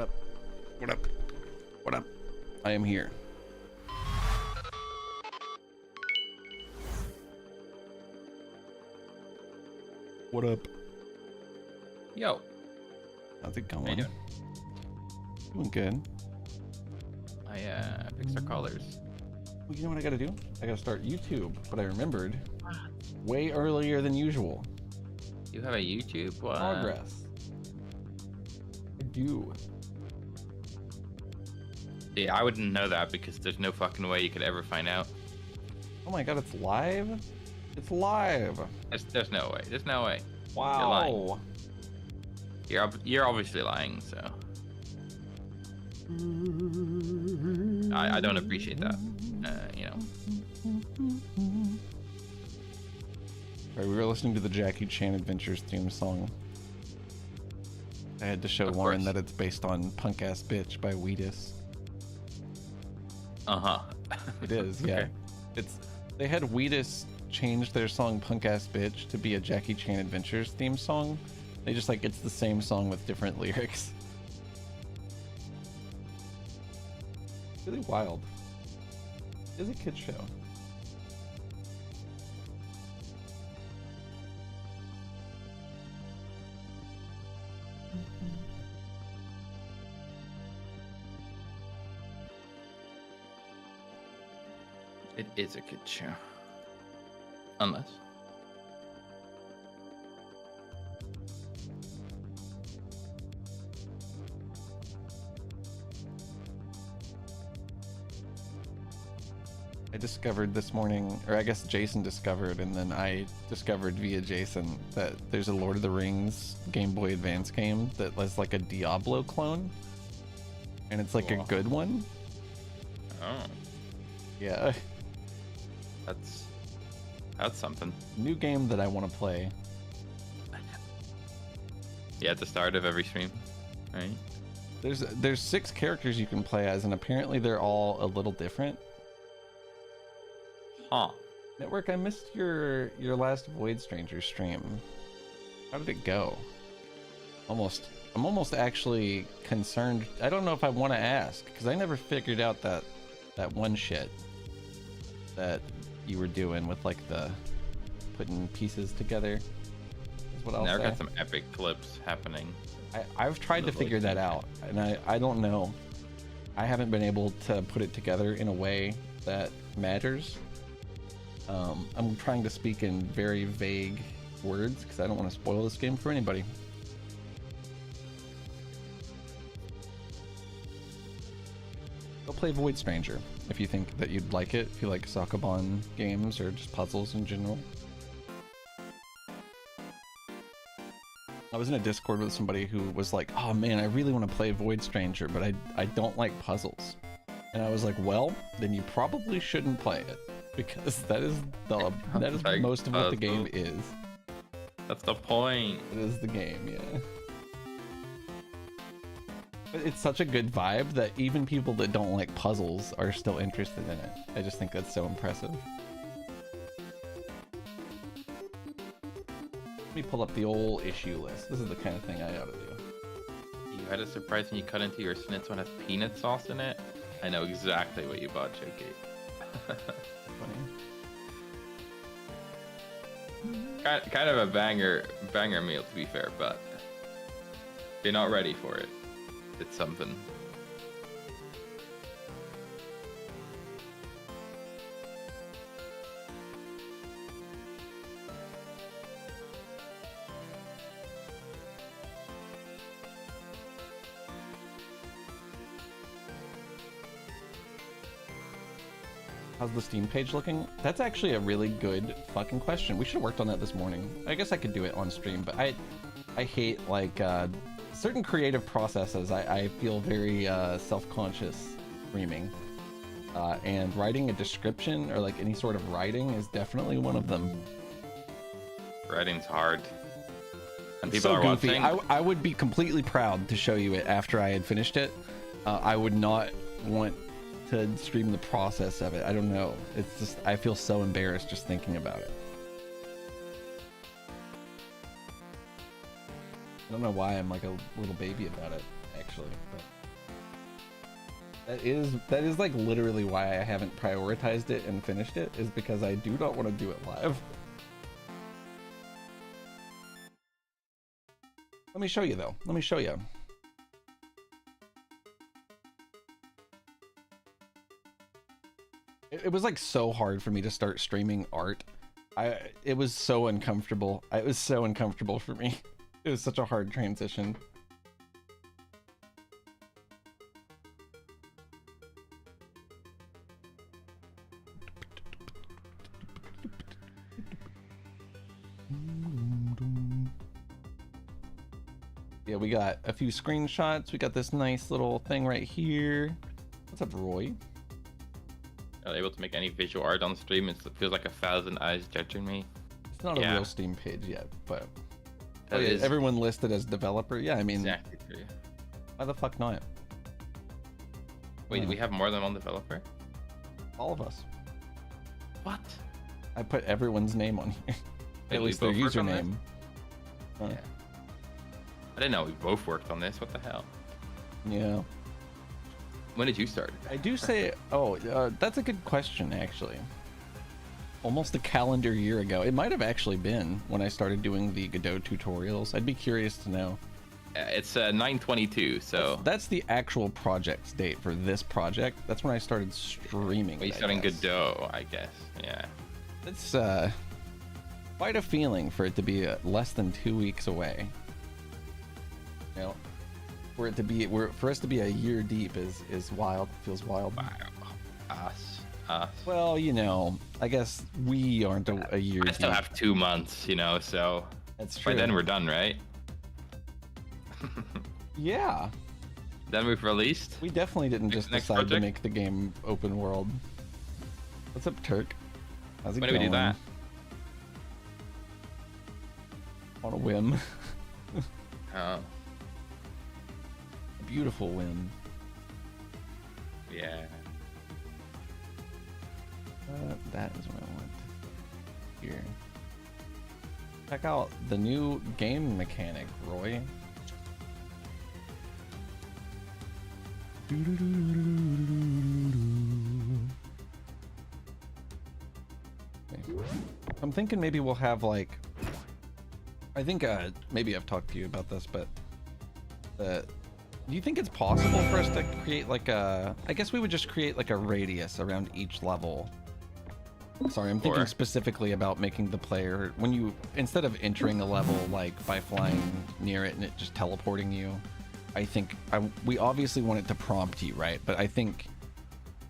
What up? What up? What up? I am here. What up? Yo. How's it going? How you doing? Doing good. I fixed our colors. Well, you know what I gotta do? I gotta start YouTube, but I remembered way earlier than usual. You have a YouTube? What? Progress. I do. Yeah, I wouldn't know that because there's no fucking way you could ever find out. Oh my god, it's live? It's live. There's no way. There's no way. Wow. You're obviously lying, so. I don't appreciate that. You know. Right, we were listening to the Jackie Chan Adventures theme song. I had to show Of Lauren course. that it's based on Punk Ass Bitch by Wheatus. It is, yeah. Okay. They had Wheatus change their song Punk Ass Bitch to be a Jackie Chan Adventures theme song. They just it's the same song with different lyrics. Really wild. It's a kid show. It is a good show. Unless. I discovered this morning, or I guess Jason discovered, and then I discovered via Jason that there's a Lord of the Rings Game Boy Advance game that was like a Diablo clone, and it's like Cool. a good one. Oh, Yeah, that's something. new game that I want to play. Yeah, at the start of every stream, right? There's 6 characters you can play as, and apparently they're all a little different. Huh. Network, I missed your last Void Stranger stream. How did it go? I'm almost actually concerned. I don't know if I want to ask because I never figured out that one shit that you were doing with like the putting pieces together. Is what I'll Now say. got some epic flips happening. I've tried to figure that out, and I don't know. I haven't been able to put it together in a way that matters. I'm trying to speak in very vague words because I don't want to spoil this game for anybody. Go play Void Stranger if you think that you'd like it, if you like Sakabon games or just puzzles in general. I was in a Discord with somebody who was like, oh man, I really want to play Void Stranger, but I don't like puzzles. And I was like, well, then you probably shouldn't play it. Because that is Like most of what the game puzzles. is. That's the point. It is the game, yeah. But it's such a good vibe that even people that don't like puzzles are still interested in it. I just think that's so impressive. Let me pull up the old issue list. This is the kind of thing I ought to do. You had a surprise when you cut into your schnitzel and has peanut sauce in it? I know exactly what you bought, Jokey. Funny. Kind of a banger meal, to be fair, but if you're not ready for it, it's something. How's the Steam page looking? That's actually a really good fucking question. We should have worked on that this morning. I guess I could do it on stream, but I hate like certain creative processes. I feel very self-conscious streaming. And writing a description or like any sort of writing is definitely one of them. Writing's hard. And It's people so are goofy. watching. I would be completely proud to show you it after I had finished it. I would not want to stream the process of it. I don't know. It's just, I feel so embarrassed just thinking about it. I don't know why I'm like a little baby about it, actually. But that is like literally why I haven't prioritized it and finished it, is because I do not want to do it live. Let me show you though. Let me show you. It was like so hard for me to start streaming art. It was so uncomfortable. It was so uncomfortable for me. It was such a hard transition. Yeah, we got a few screenshots. We got this nice little thing right here. What's up, Roy? Not able to make any visual art on stream. It feels like 1,000 eyes judging me. It's not a real Steam page yet, but oh, yeah, everyone listed as developer. Yeah, I mean, exactly true. Why the fuck not? Wait, we have more than one developer? All of us. What? I put everyone's name on here. At least their username. Yeah. I didn't know we both worked on this. What the hell? Yeah. When did you start? I do say, that's a good question, actually. Almost a calendar year ago. It might have actually been when I started doing the Godot tutorials. I'd be curious to know. It's 9/22, so... That's the actual project date for this project. That's when I started streaming. Well, you started Godot, I guess. Yeah. It's quite a feeling for it to be less than 2 weeks away. You know, for us to be a year deep is wild. Feels wild. Wow. Us. Well, you know, I guess we aren't a year deep. I still have 2 months, you know, so that's true. By then we're done, right? Yeah. Then we've released. We definitely didn't just decide to make the game open world. What's up, Turk? How's it going? When do we do that? On a whim. Oh. A beautiful whim. Yeah. That is what I want here. Check out the new game mechanic, Roy. I'm thinking maybe we'll have like, I think maybe I've talked to you about this, but do you think it's possible for us to create like I guess we would just create like a radius around each level. Sorry, I'm thinking specifically about making the player, when you, instead of entering a level like by flying near it and it just teleporting you, I think we obviously want it to prompt you, right? But I think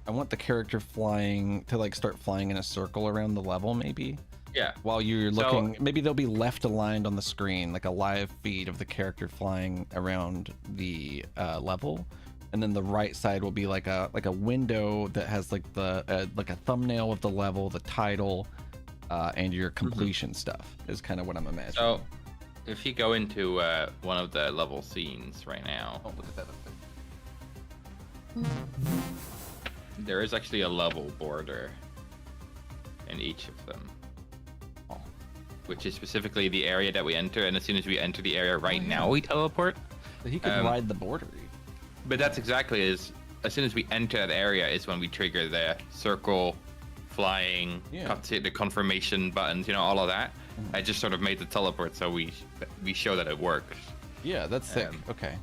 I want the character flying to like start flying in a circle around the level, maybe. Yeah. While you're looking, maybe they'll be left aligned on the screen, like a live feed of the character flying around the level, and then the right side will be like a window that has like the like a thumbnail of the level, the title, and your completion stuff is kind of what I'm imagining. So, if you go into one of the level scenes right now, oh, look at that effect. There is actually a level border in each of them, which is specifically the area that we enter, and as soon as we enter the area right now, we teleport. So he could ride the border. But that's exactly as soon as we enter that area is when we trigger the circle, flying, the confirmation buttons, you know, all of that. I just sort of made the teleport so we show that it works. Yeah, that's sick. Okay.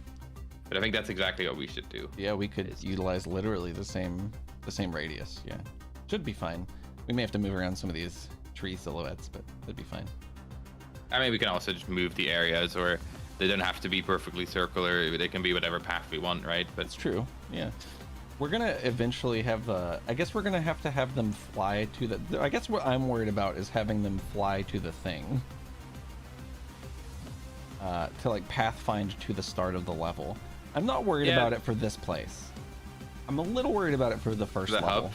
But I think that's exactly what we should do. Yeah, we could utilize literally the same radius. Yeah, should be fine. We may have to move around some of these tree silhouettes, but that'd be fine. I mean, we can also just move the areas, or they don't have to be perfectly circular. They can be whatever path we want, right? But it's true. Yeah. We're gonna eventually have I guess we're gonna have to have them fly to the. I guess what I'm worried about is having them fly to the thing. To like pathfind to the start of the level. I'm not worried about it for this place. I'm a little worried about it for the first level.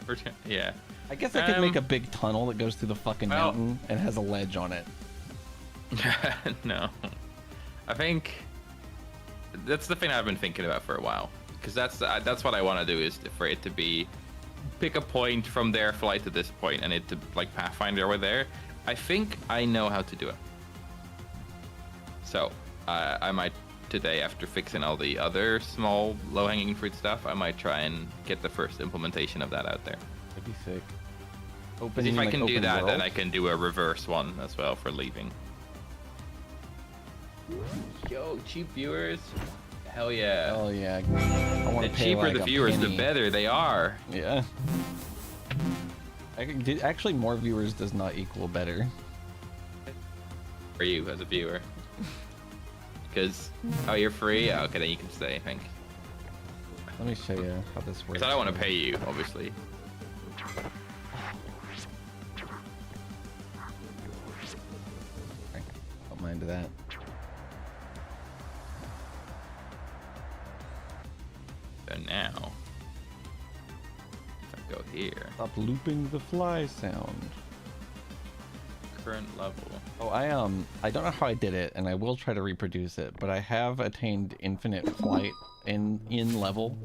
Hub? Yeah. I guess I could make a big tunnel that goes through the fucking mountain and has a ledge on it. No. I think that's the thing I've been thinking about for a while. Because that's what I want to do, is for it to be pick a point from there, fly to this point, and it to like Pathfinder over there. I think I know how to do it. So I might today, after fixing all the other small low-hanging fruit stuff, I might try and get the first implementation of that out there. That'd be sick. Because if I can do that, then I can do a reverse one as well for leaving. Yo, cheap viewers. Hell yeah. Hell yeah. I want The to pay cheaper like the a viewers, penny. the better they are. Yeah. Actually, more viewers does not equal better. For you as a viewer. Because, oh, you're free? Okay, then you can stay, I think. Let me show you how this works. Because I don't want to pay you, obviously. Don't mind that. So now, if I go here, Stop looping the fly sound. current level. Oh, I don't know how I did it, and I will try to reproduce it, but I have attained infinite flight in level.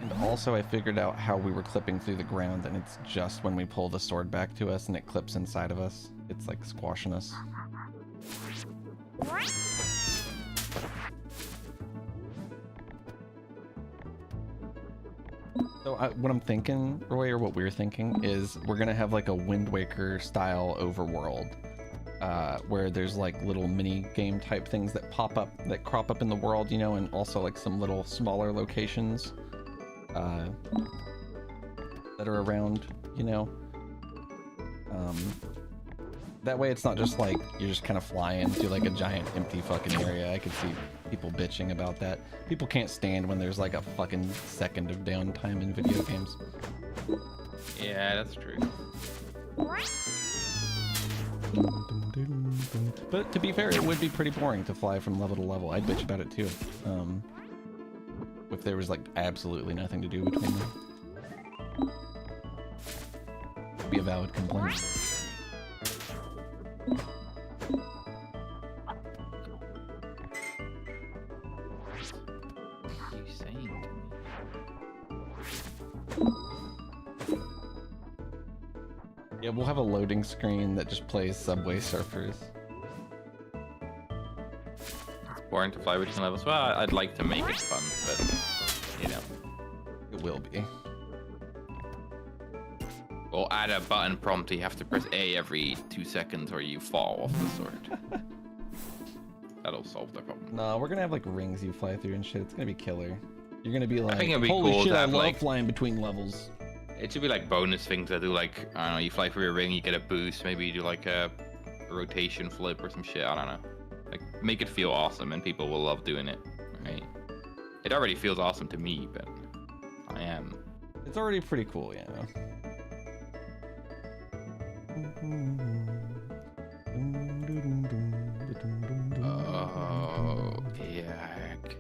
And also I figured out how we were clipping through the ground, and it's just when we pull the sword back to us and it clips inside of us. It's like squashing us. So what I'm thinking, Roy, or what we're thinking, is we're gonna have like a Wind Waker style overworld, where there's like little mini game type things that pop up, that crop up in the world, you know, and also like some little smaller locations that are around, you know. That way it's not just like you're just kind of flying through like a giant empty fucking area. I could see people bitching about that. People can't stand when there's like a fucking second of downtime in video games. Yeah, that's true. But to be fair, it would be pretty boring to fly from level to level. I'd bitch about it too. If there was like absolutely nothing to do between them. It'd be a valid complaint. Yeah, we'll have a loading screen that just plays Subway Surfers. It's boring to fly between levels. Well, I'd like to make it fun, but, you know. It will be. We'll add a button prompt. You have to press A every 2 seconds or you fall off the sword. That'll solve the problem. No, we're gonna have like rings you fly through and shit. It's gonna be killer. You're gonna be like, I think it'd be holy cool shit, to I have, love like, flying between levels. It should be like bonus things that do, like, I don't know, you fly through a ring, you get a boost, maybe you do like a rotation flip or some shit, I don't know. Like, make it feel awesome and people will love doing it, right? It already feels awesome to me, but I am. It's already pretty cool, you know. Oh, yuck.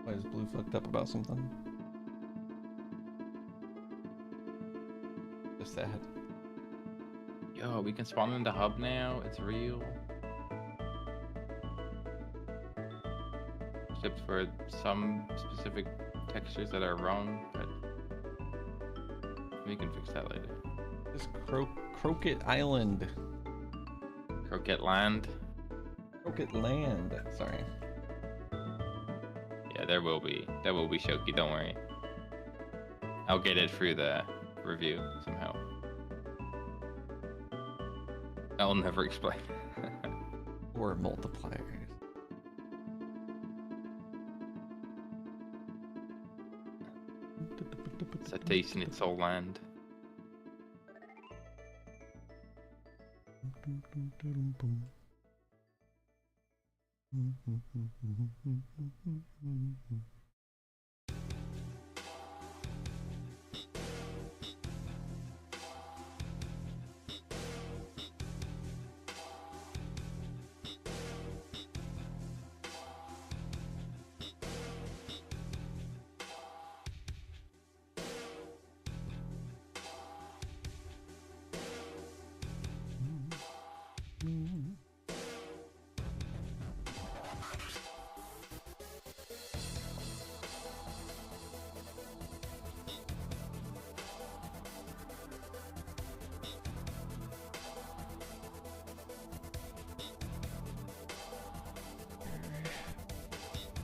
Why is Blue fucked up about something? Just sad. Yo, we can spawn in the hub now. It's real. Except for some specific textures that are wrong, but we can fix that later. This Croquet Island. Croquet Land. Croquet Land. Sorry. Yeah, there will be Shoki, don't worry. I'll get it through the review somehow. I'll never explain. Or multipliers. Citation, it's all land.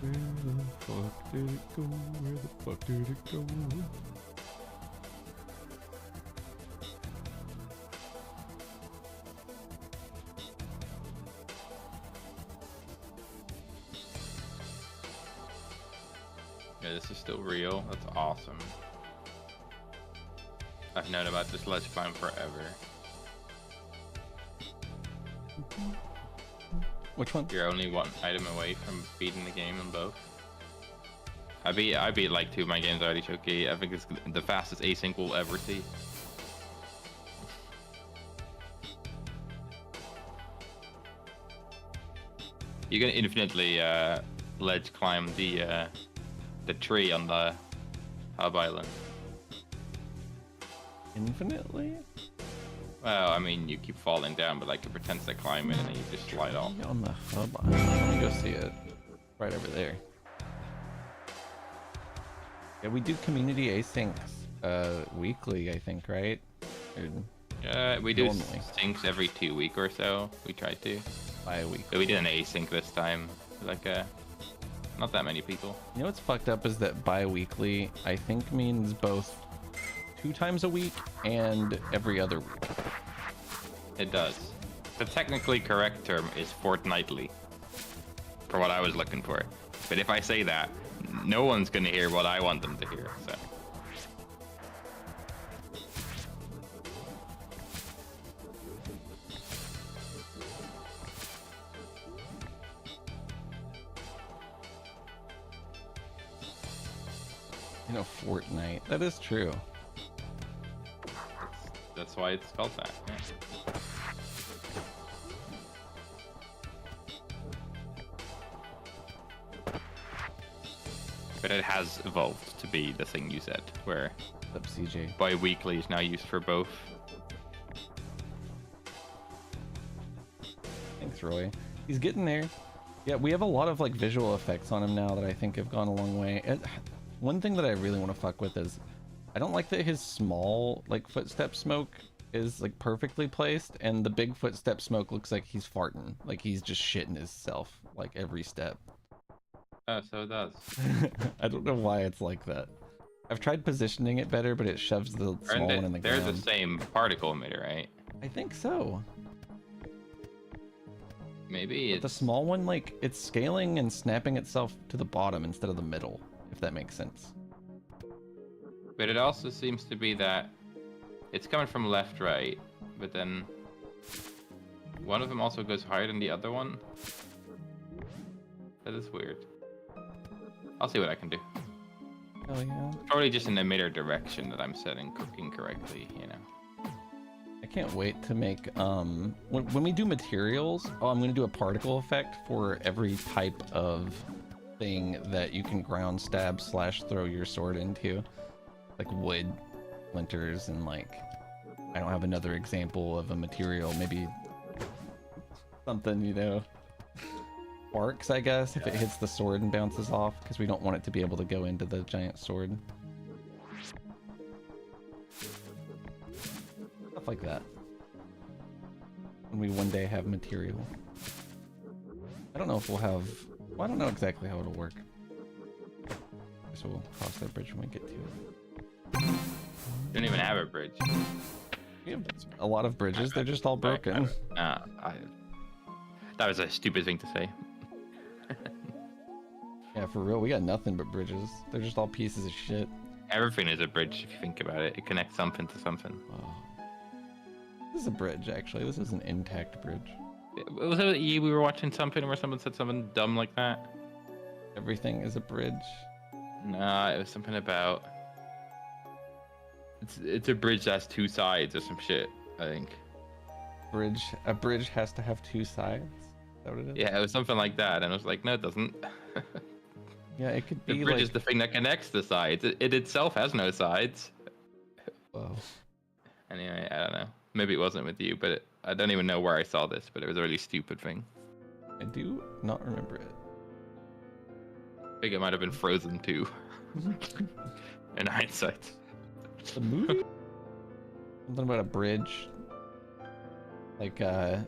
Where the fuck did it go? Where the fuck did it go? Yeah, this is still real. That's awesome. I've known about this ledge climb forever. Which one? You're only one item away from beating the game in both. I beat like 2 of my games already, Shoki. I think it's the fastest async we'll ever see. You can infinitely ledge climb the tree on the hub island. Infinitely? Well, I mean, you keep falling down, but like it pretends to climb it and then you just slide off. On the hub island. Let me go see it. Right over there. Yeah, we do community asyncs weekly, I think, right? Or We do normally. syncs every 2 weeks or so. We try to. By a week. But we did an async this time. Like, not that many people. You know what's fucked up is that bi-weekly, I think, means both 2 times a week and every other week. It does. The technically correct term is fortnightly, for what I was looking for. But if I say that, no one's gonna hear what I want them to hear. So. You know, Fortnite. That is true. That's why it's called that. Yeah. But it has evolved to be the thing you said, where Up CJ. bi-weekly is now used for both. Thanks, Roy. He's getting there. Yeah, we have a lot of like visual effects on him now that I think have gone a long way. One thing that I really want to fuck with is I don't like that his small like footstep smoke is like perfectly placed, and the big footstep smoke looks like he's farting, like he's just shitting himself like every step. Oh, so it does. I don't know why it's like that. I've tried positioning it better, but it shoves the small one in the They're ground. the same particle emitter, right? I think so. Maybe But the small one, like, it's scaling and snapping itself to the bottom instead of the middle, if that makes sense. But it also seems to be that it's coming from left, right, but then one of them also goes higher than the other one. That is weird. I'll see what I can do. Oh yeah. Probably just an emitter direction that I'm setting incorrectly, you know. I can't wait to make, when we do materials, I'm going to do a particle effect for every type of thing that you can ground stab / throw your sword into. Like wood, splinters, and like, I don't have another example of a material, maybe something, you know, sparks, I guess, if it hits the sword and bounces off, because we don't want it to be able to go into the giant sword. Stuff like that. When we one day have material. I don't know if we'll have... Well, I don't know exactly how it'll work. So we'll cross that bridge when we get to it. Don't even have a bridge. We have a lot of bridges, they're just all broken. That was a stupid thing to say. Yeah, for real, we got nothing but bridges. They're just all pieces of shit. Everything is a bridge if you think about it. It connects something to something. Oh. This is a bridge, actually. This is an intact bridge. Was it you? We were watching something where someone said something dumb like that? Everything is a bridge. Nah, it was something about... It's a bridge that has 2 sides or some shit, I think. A bridge has to have 2 sides? Is that what it is? Yeah, it was something like that, and I was like, no, it doesn't. Yeah, it could be The bridge like... is the thing that connects the sides. It itself has no sides. Whoa. Anyway, I don't know. Maybe it wasn't with you, but I don't even know where I saw this, but it was a really stupid thing. I do not remember it. I think it might have been Frozen 2. In hindsight. The movie? Something about a bridge. Like a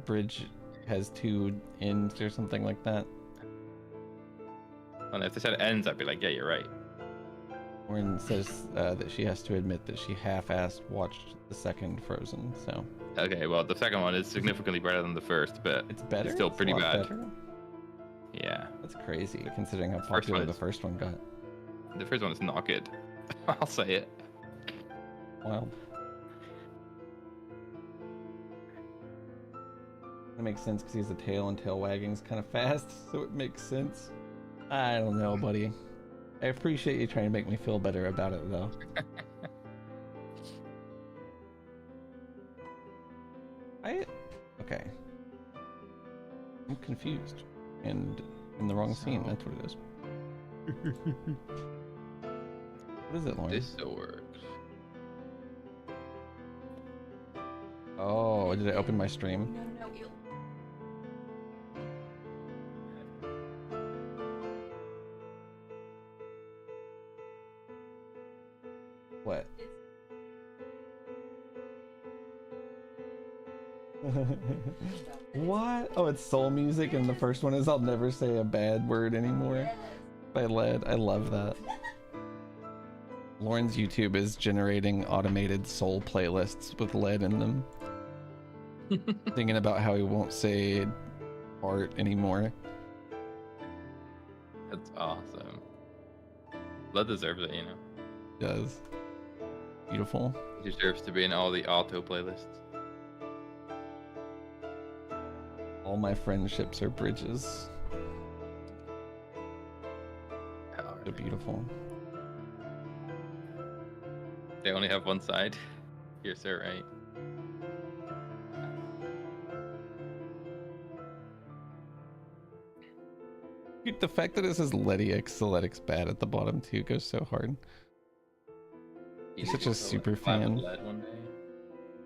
bridge has 2 ends or something like that. And if they said ends, I'd be like, yeah, you're right. Lauren says that she has to admit that she half-assed watched the second Frozen, so. Okay, well, the second one is significantly better than the first, but It's better? It's still It's pretty a lot bad. better? Yeah. That's crazy, considering how popular the first one got. The first one is not good. I'll say it. Wild. That makes sense because he has a tail and tail wagging's kind of fast, so it makes sense. I don't know, buddy. I appreciate you trying to make me feel better about it, though. Okay. I'm confused. And in the wrong scene, that's what it is. What is it, Lauren? This still works. Oh, did I open my stream? No, you. What? What? Oh, it's soul music, and the first one is I'll never say a bad word anymore by Led. I love that. Lauren's YouTube is generating automated soul playlists with Led in them. Thinking about how he won't say art anymore. That's awesome. Blood deserves it, you know. Does. Beautiful. He deserves to be in all the auto playlists. All my friendships are bridges. So beautiful. They only have one side. You're so right. Dude, the fact that it says LediX, Celetics bad at the bottom too goes so hard. You're such a super fan. One day.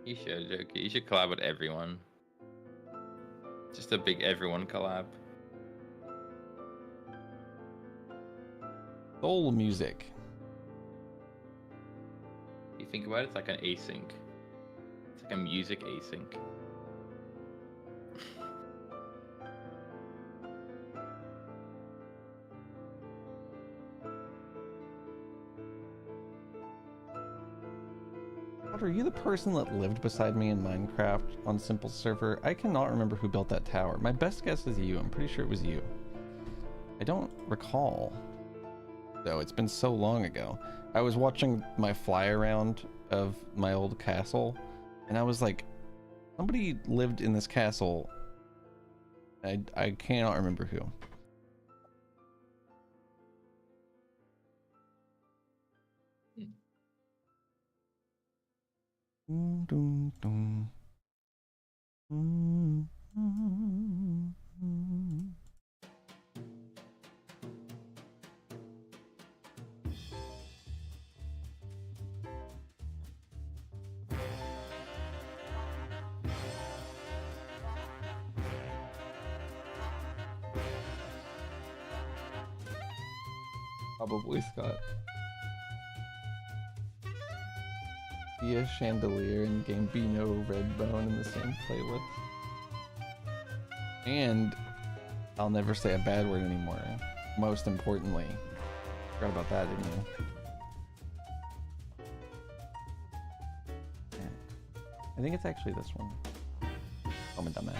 You should, okay. You should collab with everyone. Just a big everyone collab. Soul music. You think about it, it's like an async. It's like a music async. Are you the person that lived beside me in Minecraft on Simple Server? I cannot remember who built that tower. My best guess is you. I'm pretty sure it was you. I don't recall, though. It's been so long ago. I was watching my fly around of my old castle, and I was like, somebody lived in this castle. I cannot remember who. Dun, dun, dun. Probably Scott. Dia Chandelier and Gambino Redbone in the same playlist. And I'll never say a bad word anymore. Most importantly. Forgot about that, didn't you? Yeah. I think it's actually this one. I'm a dumbass.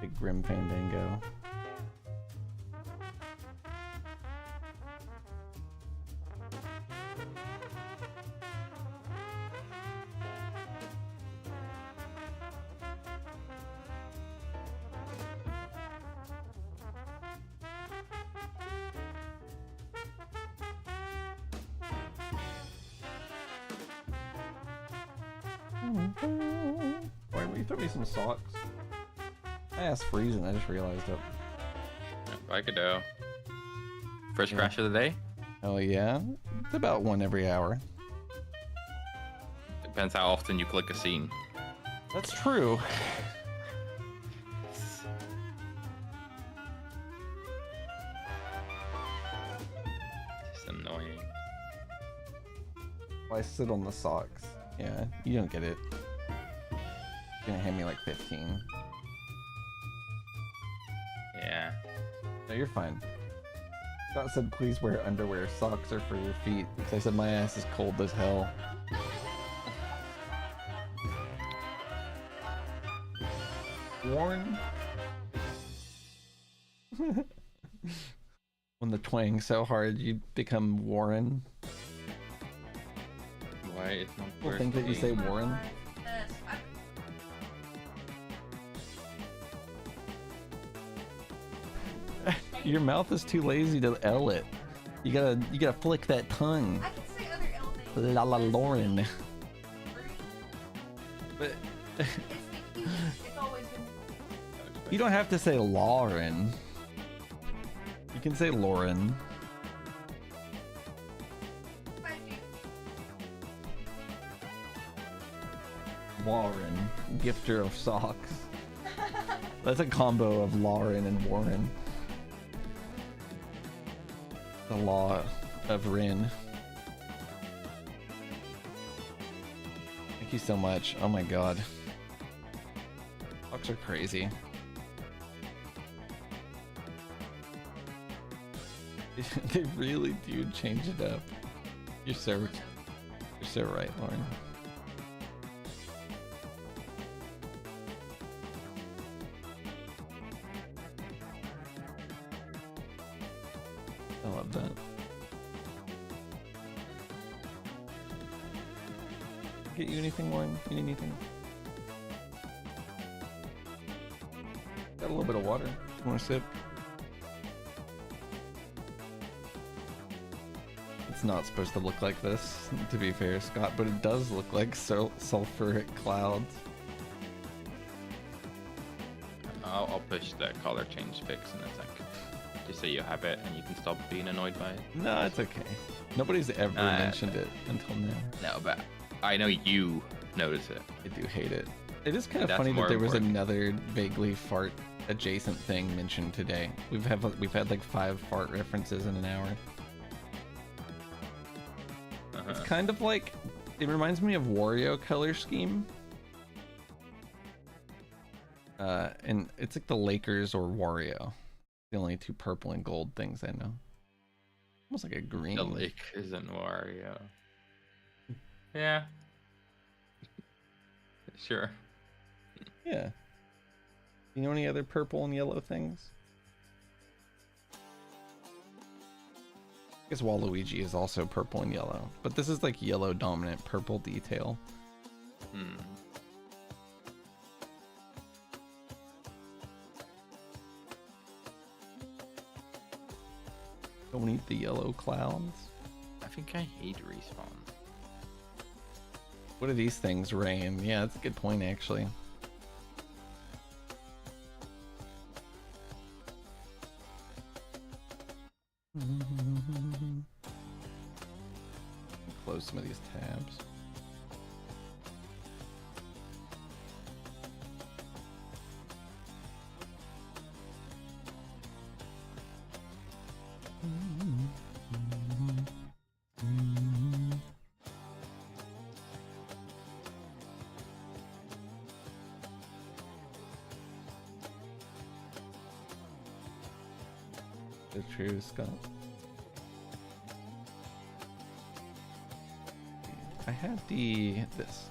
Big Grim Fandango. Why will you throw me some socks? I asked for a reason, I just realized it. I could do. First crash of the day? Oh yeah? It's about one every hour. Depends how often you click a scene. That's true. Just annoying. Why I sit on the socks. Yeah, you don't get it. You're gonna hand me like 15. Yeah. No, you're fine. Scott said, please wear underwear. Socks are for your feet. Because I said my ass is cold as hell. Warren? When the twang so hard, you become Warren. Why it's not People think that you say Warren. Your mouth is too lazy to L it. You gotta flick that tongue. I can say other L things. La la Lauren. But It's always been. you don't have to say Lauren. You can say Lauren. Lauren, gifter of socks. That's a combo of Lauren and Warren. The law of Rin. Thank you so much. Oh my god. Socks are crazy. They really do change it up. You're so right, Lauren. I love that. Get you anything, Warren? You need anything? Got a little bit of water. You want a sip? It's not supposed to look like this, to be fair, Scott, but it does look like sulfuric clouds. I'll push the color change fix in a sec. Just so you have it and you can stop being annoyed by it. No, it's okay. Nobody's ever mentioned it until now. No, but I know you notice it. I do hate it. It is kind of That's funny that more there was important. another vaguely fart adjacent thing mentioned today. We've had like 5 fart references in an hour. It's kind of like, it reminds me of Wario color scheme. And it's like the Lakers or Wario. The only 2 purple and gold things I know. Almost like a green. The Lakers and Wario. Yeah. Sure. Yeah. You know any other purple and yellow things? I guess Waluigi is also purple and yellow, but this is like yellow dominant, purple detail. Don't eat the yellow clouds. I think I hate respawn. What are these things, Rain? Yeah, that's a good point, actually. Close some of these tabs. The true Scott. I had this.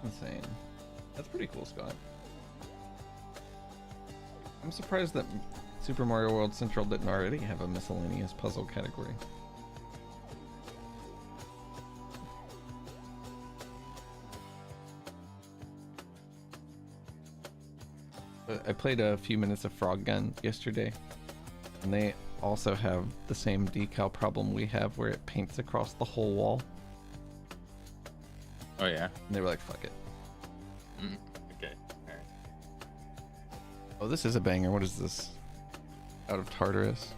Insane. That's pretty cool, Scott. I'm surprised that Super Mario World Central didn't already have a miscellaneous puzzle category. I played a few minutes of Frog Gun yesterday, and they also have the same decal problem we have where it paints across the whole wall. Oh yeah. And they were like, fuck it. Okay. Alright. Oh, this is a banger. What is this? Out of Tartarus.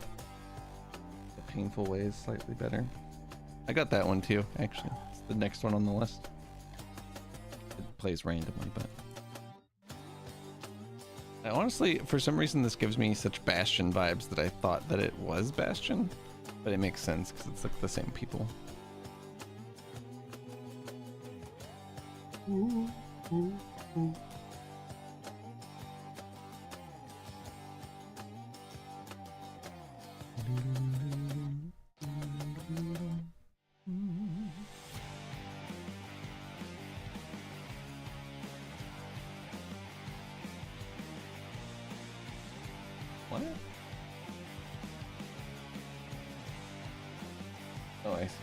The Painful Ways, slightly better. I got that one too, actually. It's the next one on the list. It plays randomly, but... I honestly, for some reason, this gives me such Bastion vibes that I thought that it was Bastion. But it makes sense, because it's like the same people. Ooh, ooh, ooh. What? Oh, I see.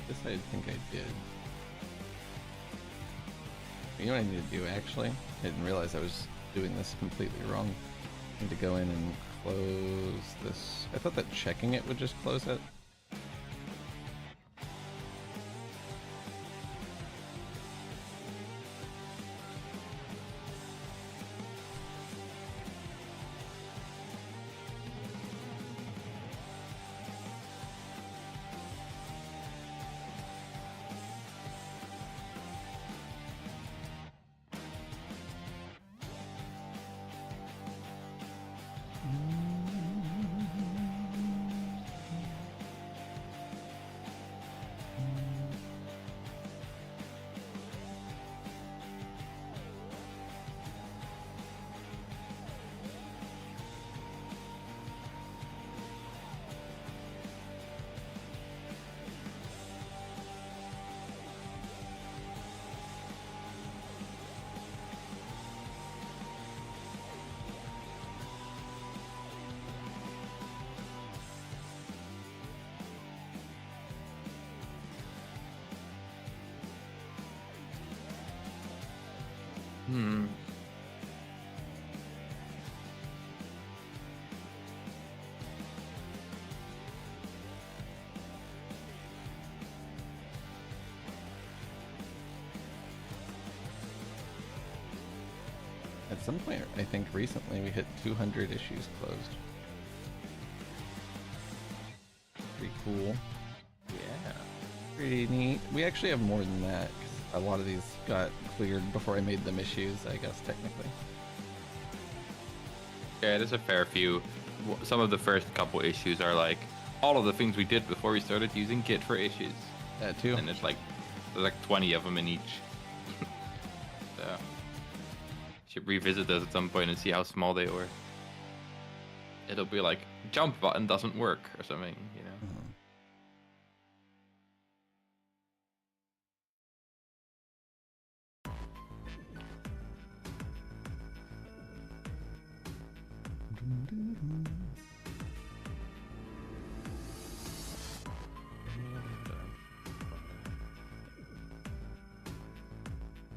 This I think I did. You know what I need to do actually? I didn't realize I was doing this completely wrong. I need to go in and close this. I thought that checking it would just close it. At some point, I think recently we hit 200 issues closed. Pretty cool. Yeah. Pretty neat. We actually have more than that, because a lot of these got cleared before I made them issues, I guess, technically. Yeah, there's a fair few. Some of the first couple issues are like all of the things we did before we started using Git for issues. That too. And there's like 20 of them in each. So should revisit those at some point and see how small they were. It'll be like jump button doesn't work or something, you know.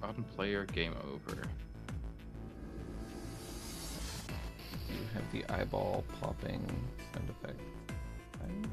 Button player game over. You have the eyeball popping sound effect. Right?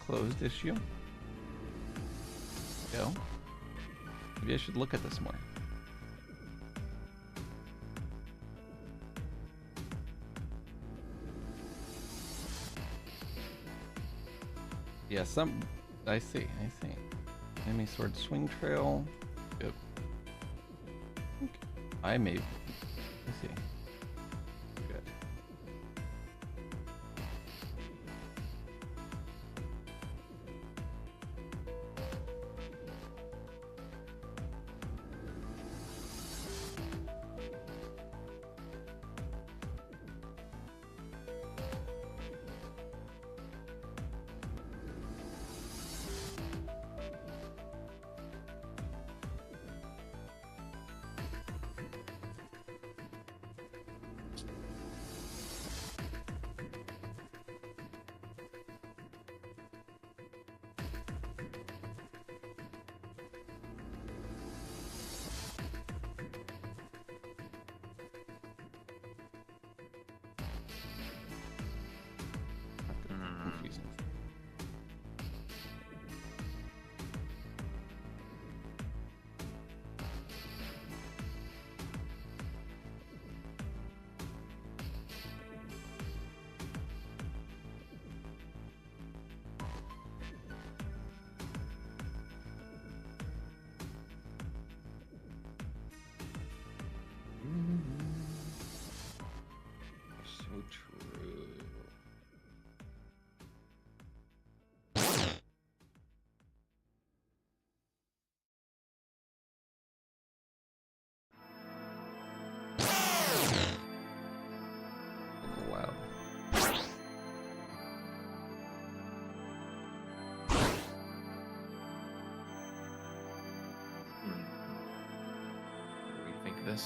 closed issue. Go. Maybe I should look at this more. Yeah, I see. Enemy sword swing trail. Yep. Okay. I see. Good. Confusing. So true. A little loud. What do you think of this?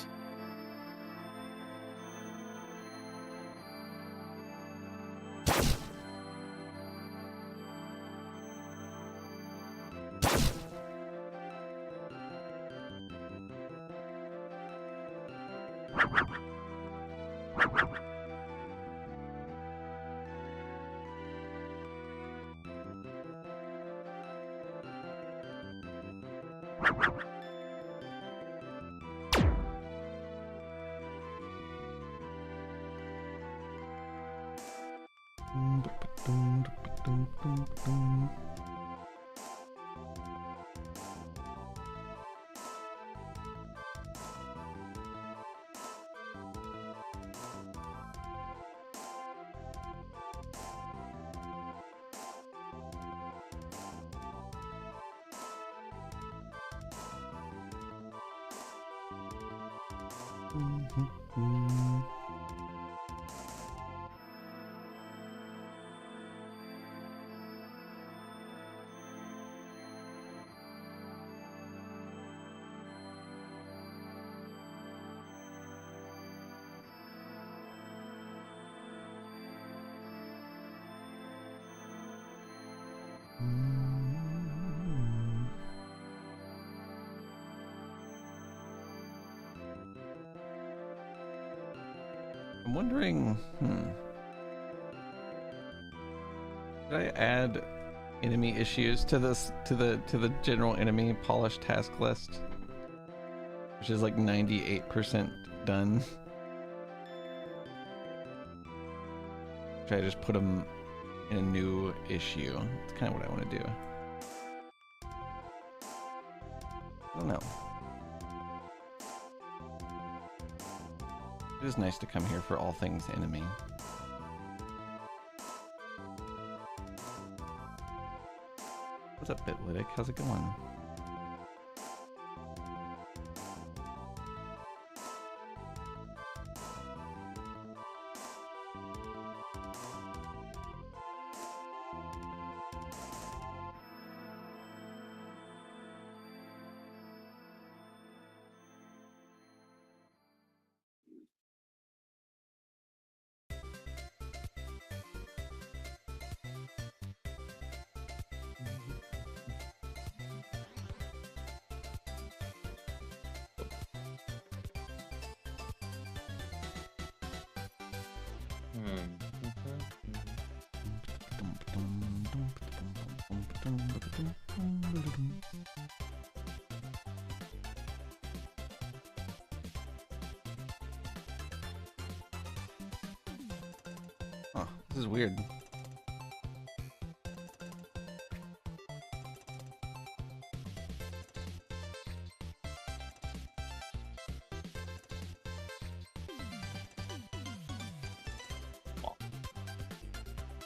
I'm wondering, Did I add enemy issues to this to the general enemy polished task list? Which is like 98% done. Should I just put them in a new issue? That's kind of what I want to do. I don't know. It is nice to come here for all things enemy. What's up, Bitlytic? How's it going? Oh, this is weird.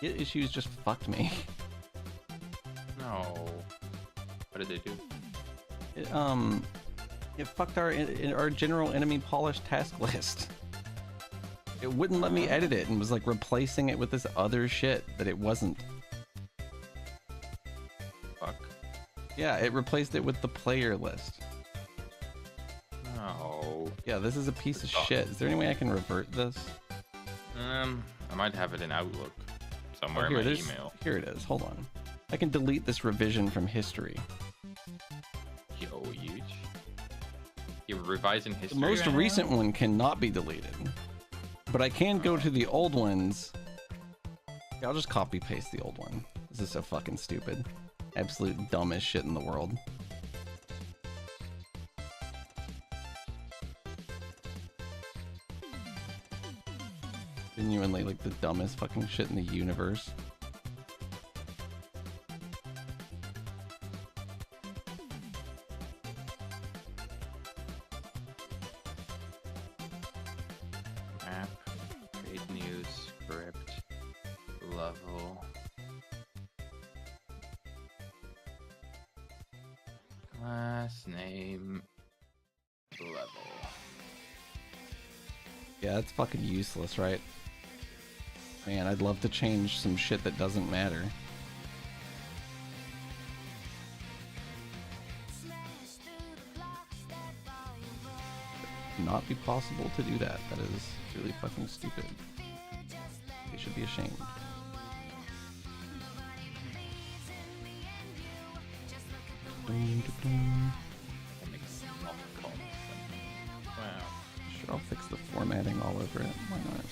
Git issues just fucked me. No. What did they do? It fucked our general enemy polished task list. It wouldn't let me edit it and was like replacing it with this other shit that it wasn't. Fuck. Yeah, it replaced it with the player list. No. Yeah, this is a piece of shit. Is there any way I can revert this? I might have it in Outlook somewhere here, in my email. Here it is. Hold on. I can delete this revision from history. Yo, huge. You're revising history. The most right recent now? one cannot be deleted, but I can go to the old ones. Yeah, I'll just copy paste the old one. This is so fucking stupid. Absolute dumbest shit in the world. Genuinely like the dumbest fucking shit in the universe. Map, create new script, level, class name, level. Yeah, it's fucking useless, right? Man, I'd love to change some shit that doesn't matter. Not be possible to do that. That is really fucking stupid. They should be ashamed. Wow. Sure, I'll fix the formatting all over it. Why not?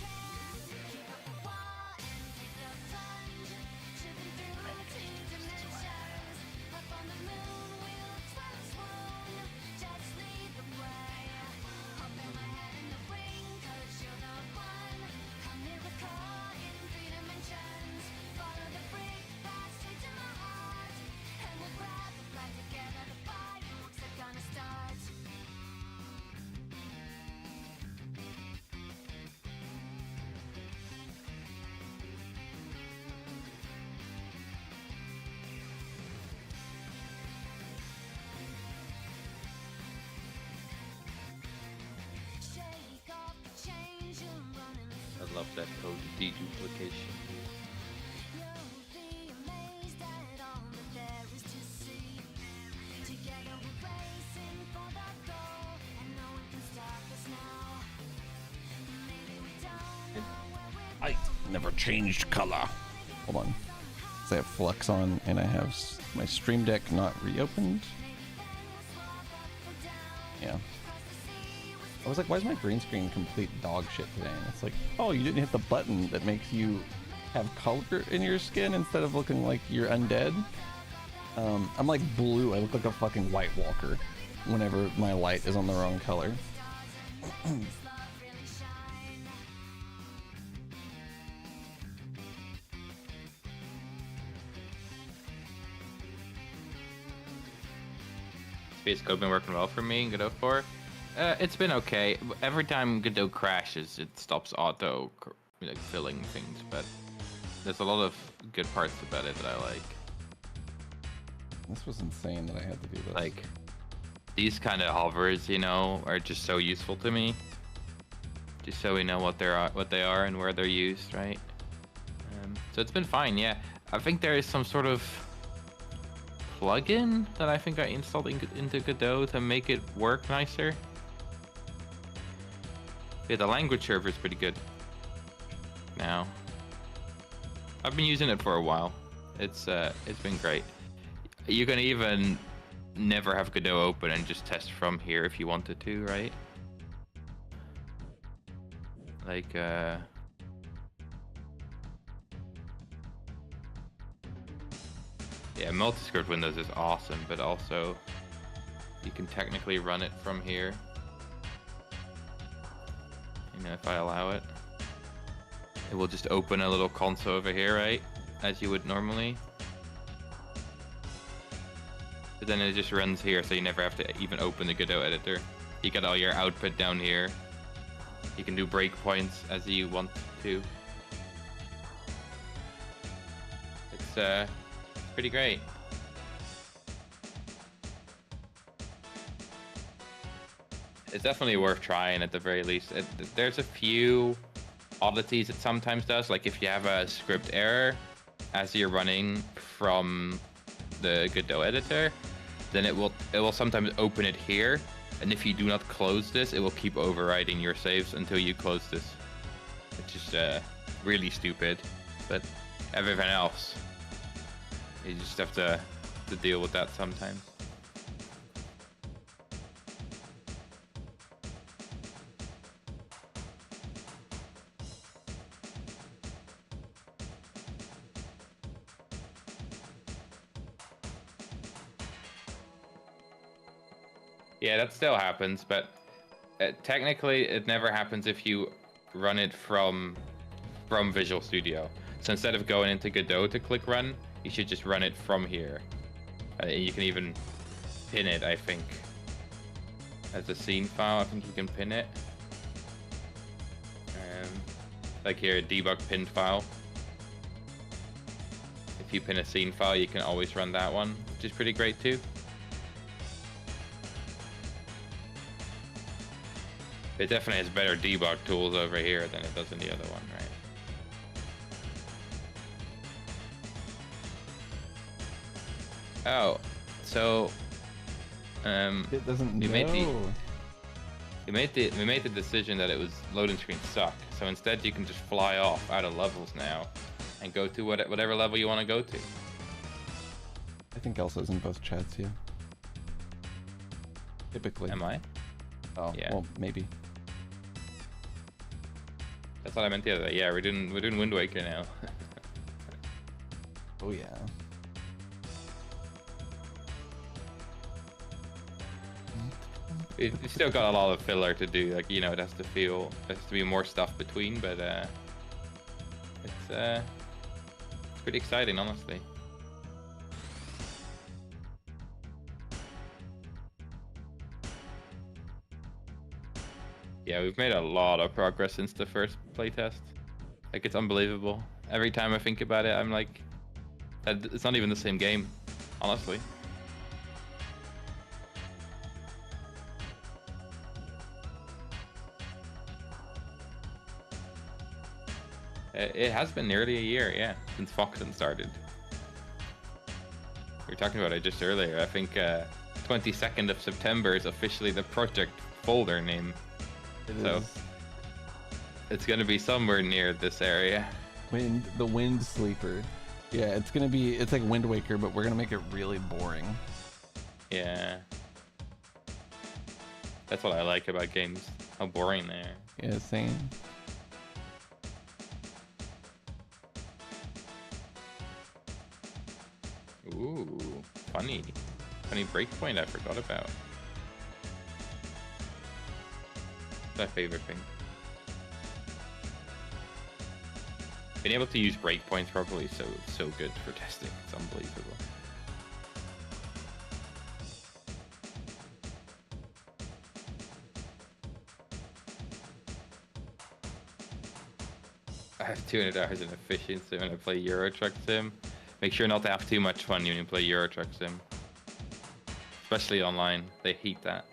I love that code deduplication. I never changed color. Hold on. So I have Flux on and I have my Stream Deck not reopened. Yeah. I was like, why is my green screen complete dog shit today? And it's like, oh, you didn't hit the button that makes you have color in your skin instead of looking like you're undead. I'm like blue. I look like a fucking White Walker whenever my light is on the wrong color. Space Code been working well for me in Godot 4. It's been okay. Every time Godot crashes, it stops auto like filling things, but there's a lot of good parts about it that I like. This was insane that I had to do this. Like these kind of hovers, you know, are just so useful to me. Just so we know what they are and where they're used, right? So it's been fine. Yeah, I think there is some sort of plugin that I think I installed into Godot to make it work nicer. Yeah, the language server is pretty good now. I've been using it for a while. It's been great. You can even never have Godot open and just test from here if you wanted to, right? Like Yeah, multi-script Windows is awesome, but also you can technically run it from here. You know, if I allow it, it will just open a little console over here, right? As you would normally. But then it just runs here, so you never have to even open the Godot editor. You get all your output down here. You can do breakpoints as you want to. It's pretty great. It's definitely worth trying at the very least. There's a few oddities it sometimes does, like if you have a script error as you're running from the Godot editor, then it will sometimes open it here, and if you do not close this, it will keep overriding your saves until you close this, which is really stupid. But everything else, you just have to deal with that sometimes. Yeah, that still happens, but technically it never happens if you run it from Visual Studio. So instead of going into Godot to click run, you should just run it from here. You can even pin it, I think, as a scene file. I think you can pin it. Like here, a debug pinned file. If you pin a scene file, you can always run that one, which is pretty great too. It definitely has better debug tools over here than it does in the other one, right? Oh, so It doesn't we know. made the decision that it was loading screens suck. So instead, you can just fly off out of levels now, and go to whatever level you want to go to. I think Elsa's in both chats, yeah. Typically. Am I? Oh, Yeah. well, maybe. That's what I meant the other day. Yeah, we're doing Wind Waker now. Oh yeah. You still got a lot of filler to do. Like, you know, it has to be more stuff between, but it's pretty exciting, honestly. Yeah, we've made a lot of progress since the first playtest. Like, it's unbelievable. Every time I think about it, I'm like, it's not even the same game, honestly. It has been nearly a year, yeah, since Foxen started. We were talking about it just earlier. I think 22nd of September is officially the project folder name. So it's gonna be somewhere near this area. The Wind Sleeper. Yeah, it's like Wind Waker, but we're gonna make it really boring. Yeah. That's what I like about games. How boring they are. Yeah, same. Ooh, funny breakpoint I forgot about. My favorite thing. Being able to use breakpoints properly is so good for testing. It's unbelievable. I have 200 hours in efficiency when I play Euro Truck Sim. Make sure not to have too much fun when you play Euro Truck Sim. Especially online. They hate that.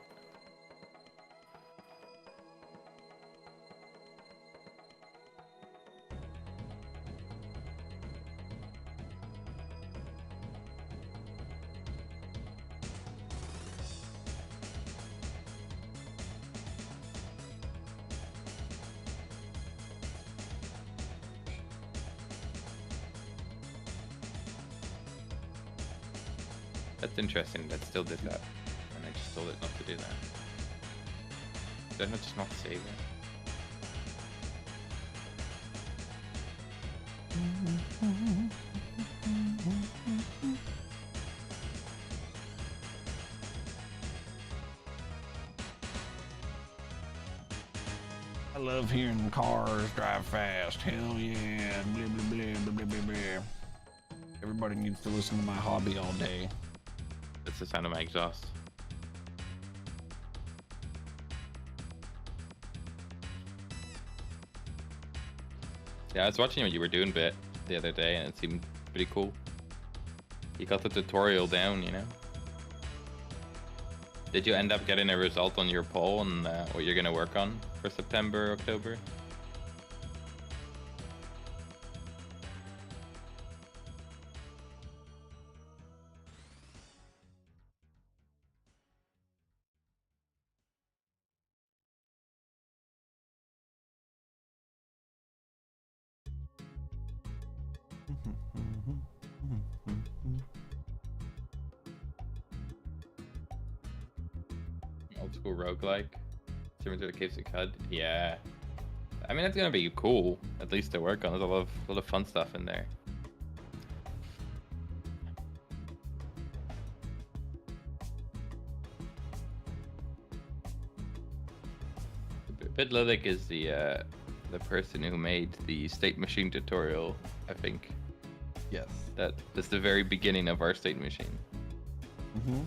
That's interesting. That still did that, and I just told it not to do that. Did I not just not save it? I love hearing cars drive fast. Hell yeah. Blah, blah, blah, blah, blah, blah, blah. Everybody needs to listen to my hobby all day. That's the sound of my exhaust. Yeah, I was watching what you were doing bit the other day, and it seemed pretty cool. You got the tutorial down, you know. Did you end up getting a result on your poll and what you're gonna work on for September, October? Old school roguelike. Similar to the Caves of Cud. Yeah. I mean, it's gonna be cool, at least to work on. There's a lot of fun stuff in there. Bitlitic is the person who made the state machine tutorial, I think. Yes. That's the very beginning of our state machine. Mm-hmm.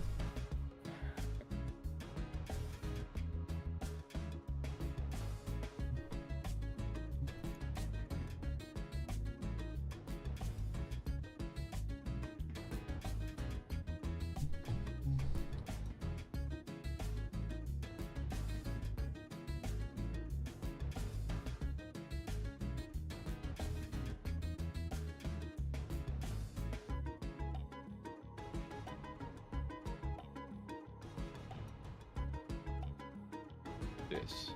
This.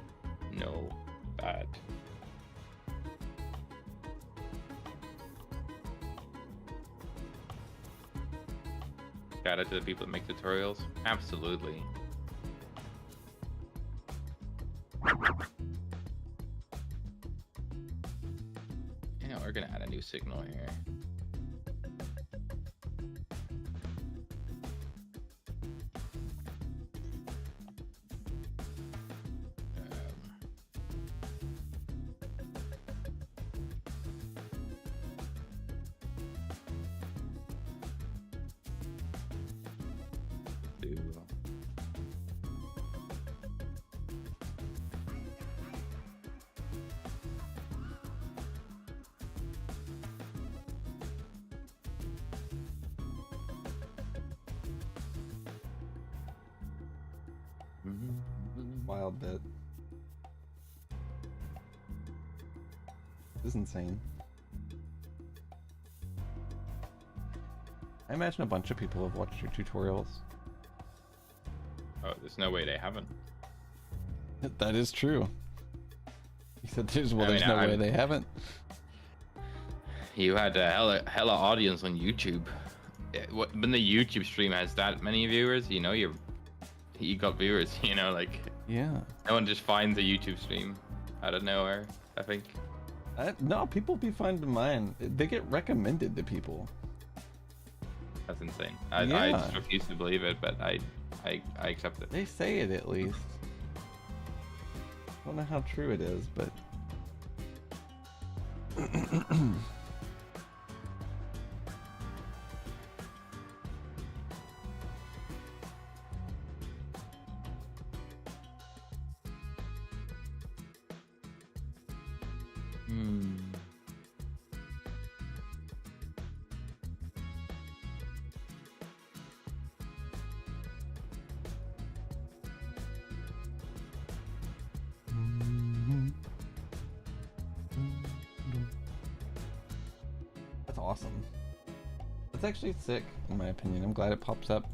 No. Bad. Shout out to the people that make tutorials. Absolutely. You know, we're gonna add a new signal here. Wild bit. This is insane. I imagine a bunch of people have watched your tutorials. Oh, there's no way they haven't. That is true. You said there's no way they haven't. You had a hella audience on YouTube. When the YouTube stream has that many viewers, you know you got viewers. You know, like yeah. No one just finds a YouTube stream out of nowhere. I think. No, people be finding mine. They get recommended to people. That's insane. I just refuse to believe it, but I accept it. They say it at least. I don't know how true it is, but. That's awesome. That's actually sick, in my opinion. I'm glad it pops up.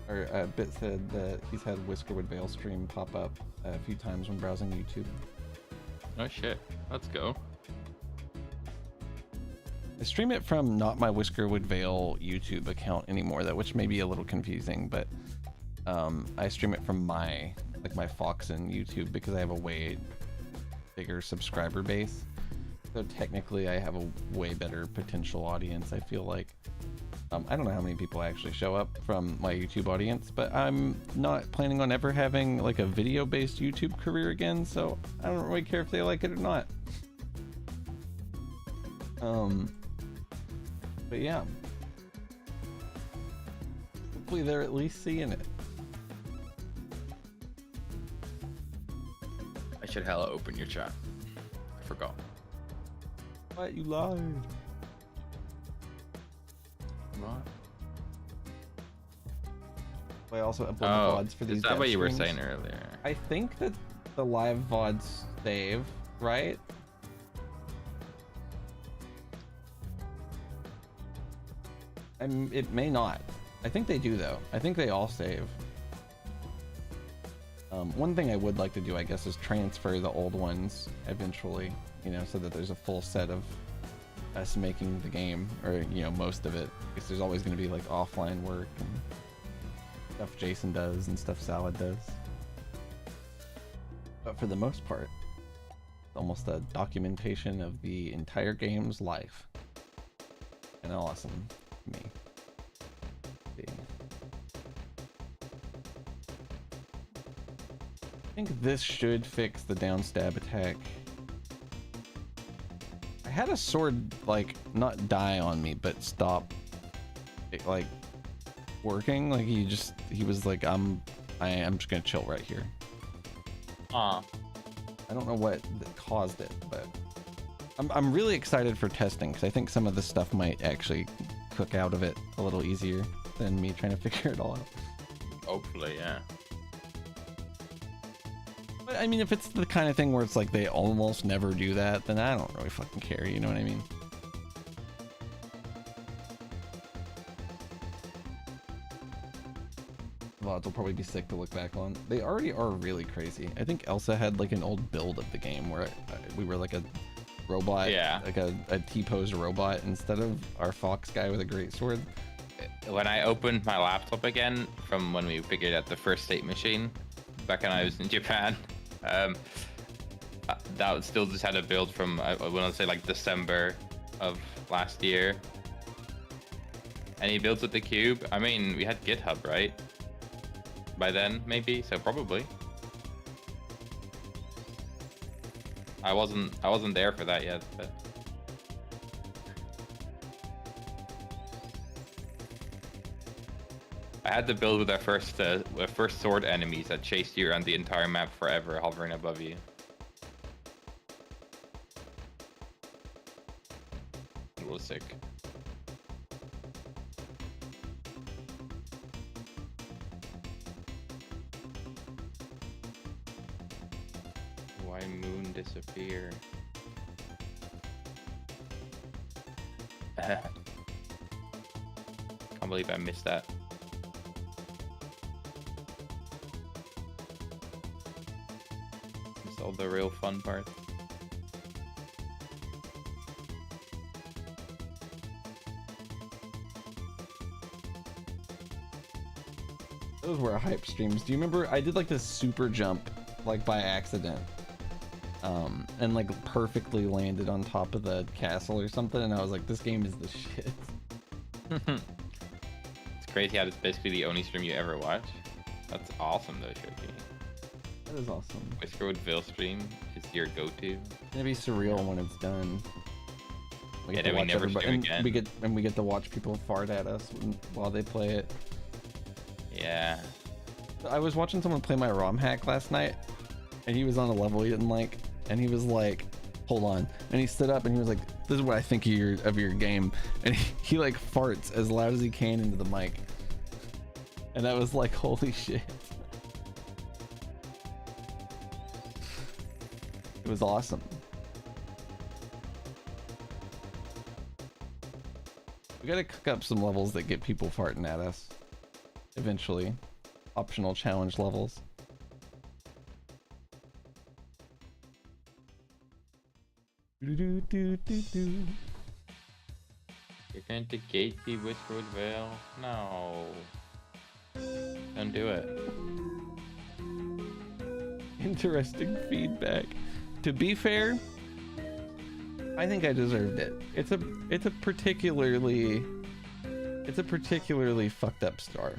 Or Bit said that he's had Whiskerwood Vale stream pop up a few times when browsing YouTube. Oh shit, let's go. I stream it from not my Whiskerwood Vale YouTube account anymore, which may be a little confusing, but I stream it from my Foxen YouTube because I have a way bigger subscriber base. So technically I have a way better potential audience, I feel like. I don't know how many people actually show up from my YouTube audience, but I'm not planning on ever having like a video-based YouTube career again, so I don't really care if they like it or not. But yeah. Hopefully they're at least seeing it. I should hella open your chat. I forgot. What? You lied. What? I also upload the VODs for these. Is that dev what you were streams. saying earlier? I think that the live VODs save, right? It may not. I think they do though. I think they all save. One thing I would like to do, I guess, is transfer the old ones eventually, you know, so that there's a full set of us making the game, or, you know, most of it, because there's always going to be like offline work and stuff Jason does and stuff Salad does. But for the most part, it's almost a documentation of the entire game's life. And awesome to me. See. I think this should fix the downstab attack. I had a sword, like, not die on me, but stop it, like, working. Like, he was like, I'm just gonna chill right here. I don't know what caused it, but I'm really excited for testing, because I think some of the stuff might actually cook out of it a little easier than me trying to figure it all out. Hopefully, yeah. But I mean, if it's the kind of thing where it's like they almost never do that, then I don't really fucking care, you know what I mean? VODs will probably be sick to look back on. They already are really crazy. I think Elsa had like an old build of the game where we were like a robot, yeah, like a T-posed robot instead of our fox guy with a great sword. When I opened my laptop again from when we figured out the first state machine back when I was in Japan, that still just had a build from, I want to say, like December of last year. And he builds with the cube. I mean, we had GitHub, right? By then, maybe, so probably. I wasn't there for that yet, but I had to build with our first sword enemies that chased you around the entire map forever, hovering above you. It was sick. Why moon disappear? Can't believe I missed that. All the real fun parts. Those were hype streams. Do you remember I did like this super jump, like by accident, and like perfectly landed on top of the castle or something, and I was like, this game is the shit. It's crazy how it's basically the only stream you ever watch. That's awesome though, Shoki. That is awesome. Whiskerwood Ville stream is your go-to. It's gonna be surreal when it's done. We Yeah, get to we watch never everybody, stream again. and we get to watch people fart at us while they play it. Yeah. I was watching someone play my ROM hack last night, and he was on a level he didn't like, and he was like, hold on, and he stood up and he was like, this is what I think of your game, and he like farts as loud as he can into the mic, and I was like, holy shit. It was awesome. We gotta cook up some levels that get people farting at us eventually. Optional challenge levels. You're going to gate the Whiskerwood Vale? No. Don't do it. Interesting feedback. To be fair, I think I deserved it. It's a particularly It's a particularly fucked up star.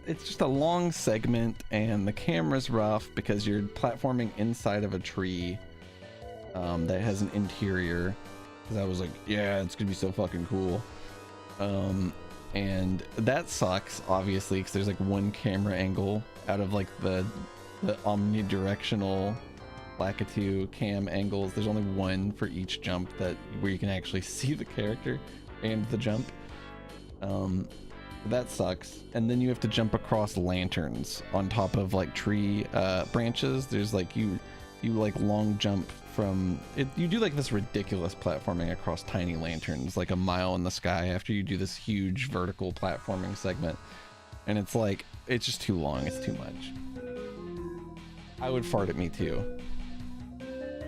It's just a long segment, and the camera's rough because you're platforming inside of a tree that has an interior. Because I was like, yeah, it's gonna be so fucking cool. And that sucks, obviously, because there's like one camera angle out of like the omnidirectional Lakitu cam angles. There's only one for each jump where you can actually see the character and the jump. That sucks. And then you have to jump across lanterns on top of like tree branches. There's like you like long jump from it. You do like this ridiculous platforming across tiny lanterns, like a mile in the sky after you do this huge vertical platforming segment. And it's like, it's just too long. It's too much. I would fart at me too.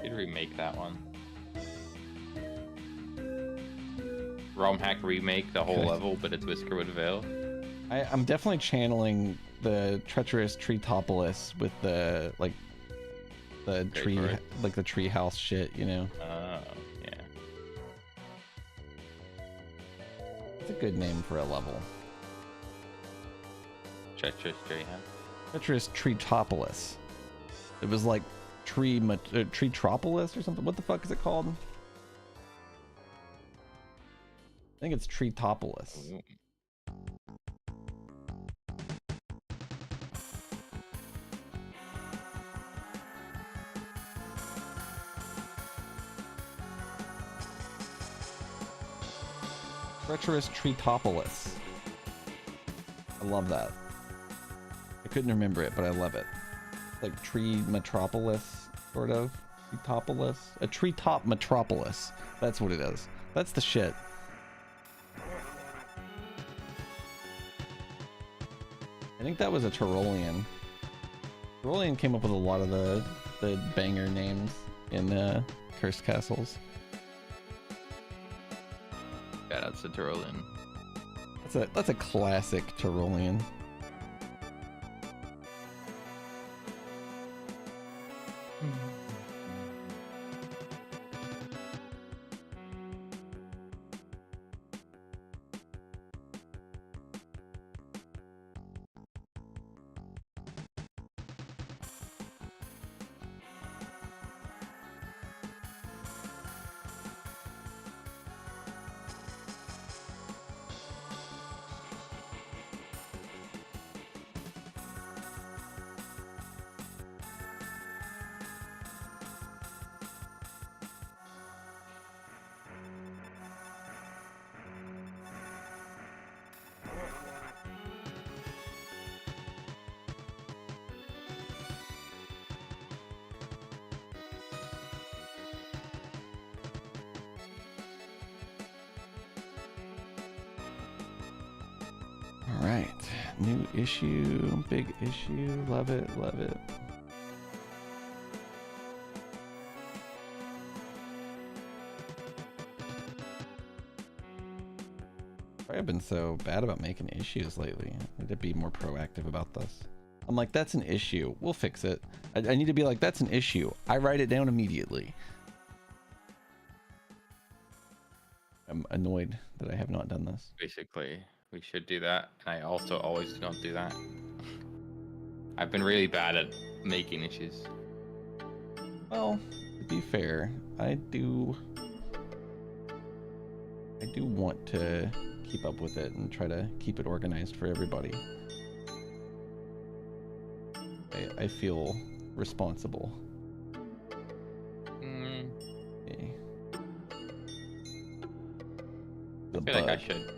You'd remake that one. ROM hack remake the whole level, but it's Whisker with Veil. I'm definitely channeling the treacherous Treetopolis with the like the tree, like the tree house shit, you know. Oh, yeah. It's a good name for a level. Treacherous Treehouse. Treacherous Treetopolis. It was like Treetropolis or something. What the fuck is it called? I think it's Treetopolis. Ooh. Treacherous Treetopolis. I love that. I couldn't remember it, but I love it. Like Tree Metropolis, sort of. Treetopolis? A treetop metropolis. That's what it is. That's the shit. I think that was a Tyrolean. Tyrolean came up with a lot of the banger names in Cursed Castles. Yeah, that's a Tyrolean. That's a classic Tyrolean. New issue, big issue, love it, love it. I've been so bad about making issues lately. I need to be more proactive about this. I'm like, that's an issue. We'll fix it. I need to be like, that's an issue. I write it down immediately. I'm annoyed that I have not done this. Basically, we should do that. And I also always don't do that. I've been really bad at making issues. Well, to be fair, I do want to keep up with it and try to keep it organized for everybody. I feel responsible. Okay. I feel like I should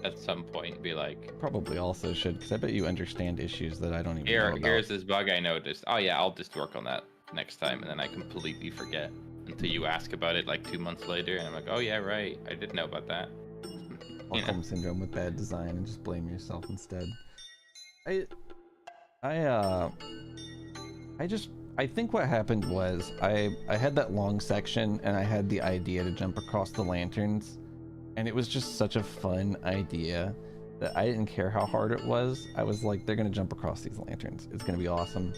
at some point be like, probably also should, because I bet you understand issues that I don't even know about. Here's this bug I noticed. Oh yeah, I'll just work on that next time, and then I completely forget until you ask about it like 2 months later, and I'm like, oh yeah, right, I did know about that. Stockholm syndrome with bad design, and just blame yourself instead. I think what happened was I had that long section, and I had the idea to jump across the lanterns, and it was just such a fun idea that I didn't care how hard it was. I was like, they're gonna jump across these lanterns. It's gonna be awesome.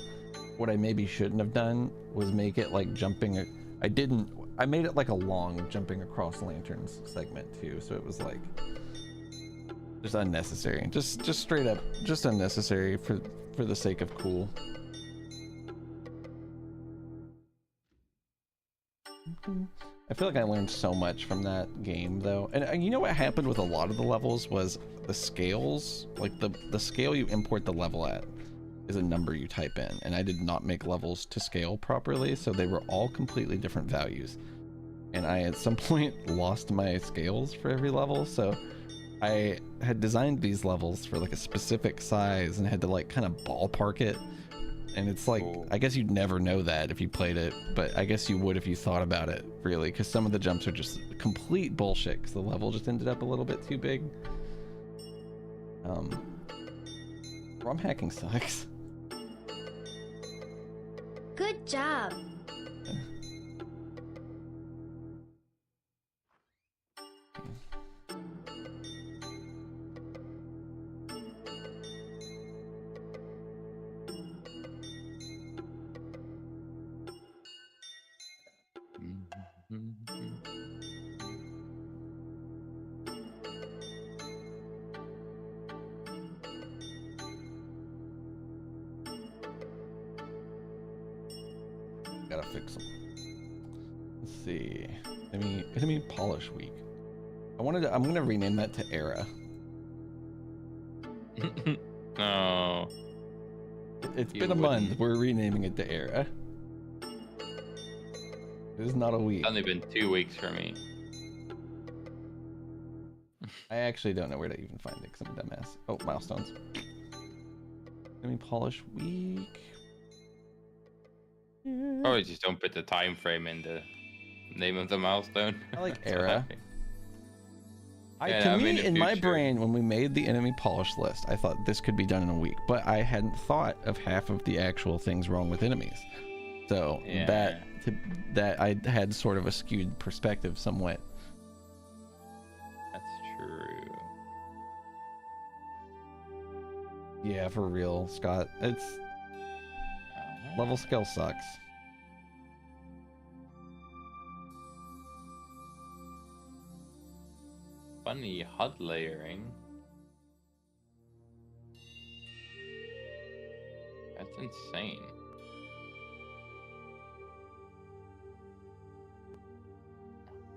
What I maybe shouldn't have done was make it like jumping. I made it like a long jumping across lanterns segment too, so it was like just unnecessary. Just straight up, just unnecessary for the sake of cool. I feel like I learned so much from that game though. And you know what happened with a lot of the levels was the scales, like the scale you import the level at is a number you type in, and I did not make levels to scale properly, so they were all completely different values. And I at some point lost my scales for every level, so I had designed these levels for like a specific size and had to like kind of ballpark it. And it's like, I guess you'd never know that if you played it, but I guess you would if you thought about it, really, because some of the jumps are just complete bullshit, because the level just ended up a little bit too big. ROM hacking sucks. Good job. Gotta fix them. Let's see. Enemy polish week. I'm gonna rename that to Era. No. It's been a month. We're renaming it to Era. This is not a week. It's only been 2 weeks for me. I actually don't know where to even find it because I'm a dumbass. Oh, milestones. Enemy polish week. Or just don't put the time frame in the name of the milestone. I like That's Era. what To me, in my brain, when we made the enemy polish list, I thought this could be done in a week, but I hadn't thought of half of the actual things wrong with enemies. So Yeah. that I had sort of a skewed perspective somewhat. That's true. Yeah, for real, Scott. It's level scale sucks. Funny HUD layering. That's insane.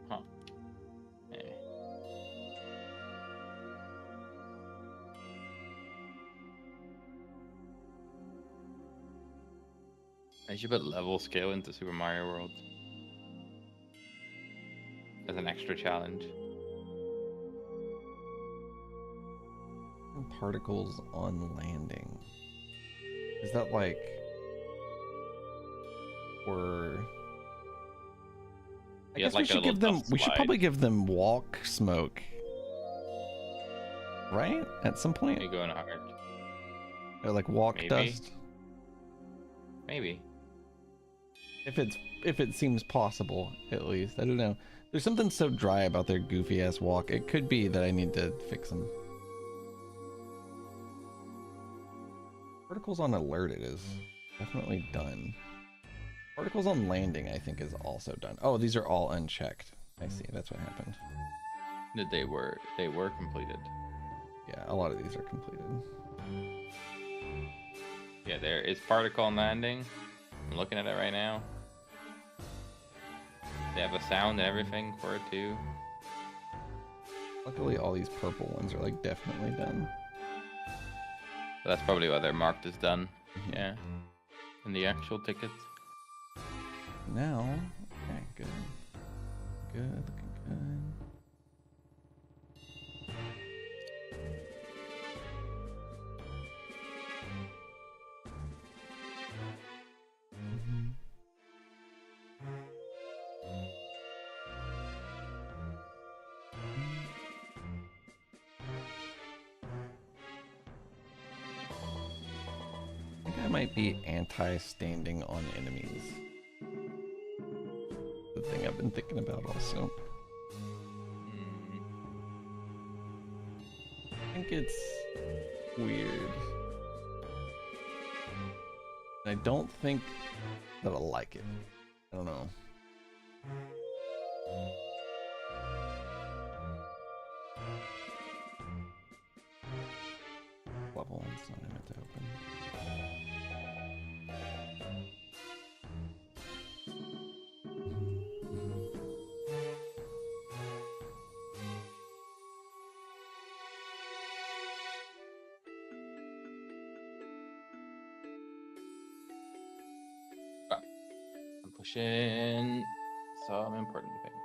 Huh. Eh. I should put level scale into Super Mario World as an extra challenge. Particles on landing. Is that like or I Yeah, guess like we should a little give them dust we should slide. probably give them walk smoke. Right? At some point? Are you going hard? Or like walk Maybe. dust. Maybe. If it seems possible, at least. I don't know. There's something so dry about their goofy ass walk. It could be that I need to fix them. Particles on alerted is definitely done. Particles on landing, I think, is also done. Oh, these are all unchecked. I see. That's what happened. That they were completed. Yeah, a lot of these are completed. Yeah, there is particle on landing. I'm looking at it right now. They have a sound and everything for it too. Luckily, all these purple ones are like definitely done. So that's probably why they're marked as done. Yeah. In the actual tickets. Now, okay, good. Good, looking good. I think I might be anti-standing on enemies. The thing I've been thinking about also. I think it's weird. I don't think that I'll like it. I don't know. level. It's not meant to open. I'm pushing some important things.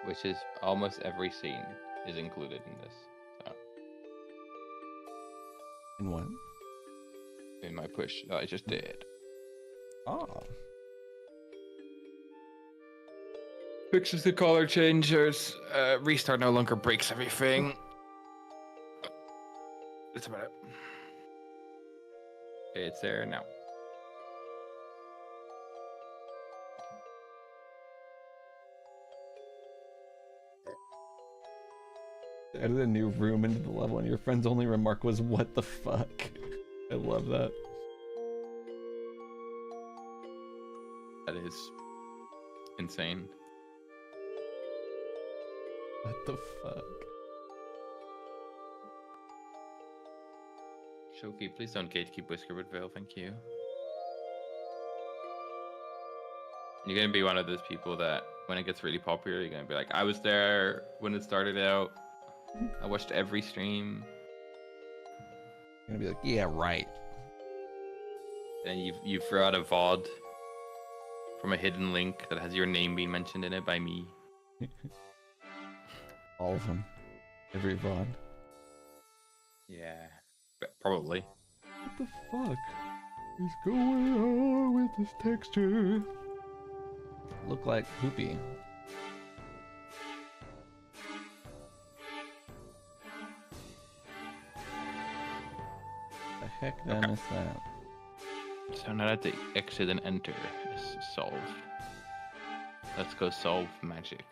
Which is almost every scene is included in this. So, In what? in my push that I just did. Oh. Fixes the color changers. Restart no longer breaks everything. That's about it. It's there now. Added a new room into the level, and your friend's only remark was, "What the fuck?" I love that. That is insane. What the fuck? Shoki, please don't gatekeep Whiskerwood Vale, thank you. You're gonna be one of those people that when it gets really popular, you're gonna be like, I was there when it started out. I watched every stream. You're gonna be like, yeah, right. And you throw out a VOD from a hidden link that has your name being mentioned in it by me. All of them. Every VOD. Yeah, probably. What the fuck is going on with this texture? Look like poopy. The heck then Okay. is that? So now that the exit and enter is solved, let's go solve magic.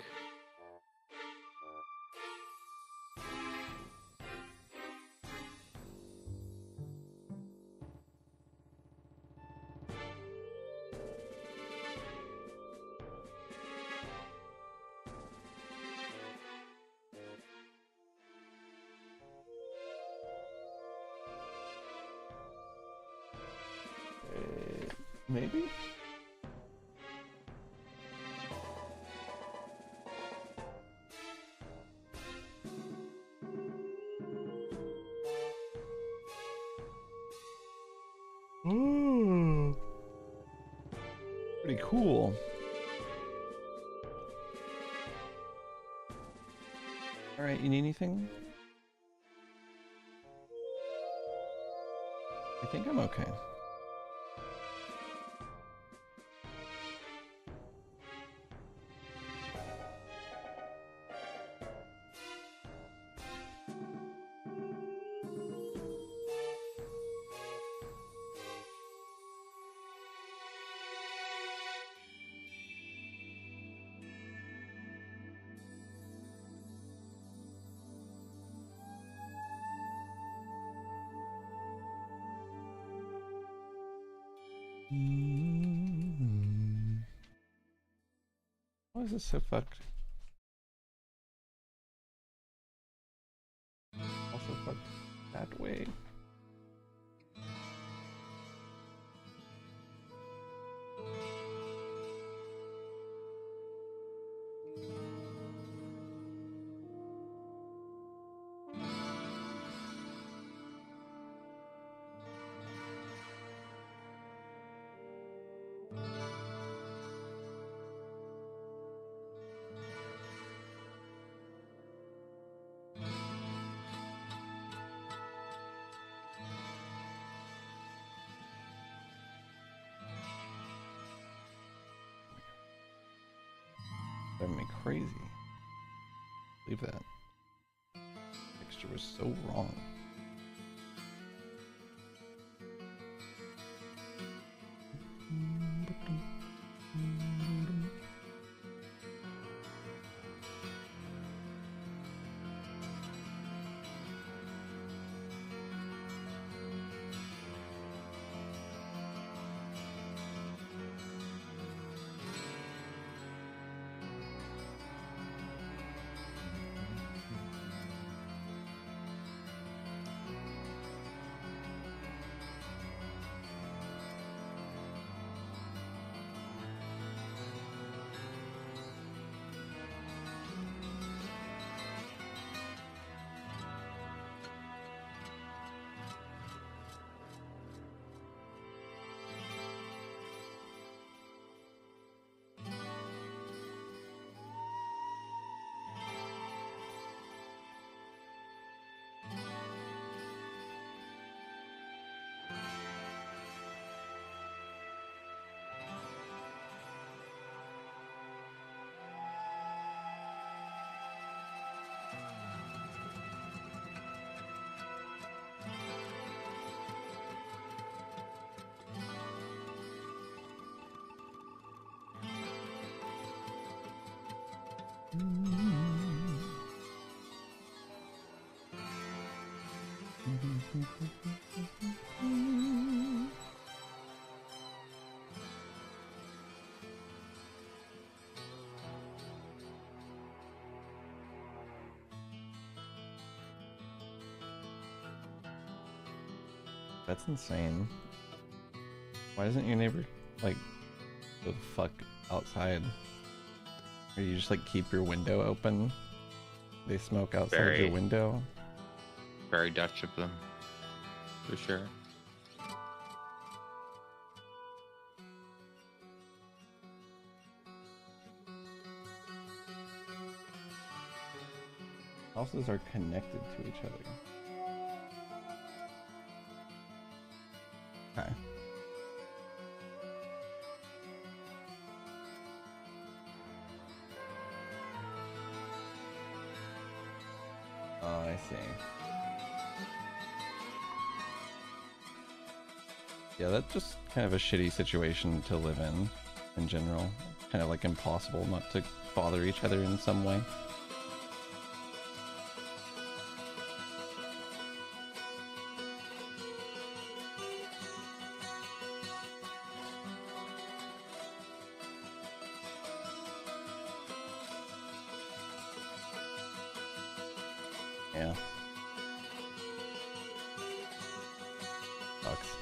Maybe? Ooh. Pretty cool. Alright, you need anything? I think I'm okay. Why is this so fucked? Also fucked that way. Driving me crazy. Leave that. Texture was so wrong. That's insane. Why doesn't your neighbor, like, go the fuck outside? Or you just, like, keep your window open? They smoke outside your window? Very Dutch of them. For sure. Houses are connected to each other. Okay. Oh, I see. Yeah, that's just kind of a shitty situation to live in general. Kind of like impossible not to bother each other in some way. Yeah. Sucks.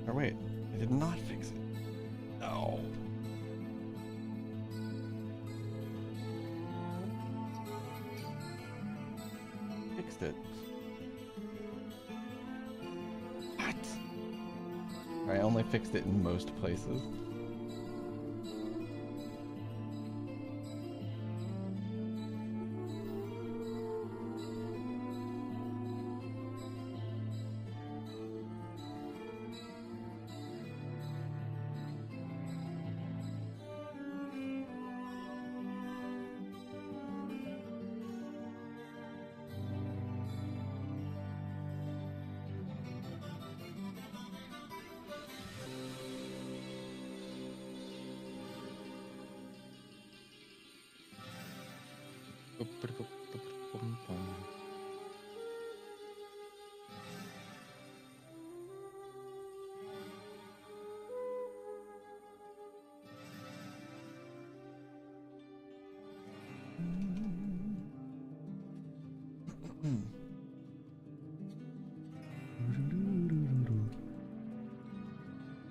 Or wait, I did not fix it. No. Fixed it. What? I only fixed it in most places.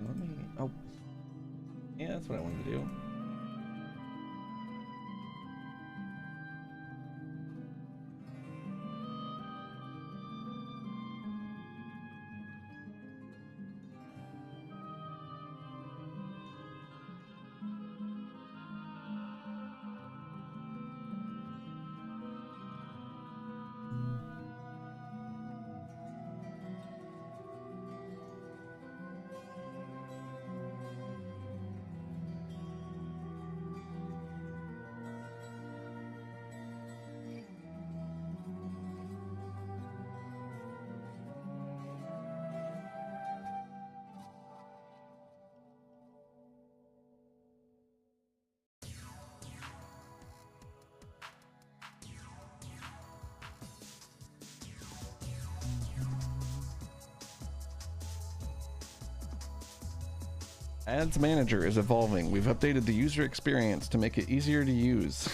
Let me. Oh, yeah, that's what I wanted to do. Ads Manager is evolving. We've updated the user experience to make it easier to use.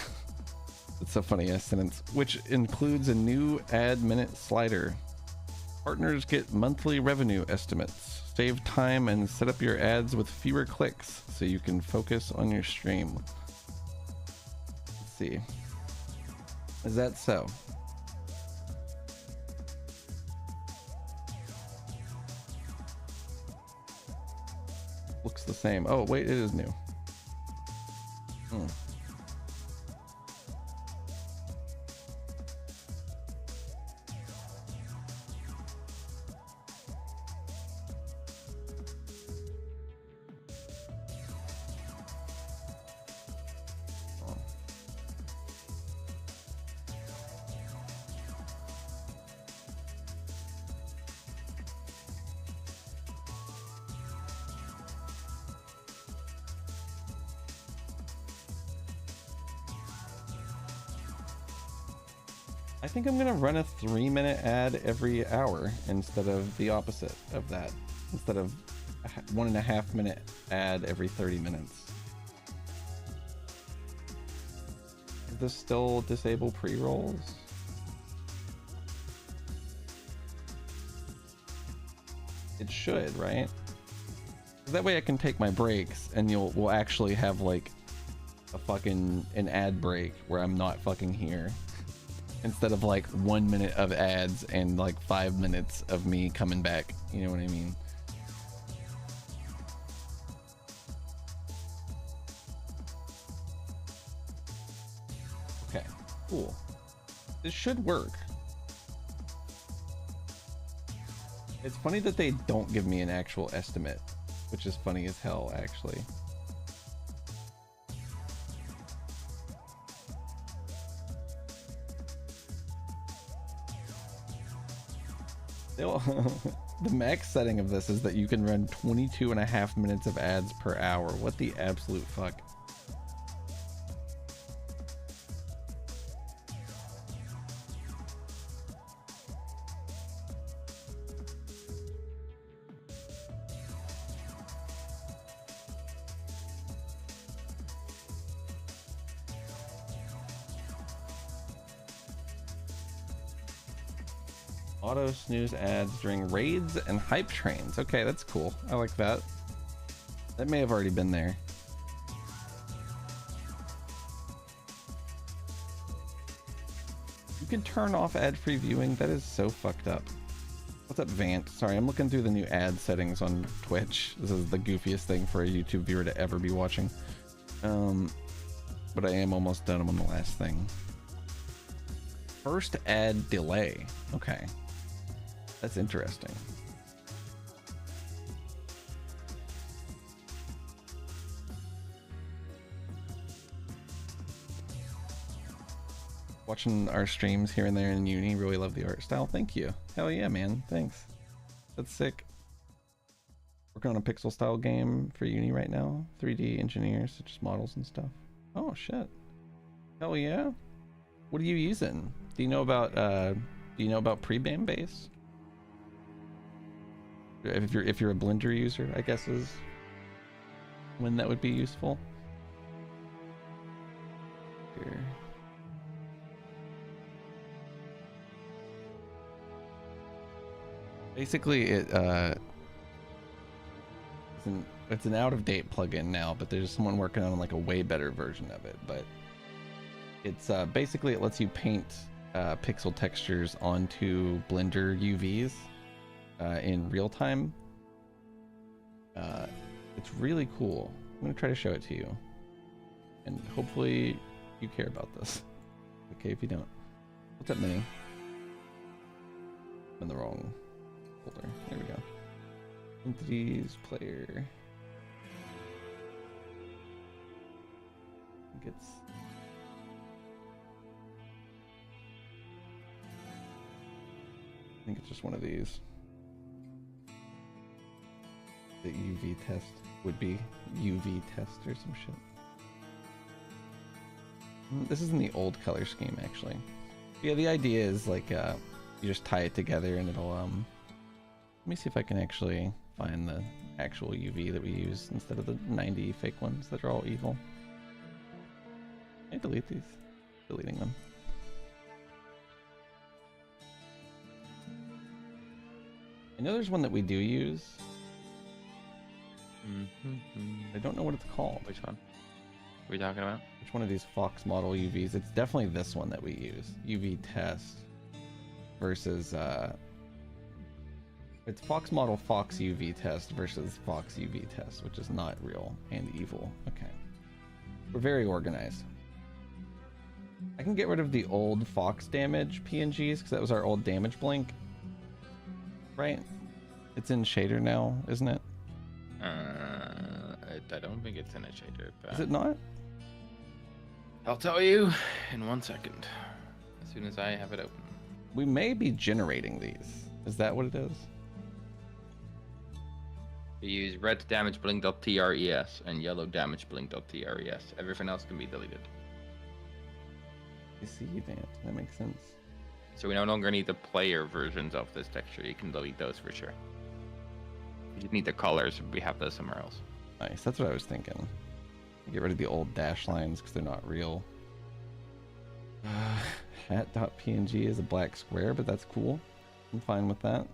It's a funny ass sentence. Which includes a new ad minute slider. Partners get monthly revenue estimates. Save time and set up your ads with fewer clicks so you can focus on your stream. Let's see. Is that so? Looks the same. Oh, wait, it is new. Hmm. I think I'm gonna run a 3-minute ad every hour instead of the opposite of that. Instead of a 1.5 minute ad every 30 minutes. Does this still disable pre-rolls? It should, right? That way I can take my breaks and we'll actually have like an ad break where I'm not fucking here. Instead of like 1 minute of ads and like 5 minutes of me coming back. You know what I mean? Okay, cool. This should work. It's funny that they don't give me an actual estimate, which is funny as hell, actually. The max setting of this is that you can run 22.5 minutes of ads per hour. What the absolute fuck? Auto snooze ads during raids and hype trains. Okay, that's cool. I like that. That may have already been there. You can turn off ad-free viewing. That is so fucked up. What's up, Vant? Sorry, I'm looking through the new ad settings on Twitch. This is the goofiest thing for a YouTube viewer to ever be watching. But I am almost done. I'm on the last thing. First ad delay. Okay. That's interesting. Watching our streams here and there in uni, really love the art style. Thank you. Hell yeah, man. Thanks. That's sick. Working on a pixel style game for uni right now. 3D engineers, such as models and stuff. Oh shit. Hell yeah. What are you using? Do you know about pre-band base? If you're a Blender user, I guess is when that would be useful. Here. Basically, it's an out-of-date plugin now, but there's someone working on like a way better version of it. But it's basically it lets you paint pixel textures onto Blender UVs. In real time. It's really cool. I'm gonna try to show it to you, and hopefully you care about this. Okay, if you don't. What's up, Minnie? I'm in the wrong folder. There we go. Entities, player. I think it's just one of these. The UV test would be UV test or some shit. This is in the old color scheme, actually. Yeah, the idea is like you just tie it together and it'll let me see if I can actually find the actual UV that we use instead of the 90 fake ones that are all evil. Can I delete these? Deleting them. I know there's one that we do use. I don't know what it's called. Which one? What are we talking about? Which one of these Fox model UVs? It's definitely this one that we use. UV test versus it's Fox model Fox UV test versus Fox UV test, which is not real and evil. Okay. We're very organized. I can get rid of the old Fox damage PNGs because that was our old damage blink. Right? It's in shader now, isn't it? I don't think it's in a shader. But Is it not? I'll tell you in 1 second. As soon as I have it open. We may be generating these. Is that what it is? We use red damage blink.tres and yellow damage blink.tres. Everything else can be deleted. I see that makes sense. So we no longer need the player versions of this texture. You can delete those for sure. You need the colors. We have those somewhere else. Nice, that's what I was thinking. Get rid of the old dash lines because they're not real. Hat.png is a black square, but that's cool. I'm fine with that.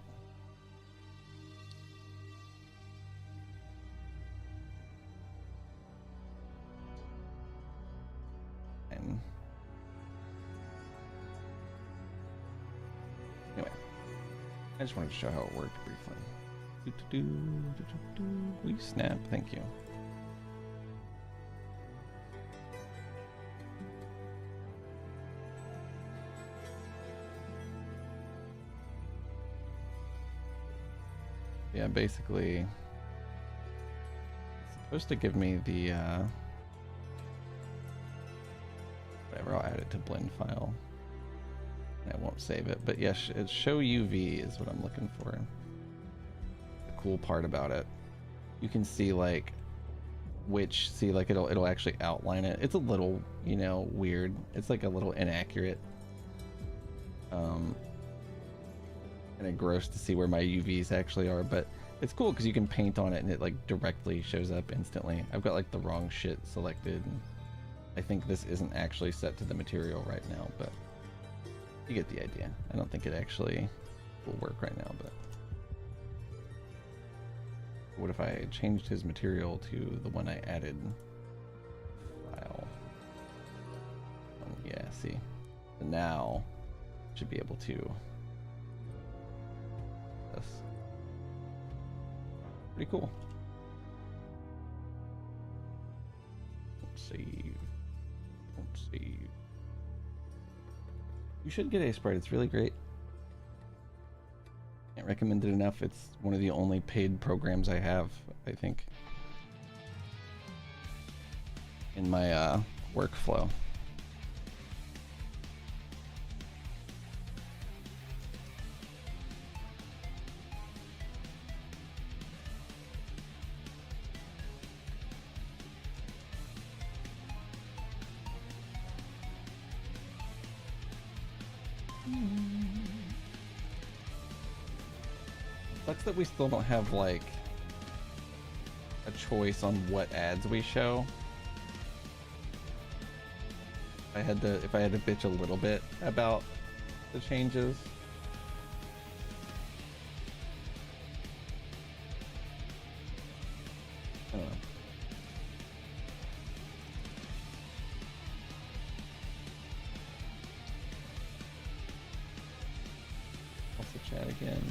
And anyway, I just wanted to show how it worked briefly. We snap, thank you. Yeah, basically it's supposed to give me the whatever, I'll add it to blend file. I won't save it, but yes, it's show UV is what I'm looking for. The cool part about it, you can see like it'll actually outline it. It's a little, you know, weird. It's like a little inaccurate. Kind of gross to see where my UVs actually are, but it's cool because you can paint on it and it like directly shows up instantly. I've got like the wrong shit selected, and I think this isn't actually set to the material right now, but you get the idea. I don't think it actually will work right now, but what if I changed his material to the one I added? File. Yeah, see. So now should be able to. Pretty cool. Don't save. Don't save. You should get Sprite. It's really great. Can't recommend it enough. It's one of the only paid programs I have, I think, in my workflow. Sucks that we still don't have like a choice on what ads we show. If I had to bitch a little bit about the changes. I don't know. What's the chat again?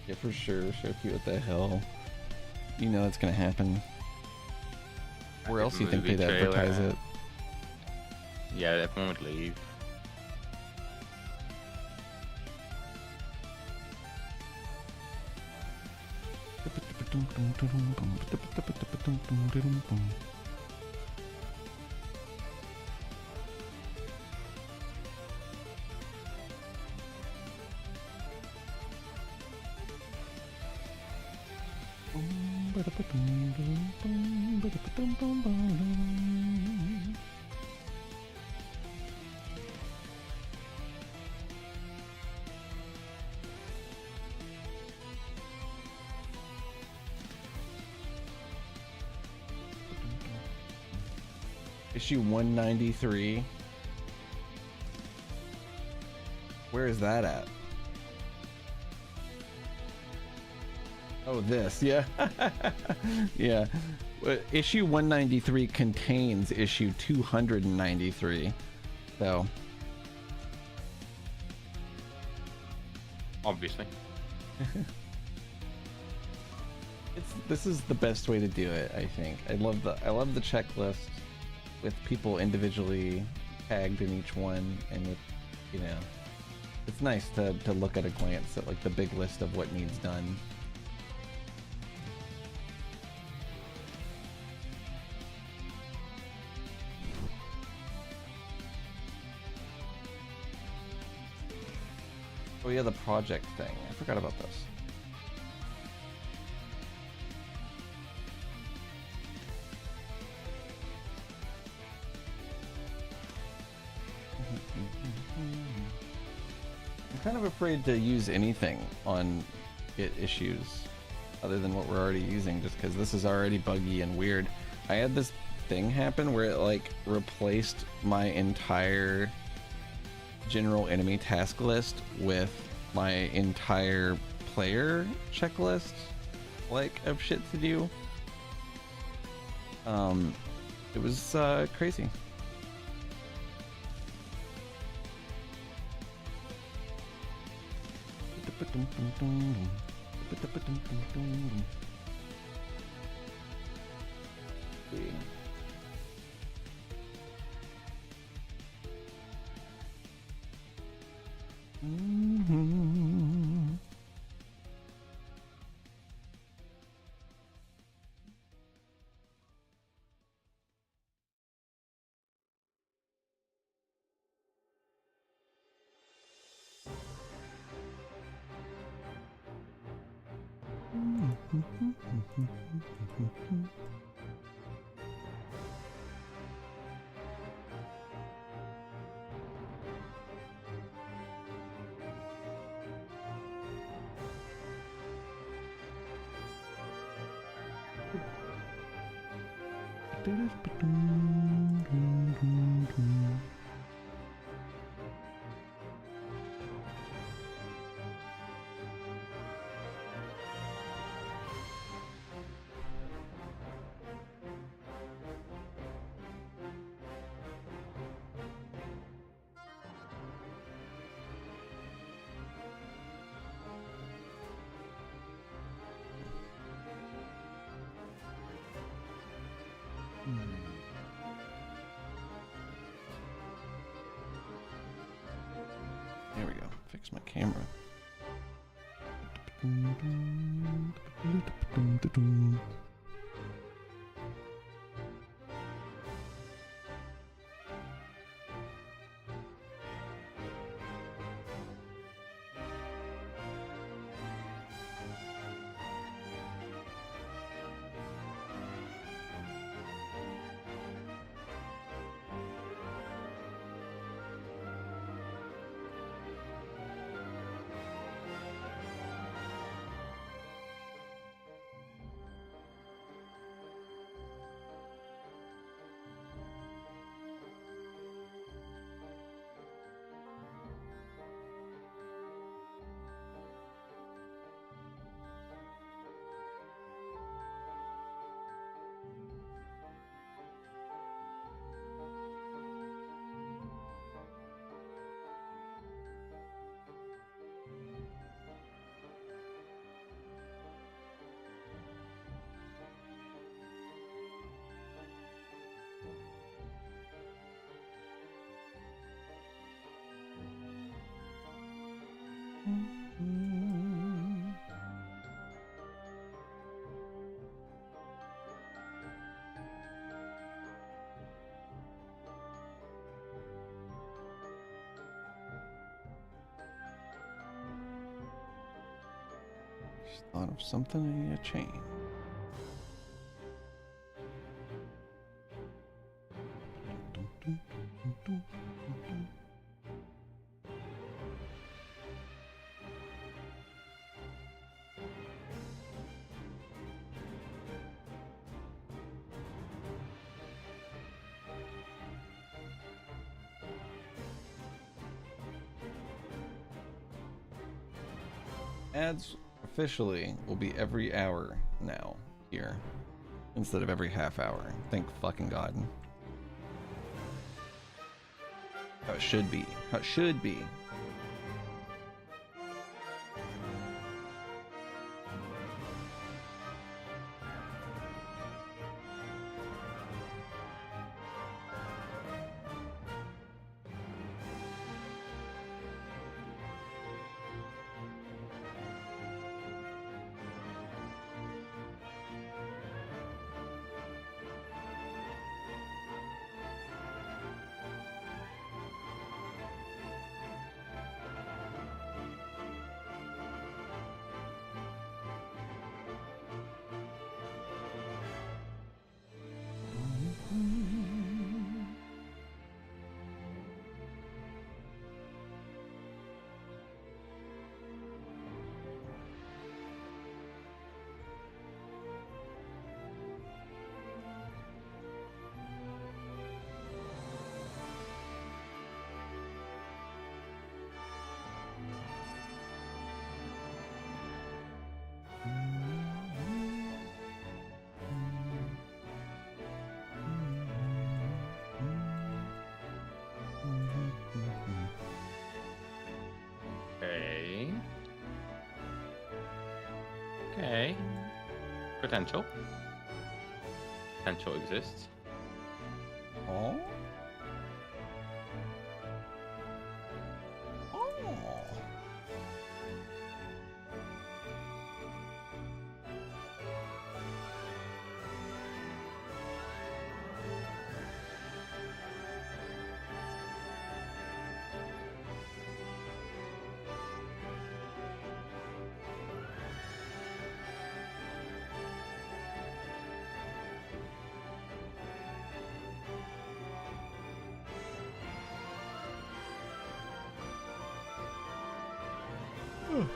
Yeah, for sure. Shoki, what the hell? You know that's gonna happen. Where else do you think they'd advertise it? Yeah, everyone would leave. Issue 193. Where is that at? Oh, this, yeah. Yeah. Issue 193 contains issue 293. So. Obviously. This is the best way to do it, I think. I love the checklist with people individually tagged in each one, and with, you know, it's nice to look at a glance at like the big list of what needs done. Oh yeah, the project thing. I forgot about this. I'm kind of afraid to use anything on Git issues other than what we're already using, just because this is already buggy and weird. I had this thing happen where it like replaced my entire general enemy task list with my entire player checklist, like, of shit to do. It was crazy. There we go. Fix my camera. Just thought of something I need to change. Ads officially will be every hour now here instead of every half hour. Thank fucking God. How it should be. How it should be. Okay. Okay. Potential. Potential exists. Oh? Oh.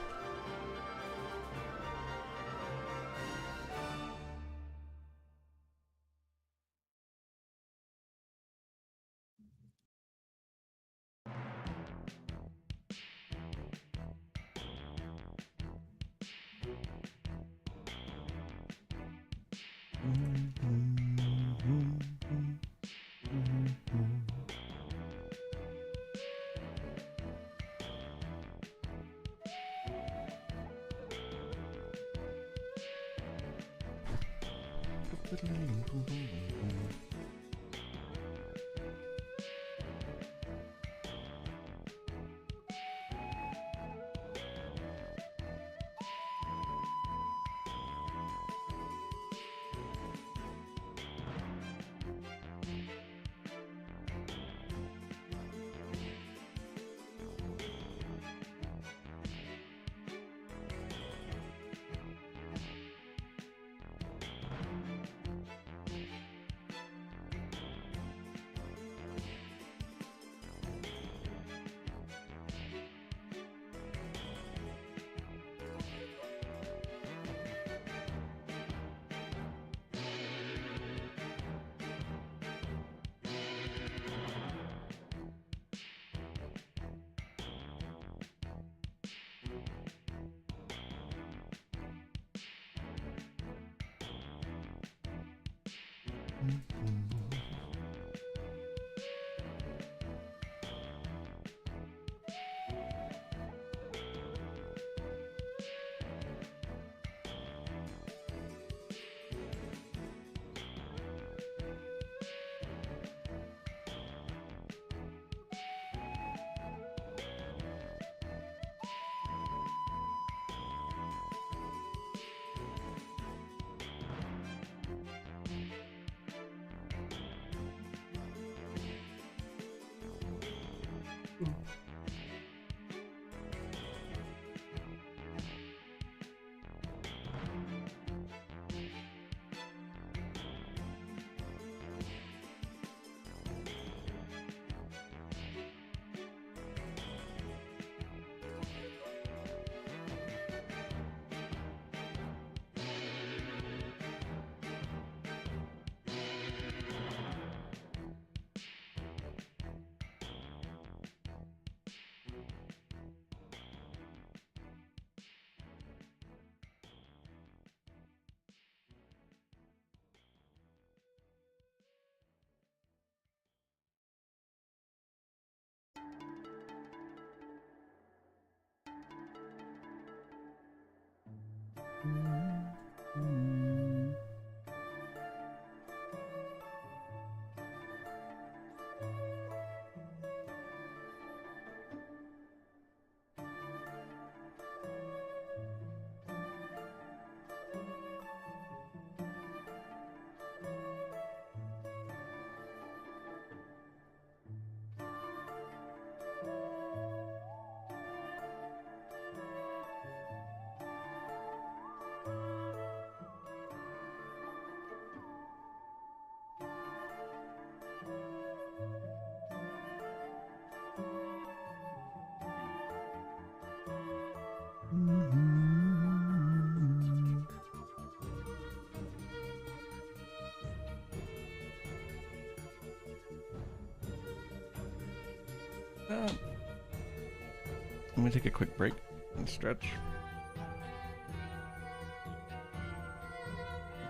I'm gonna take a quick break and stretch.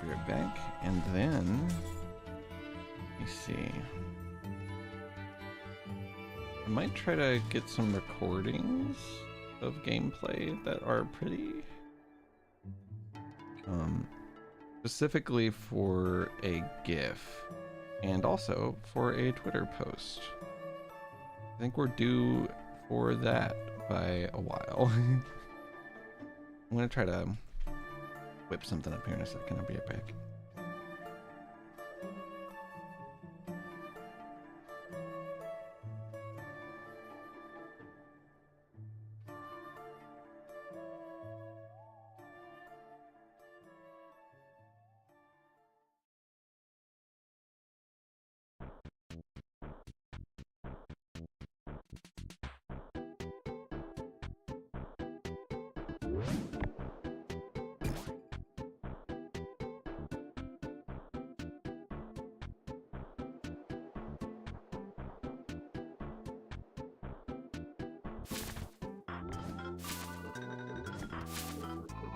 Be right back, and then let me see. I might try to get some recordings of gameplay that are pretty specifically for a GIF and also for a Twitter post. I think we're due for that by a while. I'm gonna try to whip something up here in a second. I'll be right back.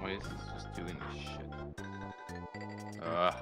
Why is this just doing this shit? Ugh.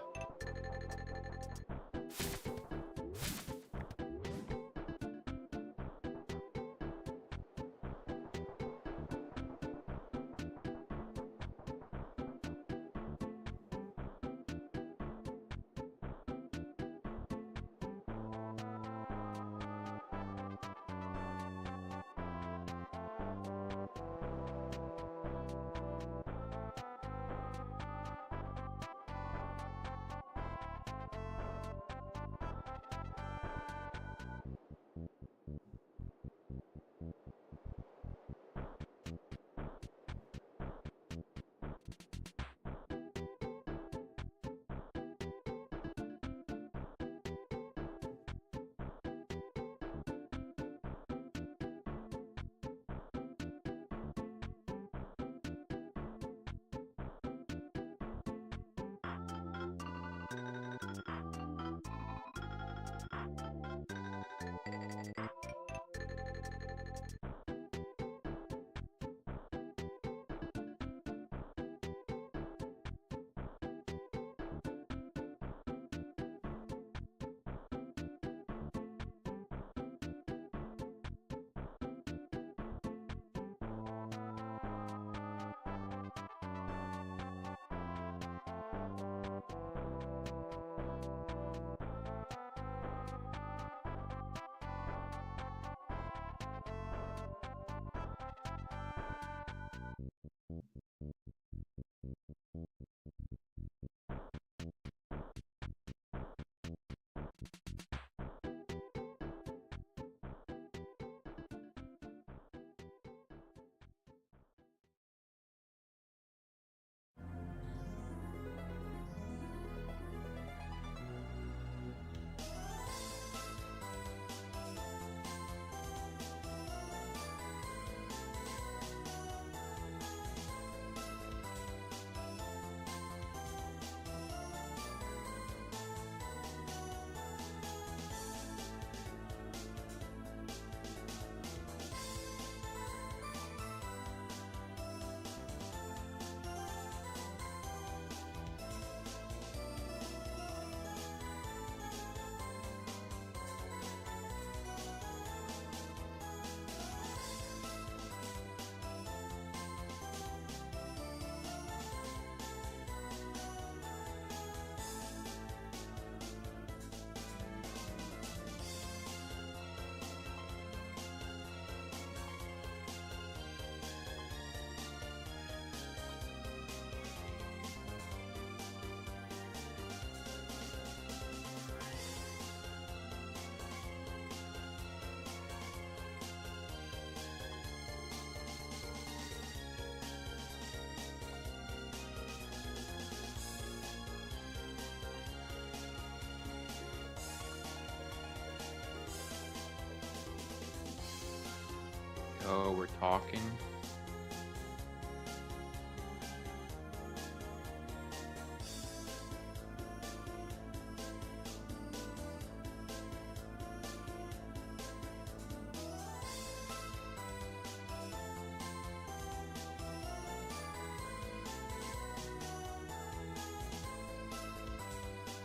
Oh, we're talking.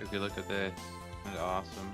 If you look at this, it's awesome.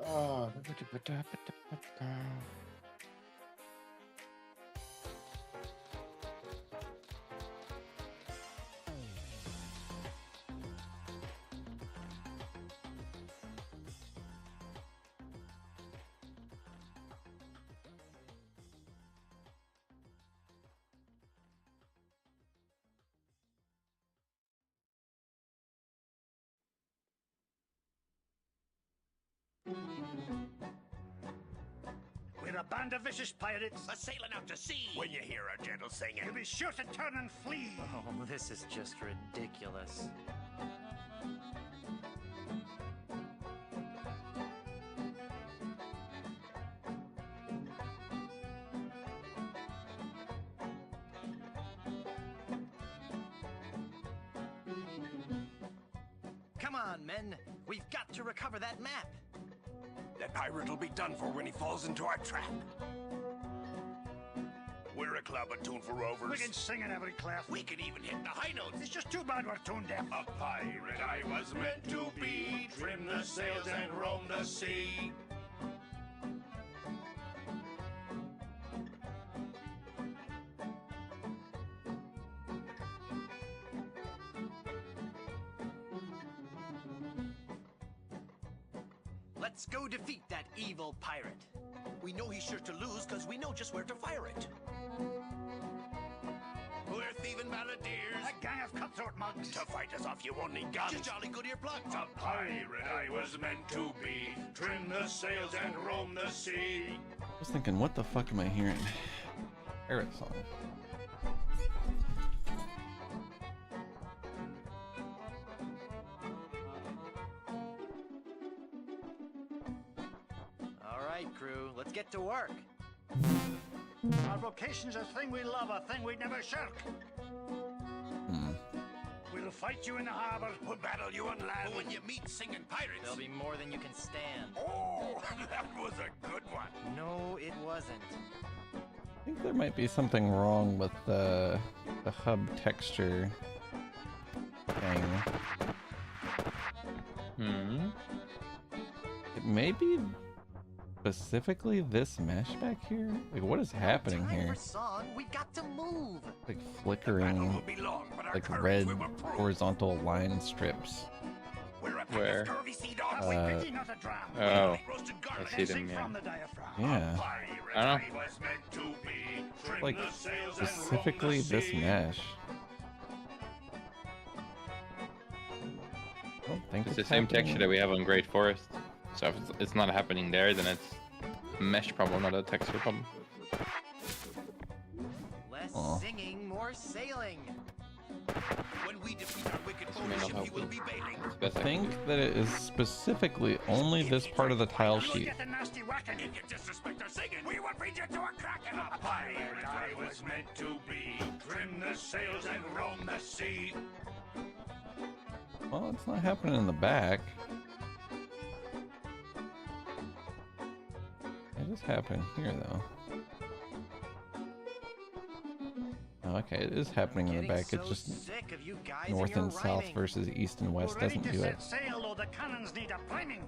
Oh. We're a band of vicious pirates. A sailing out to sea. When you hear our gentle singing, you be sure to turn and flee. Oh, this is just ridiculous. Come on, men. We've got to recover that map. That pirate will be done for when he falls into our trap. We're a club attuned for rovers. We can sing in every clef. We can even hit the high notes. It's just too bad we're tune deaf. A pirate I was meant to be. Trim the sails and roam the sea. Let's go defeat that evil pirate. We know he's sure to lose because we know just where to fire it. We're thieving balladeers. A gang of cutthroat mugs. To fight us off, you won't need guns. Just jolly good earplugs. A pirate I was meant to be. Trim the sails and roam the sea. I was thinking, what the fuck am I hearing? Pirate song. All right, crew, let's get to work. Our vocation's a thing we love, a thing we'd never shirk. We'll fight you in the harbor. We'll battle you on land. But when you meet singing pirates, There'll be more than you can stand. Oh, that was a good one. No, it wasn't. I think there might be something wrong with the hub texture thing. It may be specifically this mesh back here. Like, what is happening Time here? for song, we got to move. Like Battle flickering, will be long, but our like courage red we will prove. horizontal line strips. We're a pack Where? of scurvy sea dogs. Uh, We pity not a dram. Oh, Roasted garlic I see them, sing yeah. from the diaphragm. Yeah. A pirate I don't I was meant to be. Trim Like the sails and roam specifically the this sea. mesh. I don't think it's the same happening. texture that we have on Great Forest. So if it's not happening there, then it's a mesh problem, not a texture problem. Less Aw. singing, more sailing. when we defeat our wicked This may not ownership, help he will you. be bailing. It's best I I think that it is specifically only this part of the tile We'll sheet. get the nasty whacking. If you disrespect our singing, We will feed you to a kraken. A pirate I was meant to be. Trim the sails and roam the sea. Well, it's not happening in the back. It What is happening here, though? Oh, okay, it is happening in the back. It's just north and south versus east and west doesn't do it. Sail, or the cannons need a priming.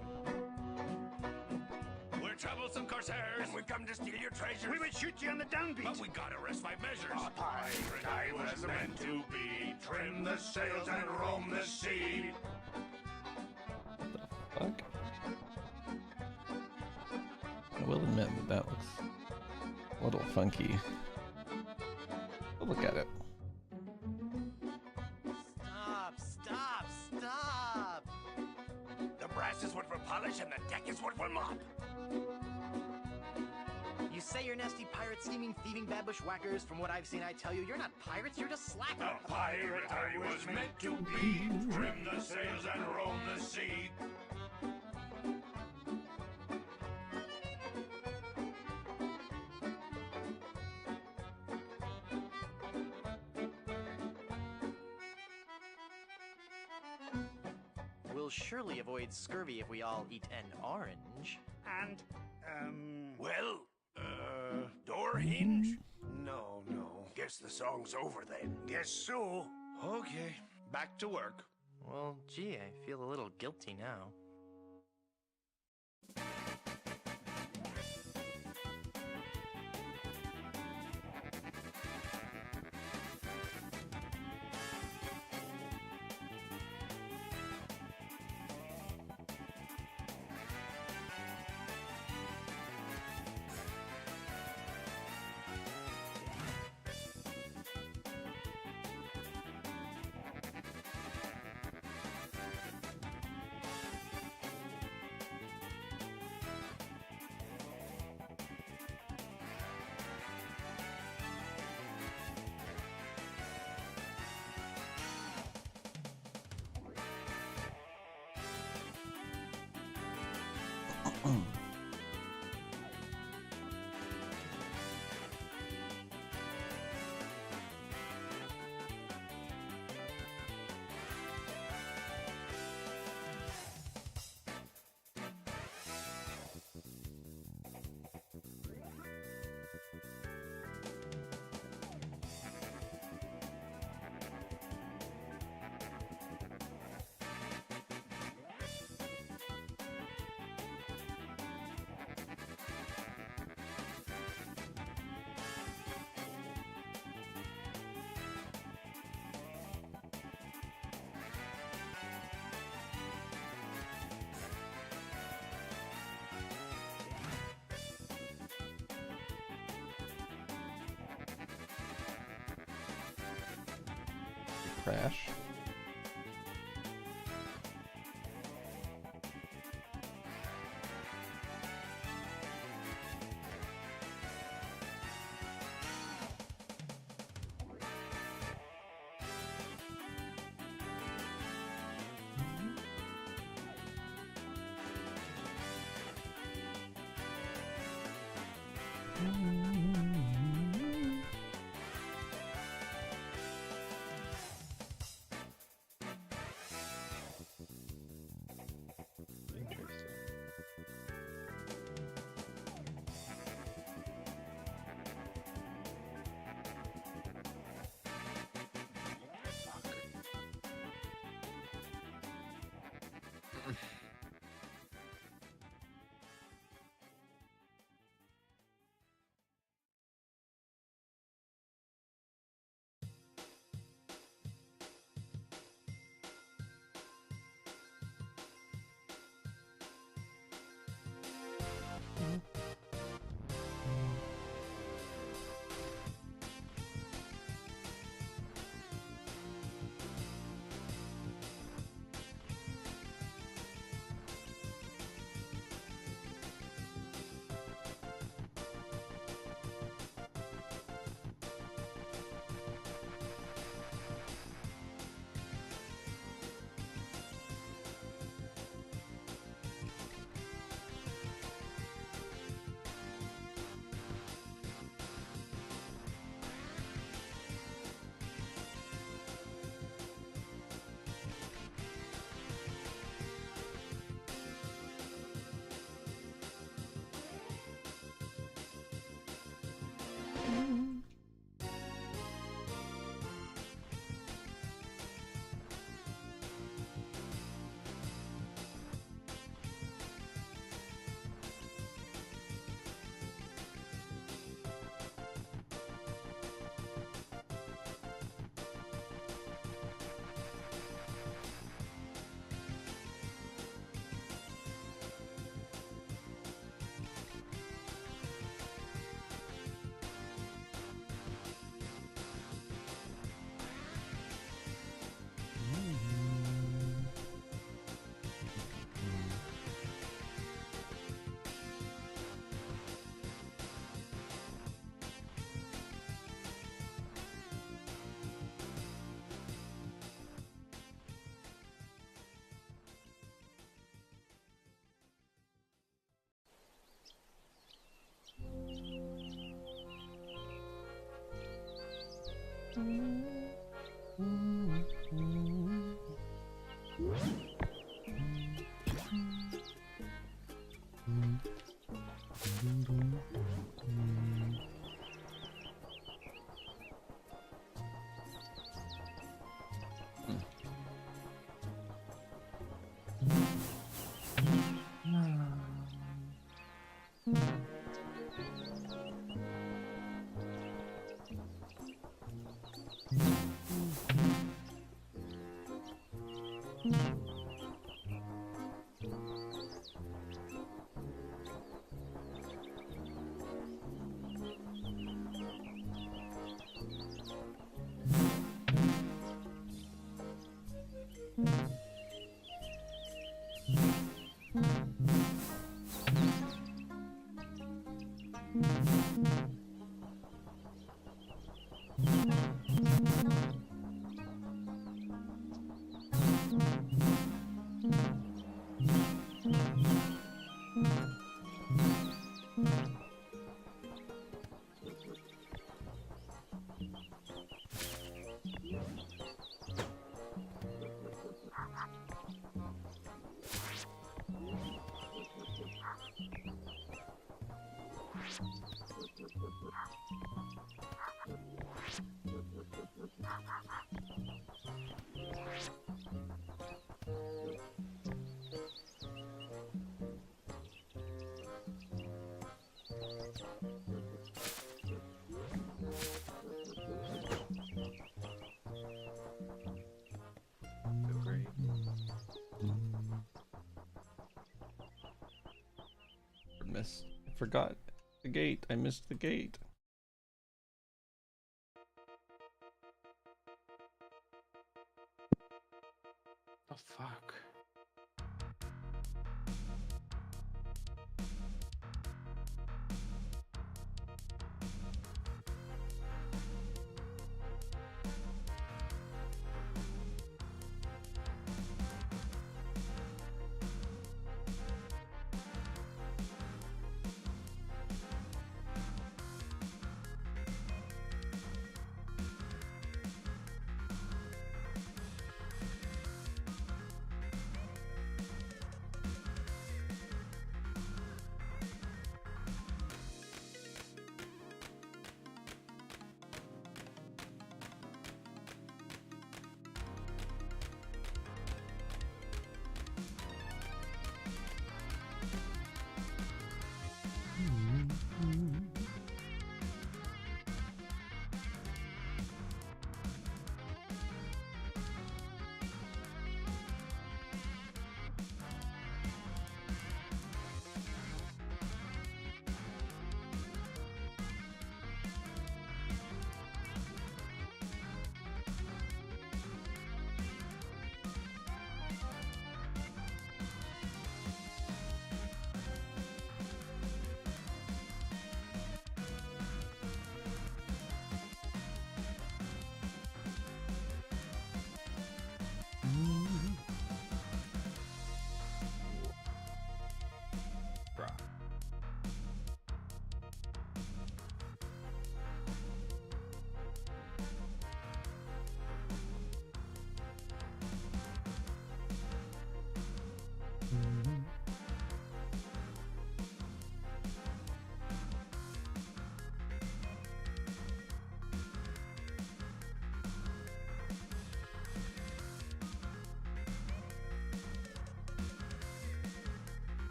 We're troublesome corsairs, and we've come to steal your treasure. We would shoot you on the downbeat. But we gotta rest my measures. A pirate I was meant to be. Trim the sails and roam the sea. Fuck. I will admit that looks a little funky. But look at it. Stop! The brass is what we'll polish, and the deck is what we'll mop. You say you're nasty pirates, scheming, thieving, bad bushwhackers. From what I've seen, I tell you, you're not pirates, you're just slackers. A pirate I was meant to be. Trim the sails and roam the sea. We'll surely avoid scurvy if we all eat an orange. And, Well, door hinge? no. Guess the song's over then. Guess so. Okay, back to work. Well, gee, I feel a little guilty now. Crash. Missed. I forgot the gate. I missed the gate. The fuck?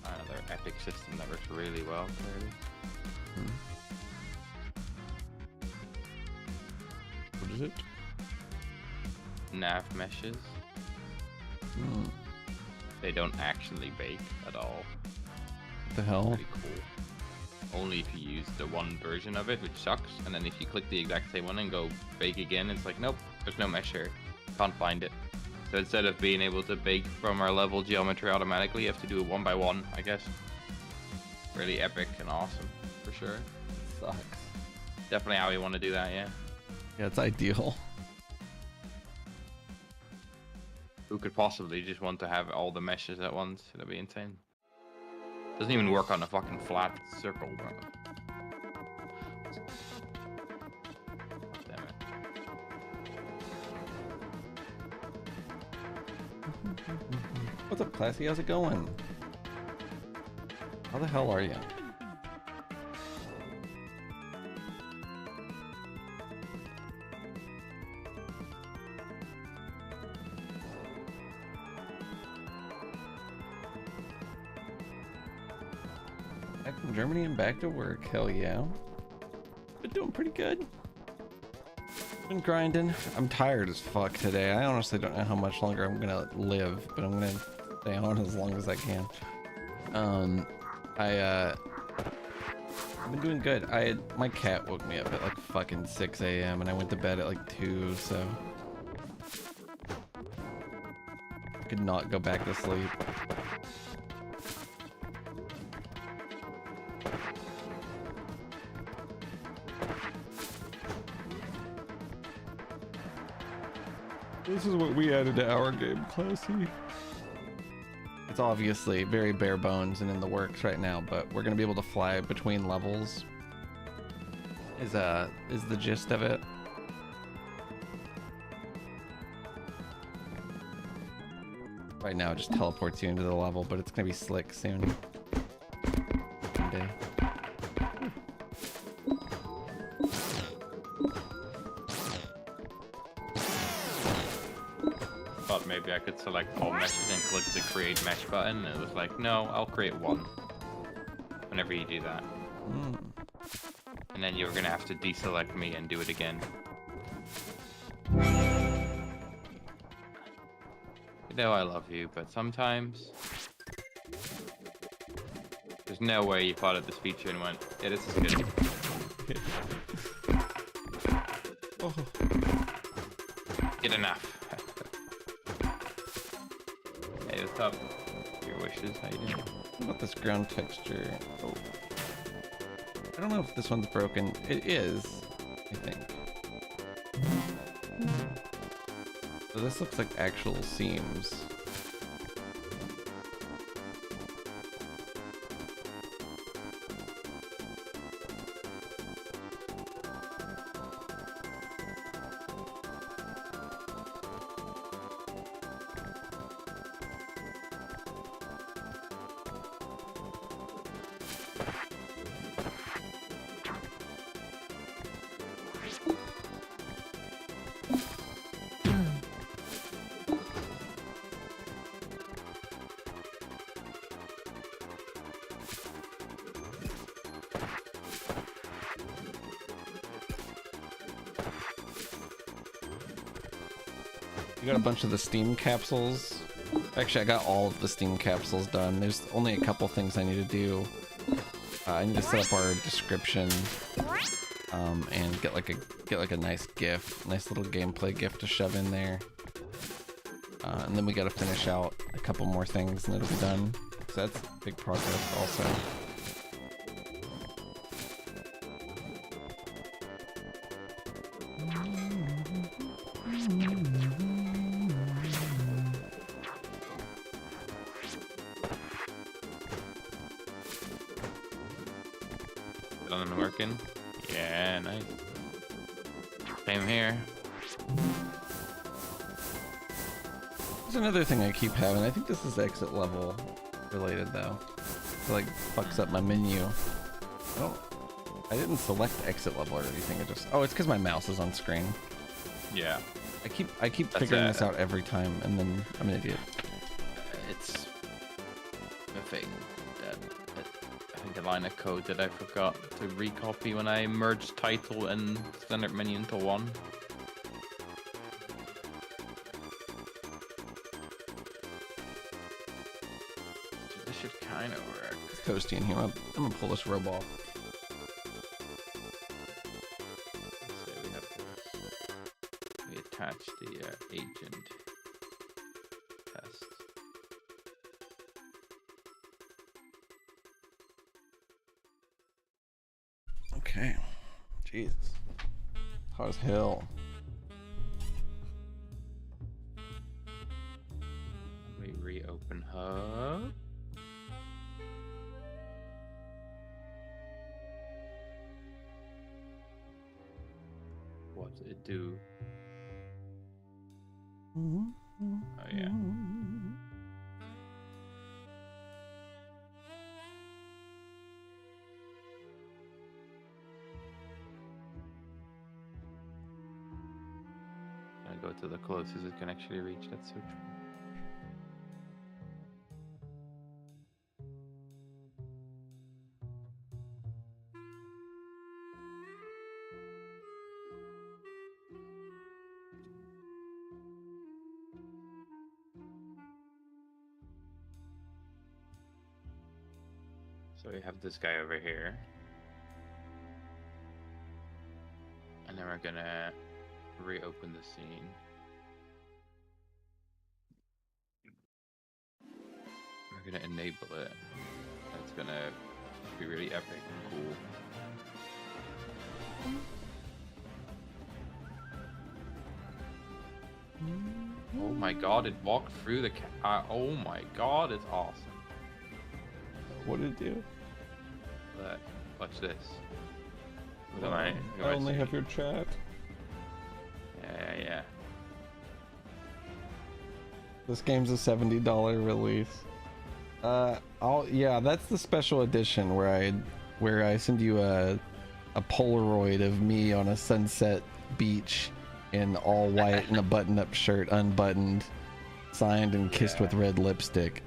Another epic system that works really well, clearly. What is it? Nav meshes. They don't actually bake at all. What the hell? Pretty cool. Only if you use the one version of it, which sucks. And then if you click the exact same one and go bake again, it's like, nope, there's no mesh here. Can't find it. So instead of being able to bake from our level geometry automatically, you have to do it one by one, I guess. Really epic and awesome, for sure. Sucks. Definitely how we want to do that, yeah. Yeah, it's ideal. Who could possibly just want to have all the meshes at once? That'd be insane. Doesn't even work on a fucking flat circle, bro. Damn it. What's up, Classy? How's it going? How the hell are you? Back from Germany and back to work. Hell yeah. Been doing pretty good. Been grinding. I'm tired as fuck today. I honestly don't know how much longer I'm gonna live, but I'm gonna stay on as long as I can. I've been doing good. My cat woke me up at like fucking 6 a.m. and I went to bed at like 2, so I could not go back to sleep. This is what we added to our game, Classy. It's obviously very bare bones and in the works right now, but we're gonna be able to fly between levels. Is the gist of it. Right now, it just teleports you into the level, but it's gonna be slick soon. Someday. Thought maybe I could select all meshes and click the create mesh button. And it was like, no, I'll create one. Whenever you do that. And then you're gonna have to deselect me and do it again. You know I love you, but sometimes there's no way you thought of this feature and went, yeah, this is good. Oh. Good enough. Hey, what's up? Your wishes, how you doing? What about this ground texture? Oh. I don't know if this one's broken. It is, I think. So this looks like actual seams. You got a bunch of the Steam capsules. Actually, I got all of the Steam capsules done. There's only a couple things I need to do. I need to set up our description, and get like a nice GIF, nice little gameplay GIF to shove in there. And then we got to finish out a couple more things, and it'll be done. So that's big progress, also. Working? Yeah, nice. Same here. There's another thing I keep having. I think this is exit level related though. It like fucks up my menu. I didn't select exit level or anything. It just it's because my mouse is on screen. Yeah. I keep figuring this out every time, and then I'm an idiot. It's a thing that I think a line of code that I forgot to recopy when I merged title and standard menu into one. This should kind of work. It's toasty in here. I'm gonna pull this robe off. We attach the agent test. Okay. Jesus. Hot as hell. Open hub. What does it do? Oh yeah. I go to the closest it can actually reach. That's so true. So we have this guy over here. And then we're gonna reopen the scene. We're gonna enable it. That's gonna be really epic and cool. Oh my god, it walked through the oh my god, it's awesome. What did it do? Look, watch this. I only have your chat. Yeah. This game's a $70 release. Yeah, that's the special edition where I send you a Polaroid of me on a sunset beach in all white and a button-up shirt, unbuttoned, signed and kissed with red lipstick.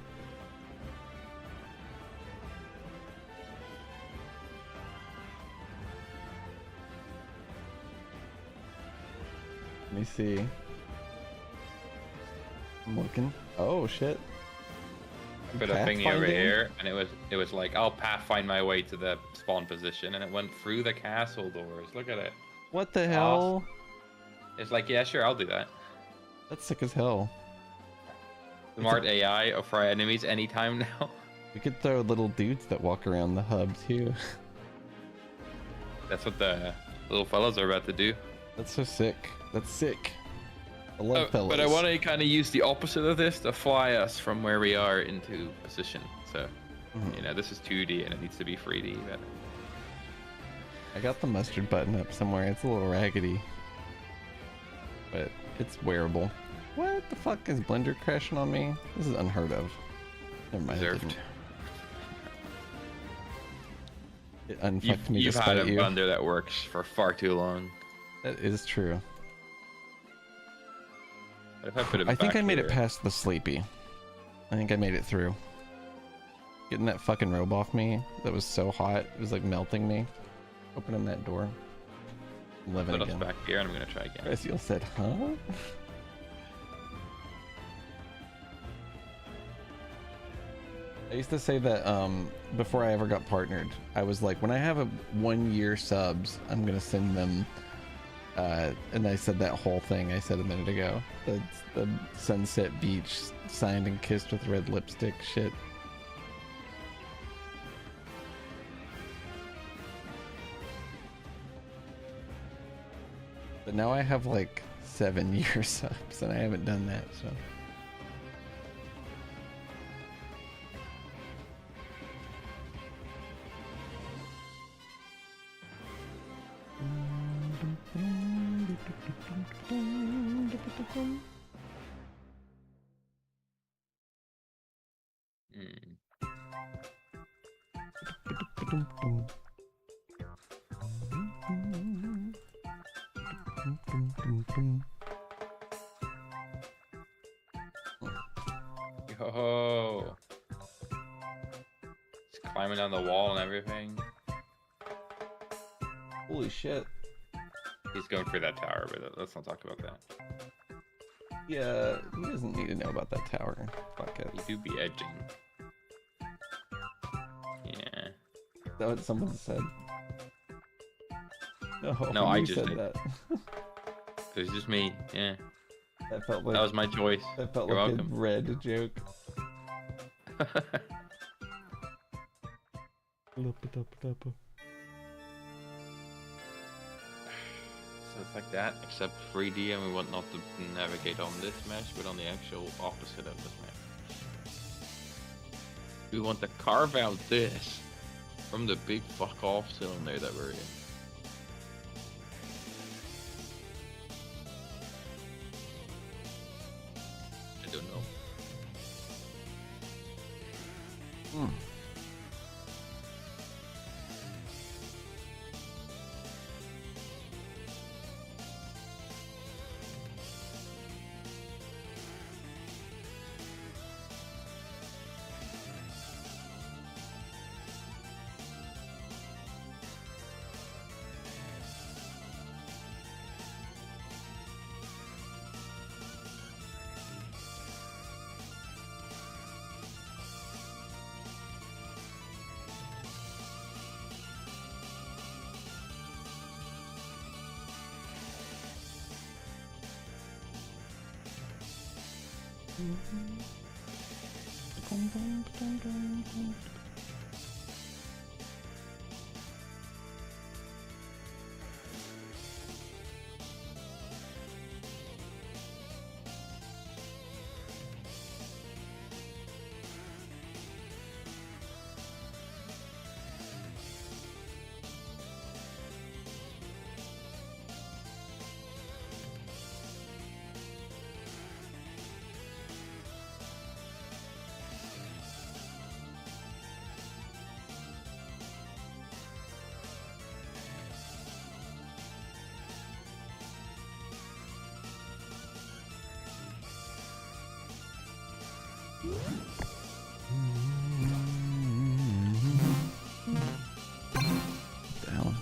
Let me see. I'm looking. Oh shit. I put a thingy over here, and it was like, I'll pathfind my way to the spawn position, and it went through the castle doors. Look at it. What the hell? Awesome. It's like, yeah, sure, I'll do that. That's sick as hell. Smart AI for our enemies anytime now. We could throw little dudes that walk around the hub too. That's what the little fellas are about to do. That's so sick. That's sick. I love fellas. But I want to kind of use the opposite of this to fly us from where we are into position. So, you know, this is 2D and it needs to be 3D. But I got the mustard button up somewhere. It's a little raggedy, but it's wearable. What the fuck is Blender crashing on me? This is unheard of. Never mind. Deserved. It unfucked me. You've had a you. Blender that works for far too long. That is true. But if I put it I think back I made here, it past the sleepy. I think I made it through. Getting that fucking robe off me that was so hot. It was like melting me. Opening that door. I'm living put us again. back here, and I'm gonna try again. Graciel said, huh? I used to say that before I ever got partnered, I was like, when I have a 1 year subs, I'm gonna send them. And I said that whole thing I said a minute ago. The sunset beach signed and kissed with red lipstick shit. But now I have like 7 year subs and I haven't done that, so. Yo, just climbing down the wall and everything. Holy shit. He's going for that tower, but let's not talk about that. Yeah, he doesn't need to know about that tower. Fuck it. You do be edging. Yeah. Is that what someone said? No, I you just said did. that. It was just me. Yeah. That felt like That was my choice. that felt You're like welcome. a red joke. So it's like that, except 3D, and we want not to navigate on this mesh, but on the actual opposite of this mesh. We want to carve out this from the big fuck off cylinder that we're in. I don't know. Down.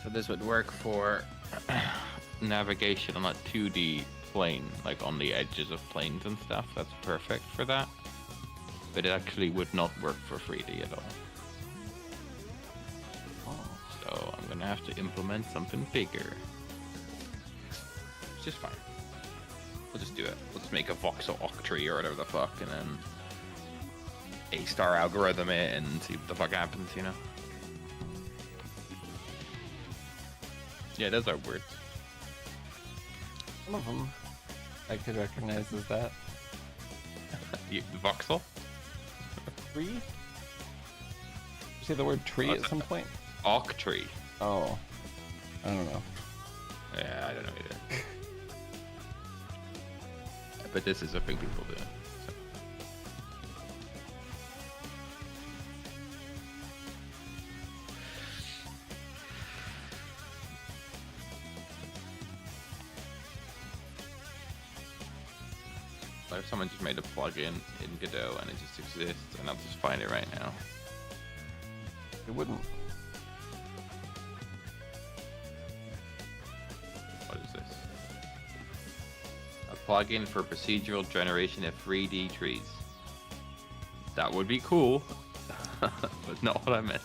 So this would work for navigation on a 2D plane, like on the edges of planes and stuff. That's perfect for that. But it actually would not work for 3D at all. So I'm gonna have to implement something bigger. It's just fine. We'll just do it. We'll just make a voxel octree or whatever the fuck, and then A-star algorithm it and see what the fuck happens, you know? Yeah, those are words. Some of them I could recognize as that. Voxel? Tree? Did you say the word tree at some point? Oak tree. Oh. I don't know. Yeah, I don't know either. But this is a thing people do. So. What if someone just made a plugin in Godot and it just exists and I'll just find it right now? It wouldn't. What is this? A plugin for procedural generation of 3D trees. That would be cool, but not what I meant.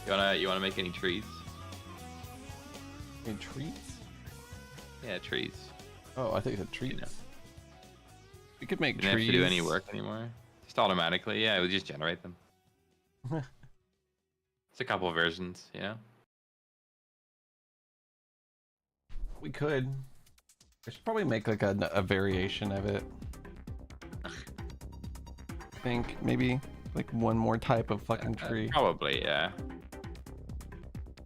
You wanna make any trees? Any trees? Yeah, trees. Oh, I think the trees. You know. We could make You don't trees. have to do any work anymore. Just automatically, yeah, we just generate them. It's a couple versions, you know? We could. I should probably make like a variation of it. I think maybe like one more type of fucking tree. Probably, yeah.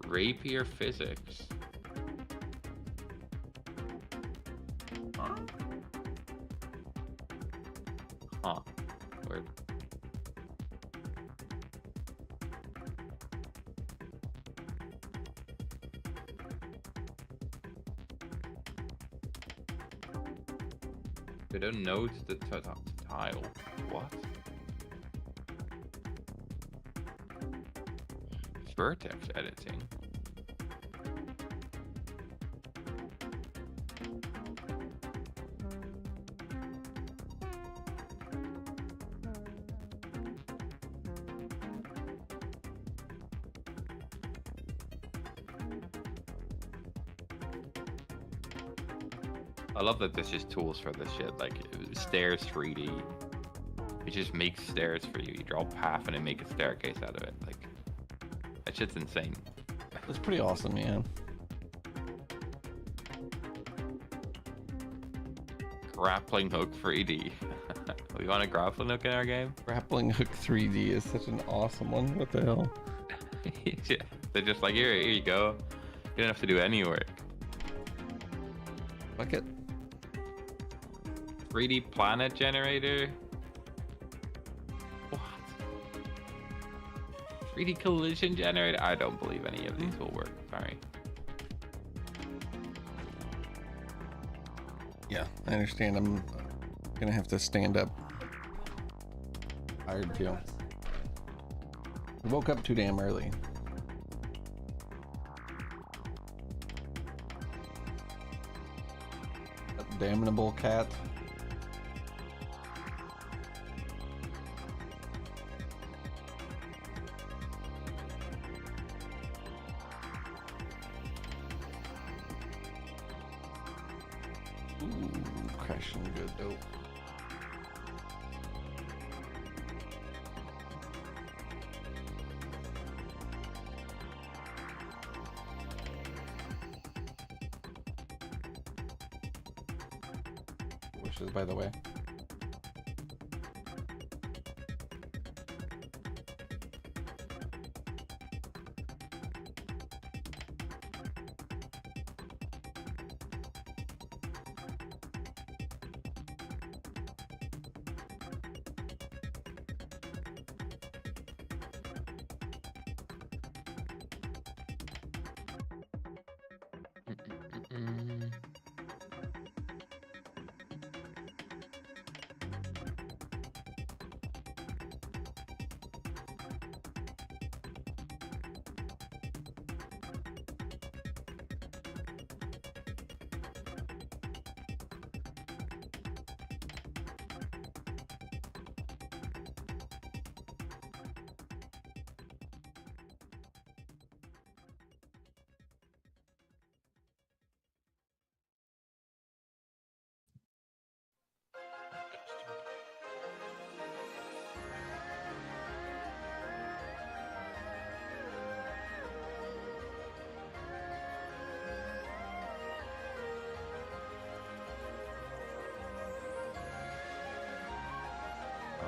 Rapier physics. Huh. Weird. They don't note the tile. What? Vertex editing. I love that there's just tools for this shit, like stairs 3D. It just makes stairs for you. You draw a path and it makes a staircase out of it. Like, that shit's insane. That's pretty awesome, man. Grappling hook 3D. We want a grappling hook in our game? Grappling hook 3D is such an awesome one. What the hell? Yeah. They're just like, here you go. You don't have to do any work. Fuck it. 3D planet generator? What? 3D collision generator? I don't believe any of these will work. Sorry. Yeah, I understand. I'm gonna have to stand up. Tired too. I woke up too damn early. That damnable cat. Ooh, crashing good dope. Wishes, by the way.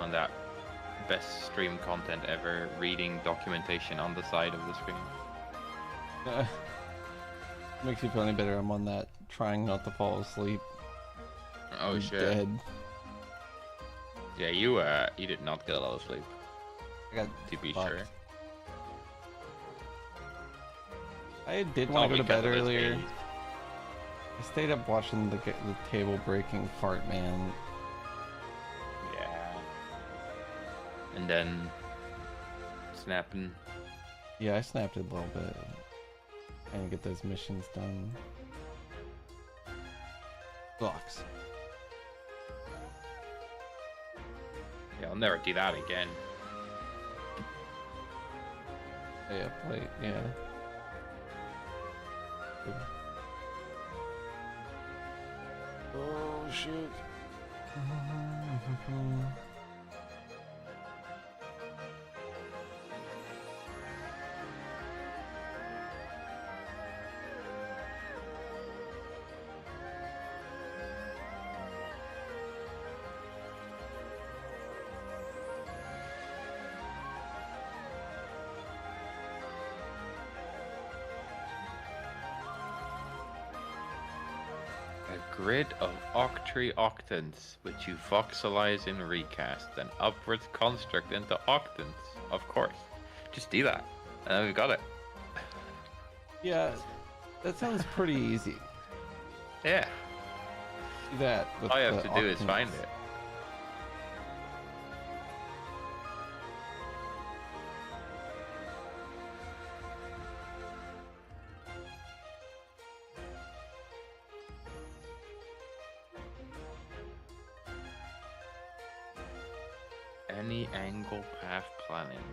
found that best stream content ever, reading documentation on the side of the screen. Makes you feel any better? I'm on that, trying not to fall asleep. Oh I'm shit. Dead. Yeah, you did not get a lot of sleep, I got to be fucked. sure. I did It's want all to go to bed because of this earlier. game. I stayed up watching the table breaking fart man. Yeah. And then snapping. Yeah, I snapped it a little bit. Trying to get those missions done. Sucks. Yeah, I'll never do that again. Yeah, play. Yeah. Oh shit. A grid of octree octants, which you voxelize in recast, then upwards construct into octants. Of course. Just do that. And we got it. Yeah, that sounds pretty easy. Yeah. Do that. With All you have the to do is octants. find it. Any angle path planning.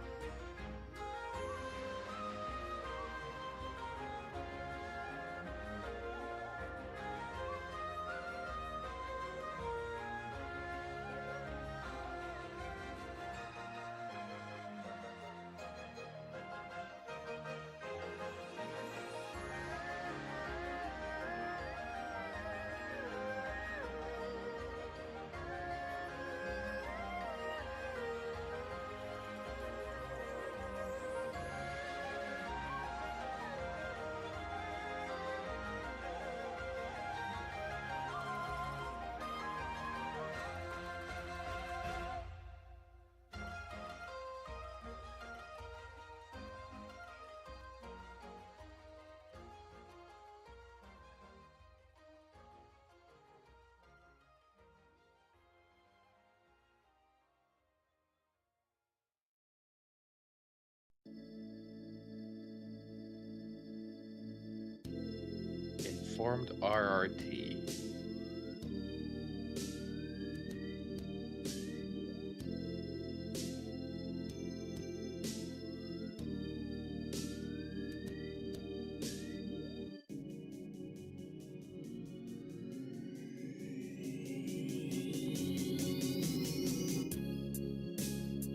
Informed RRT.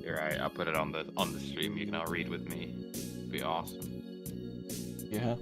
You're right, I'll put it on the stream. You can all read with me. It'd be awesome. Yeah.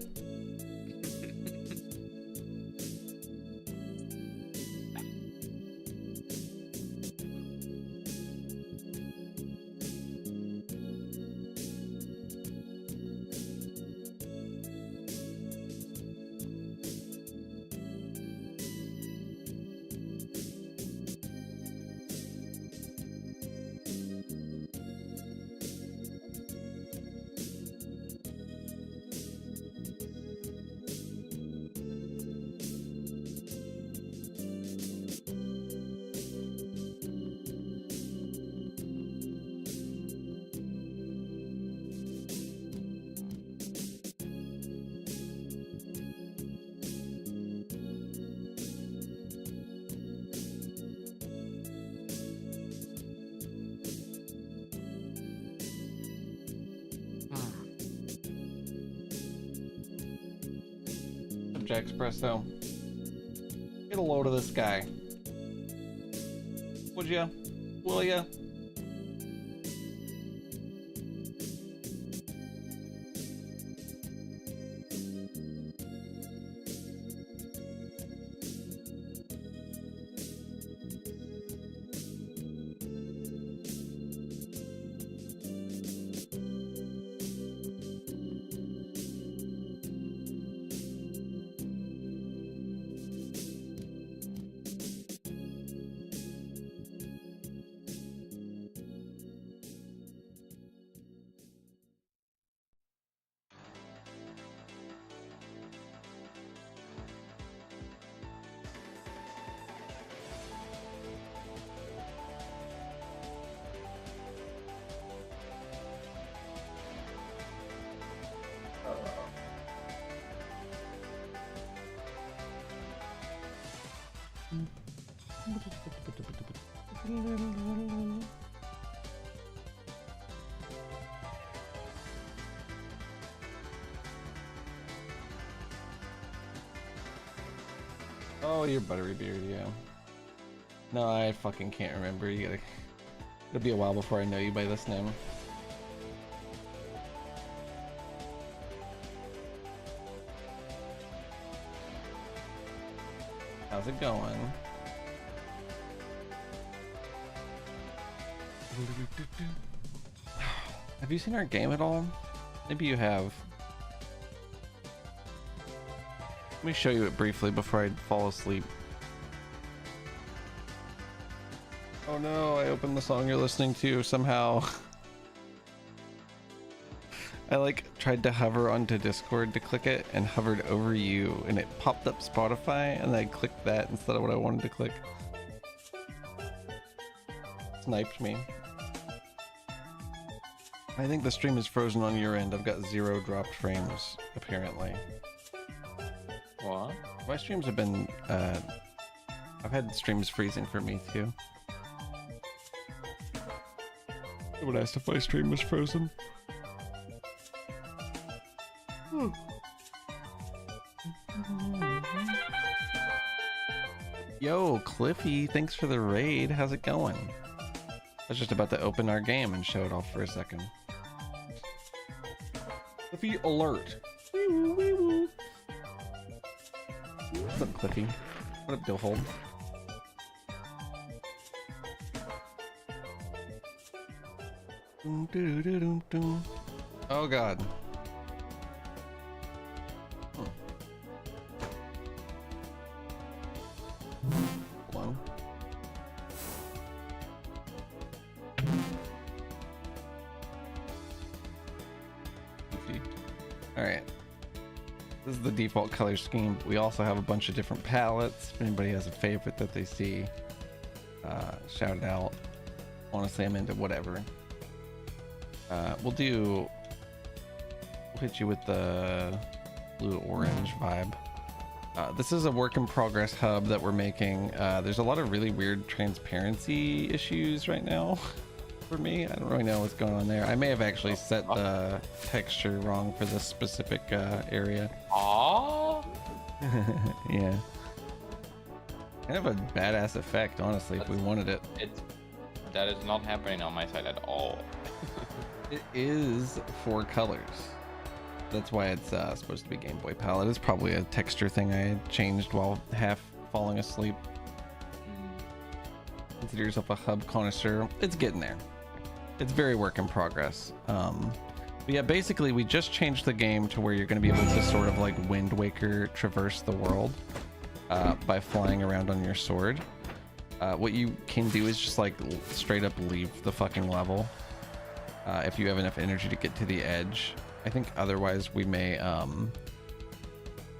Jack Espresso. Get a load of this guy. Would ya? Will ya? Oh, you're Butterybeard, yeah. No, I fucking can't remember. It'll be a while before I know you by this name. How's it going? Have you seen our game at all? Maybe you have. Let me show you it briefly before I fall asleep. Oh no, I opened the song you're listening to somehow. I like tried to hover onto Discord to click it and hovered over you and it popped up Spotify and I clicked that instead of what I wanted to click. Sniped me. I think the stream is frozen on your end. I've got 0 dropped frames, apparently. What? My streams have been, I've had streams freezing for me too. I would ask if my stream was frozen. Yo, Cliffy, thanks for the raid. How's it going? I was just about to open our game and show it off for a second. Cliffy alert. Wee-woo, wee-woo. What's up, Cliffy? What up, Dillhold? Oh god. Hold on. Alright. This is the default color scheme. We also have a bunch of different palettes. If anybody has a favorite that they see, shout it out. Honestly, I'm into whatever. We'll hit you with the blue-orange vibe. This is a work in progress hub that we're making. There's a lot of really weird transparency issues right now for me. I don't really know what's going on there. I may have actually set the texture wrong for this specific area. Aww. Yeah. Kind of a badass effect, honestly, if we wanted it. That is not happening on my side at all. It is 4 colors. That's why it's supposed to be Game Boy palette. It's probably a texture thing I changed while half falling asleep. Consider yourself a hub connoisseur. It's getting there. It's very work in progress. But yeah, basically we just changed the game to where you're going to be able to sort of like Wind Waker traverse the world by flying around on your sword. What you can do is just like straight up leave the fucking level if you have enough energy to get to the edge. I think otherwise we may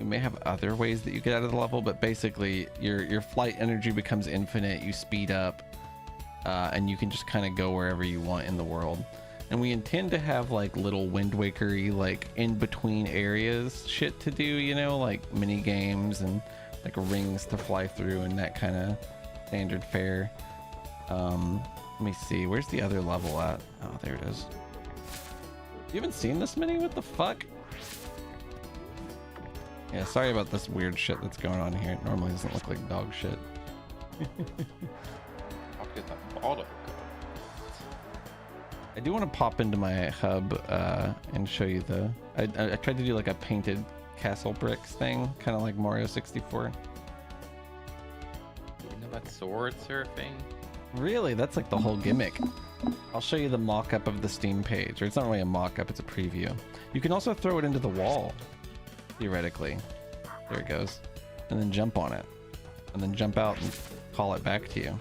have other ways that you get out of the level, but basically your flight energy becomes infinite. You speed up and you can just kind of go wherever you want in the world. And we intend to have like little Wind Waker-y, like in between areas shit to do, you know, like mini games and like rings to fly through and that kind of standard fare. Let me see, where's the other level at? Oh, there it is. You haven't seen this mini? What the fuck? Yeah, sorry about this weird shit that's going on here. It normally doesn't look like dog shit. I'll get that bottle. I do want to pop into my hub and show you the... I tried to do like a painted castle bricks thing, kind of like Mario 64. You know about sword surfing? Really? That's like the whole gimmick. I'll show you the mock-up of the Steam page, or it's not really a mock-up, it's a preview. You can also throw it into the wall, theoretically. There it goes. And then jump on it. And then jump out and call it back to you.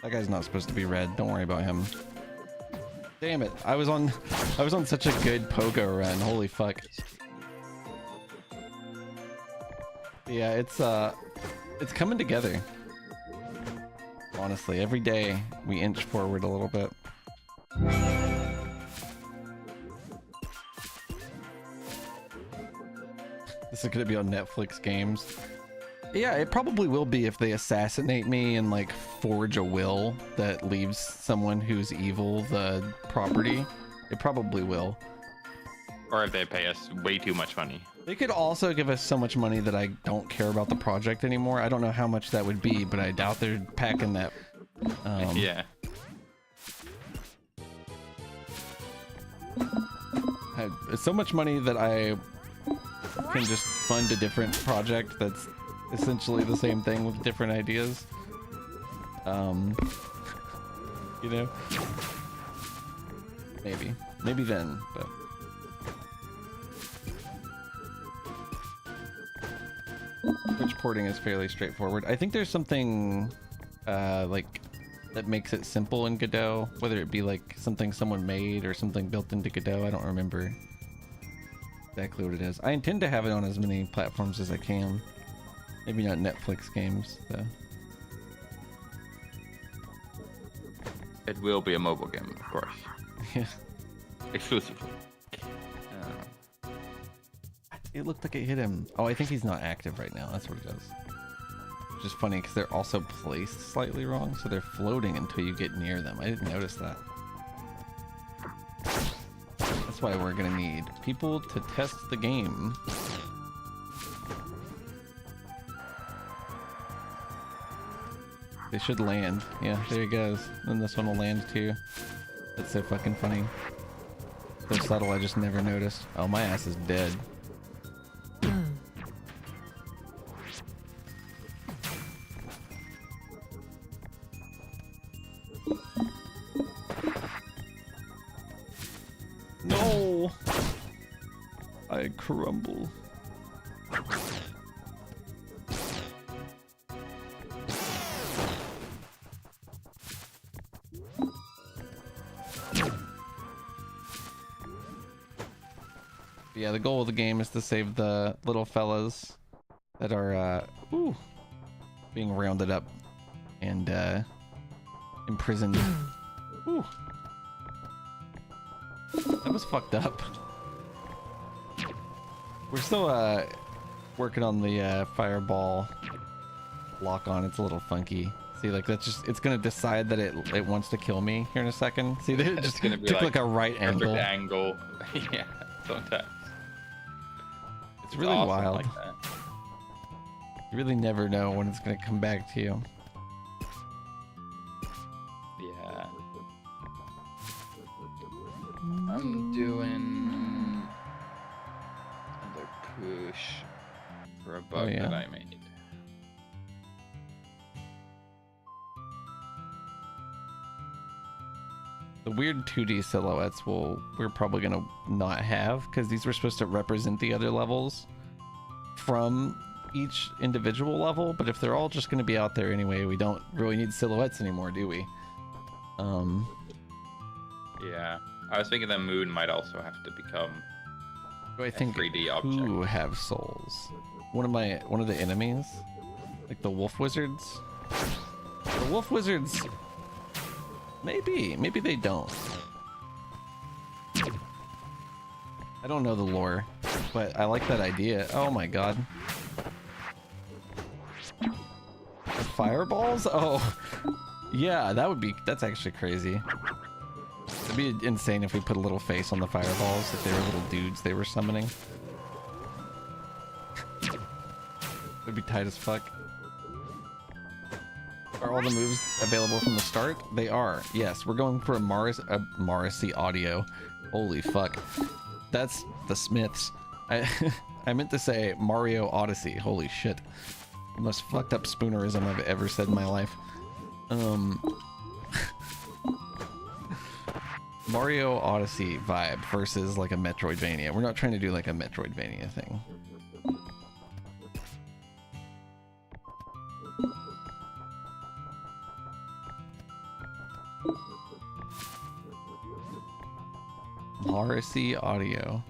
That guy's not supposed to be red. Don't worry about him. Damn it! I was on such a good pogo run. Holy fuck! Yeah, it's coming together. Honestly, every day we inch forward a little bit. This is gonna be on Netflix Games. Yeah, it probably will be if they assassinate me and like forge a will that leaves someone who's evil the property. It probably will. Or if they pay us way too much money. They could also give us so much money that I don't care about the project anymore. I don't know how much that would be, but I doubt they're packing that. Yeah. So much money that I can just fund a different project that's essentially the same thing with different ideas. You know, maybe then, but Twitch porting is fairly straightforward. I think there's something like that makes it simple in Godot, whether it be like something someone made or something built into Godot. I don't remember exactly what it is. I intend to have it on as many platforms as I can. Maybe not Netflix Games, though. It will be a mobile game, of course. Yeah. Exclusively. It looked like it hit him. Oh, I think he's not active right now. That's what it does. Which is funny because they're also placed slightly wrong, so they're floating until you get near them. I didn't notice that. That's why we're gonna need people to test the game. They should land. Yeah, there he goes. And this one will land too. That's so fucking funny. So subtle, I just never noticed. Oh, my ass is dead. No! I crumble. Yeah, the goal of the game is to save the little fellas that are being rounded up and imprisoned. Ooh. That was fucked up. We're still working on the fireball lock on. It's a little funky. See, like that's just, it's gonna decide that it wants to kill me here in a second. See, it just gonna be took like a right angle. angle. Yeah, sometimes. It's really awesome wild. like that. You really never know when it's gonna come back to you. Yeah. I'm doing another push for a bug yeah. that I made. The weird 2D silhouettes we're probably gonna not have because these were supposed to represent the other levels from each individual level, but if they're all just gonna be out there anyway, we don't really need silhouettes anymore, do we? Yeah. I was thinking the moon might also have to become Do I think 3D object. who have souls? One of the enemies? Like the wolf wizards? The wolf wizards, maybe they don't. I don't know the lore, but I like that idea. Oh my god. The fireballs? Oh, yeah, that's actually crazy. It'd be insane if we put a little face on the fireballs, if they were little dudes they were summoning. It'd be tight as fuck. Are all the moves available from the start? They are. Yes, we're going for a Morrissey audio. Holy fuck. That's the Smiths. I meant to say Mario Odyssey. Holy shit. The most fucked up spoonerism I've ever said in my life. Mario Odyssey vibe versus like a Metroidvania. We're not trying to do like a Metroidvania thing. RC audio.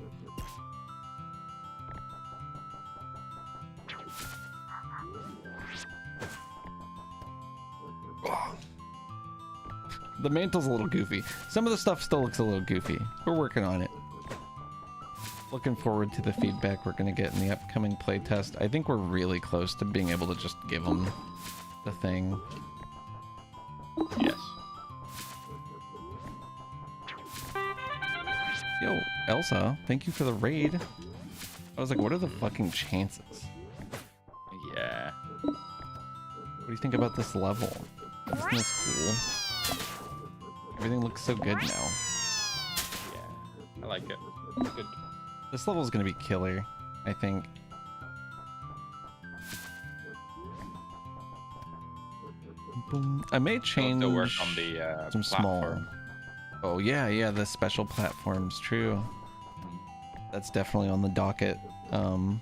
The mantle's a little goofy. Some of the stuff still looks a little goofy. We're working on it. Looking forward to the feedback we're going to get in the upcoming playtest. I think we're really close to being able to just give them the thing. Yes. Yo, Elsa, thank you for the raid. I was like, what are the fucking chances? Yeah. What do you think about this level? Isn't this cool? Everything looks so good now. Yeah. I like it. Good. This level is going to be killer, I think. Boom. I may change To work on the some platform. small. Oh yeah, the special platforms. True. That's definitely on the docket.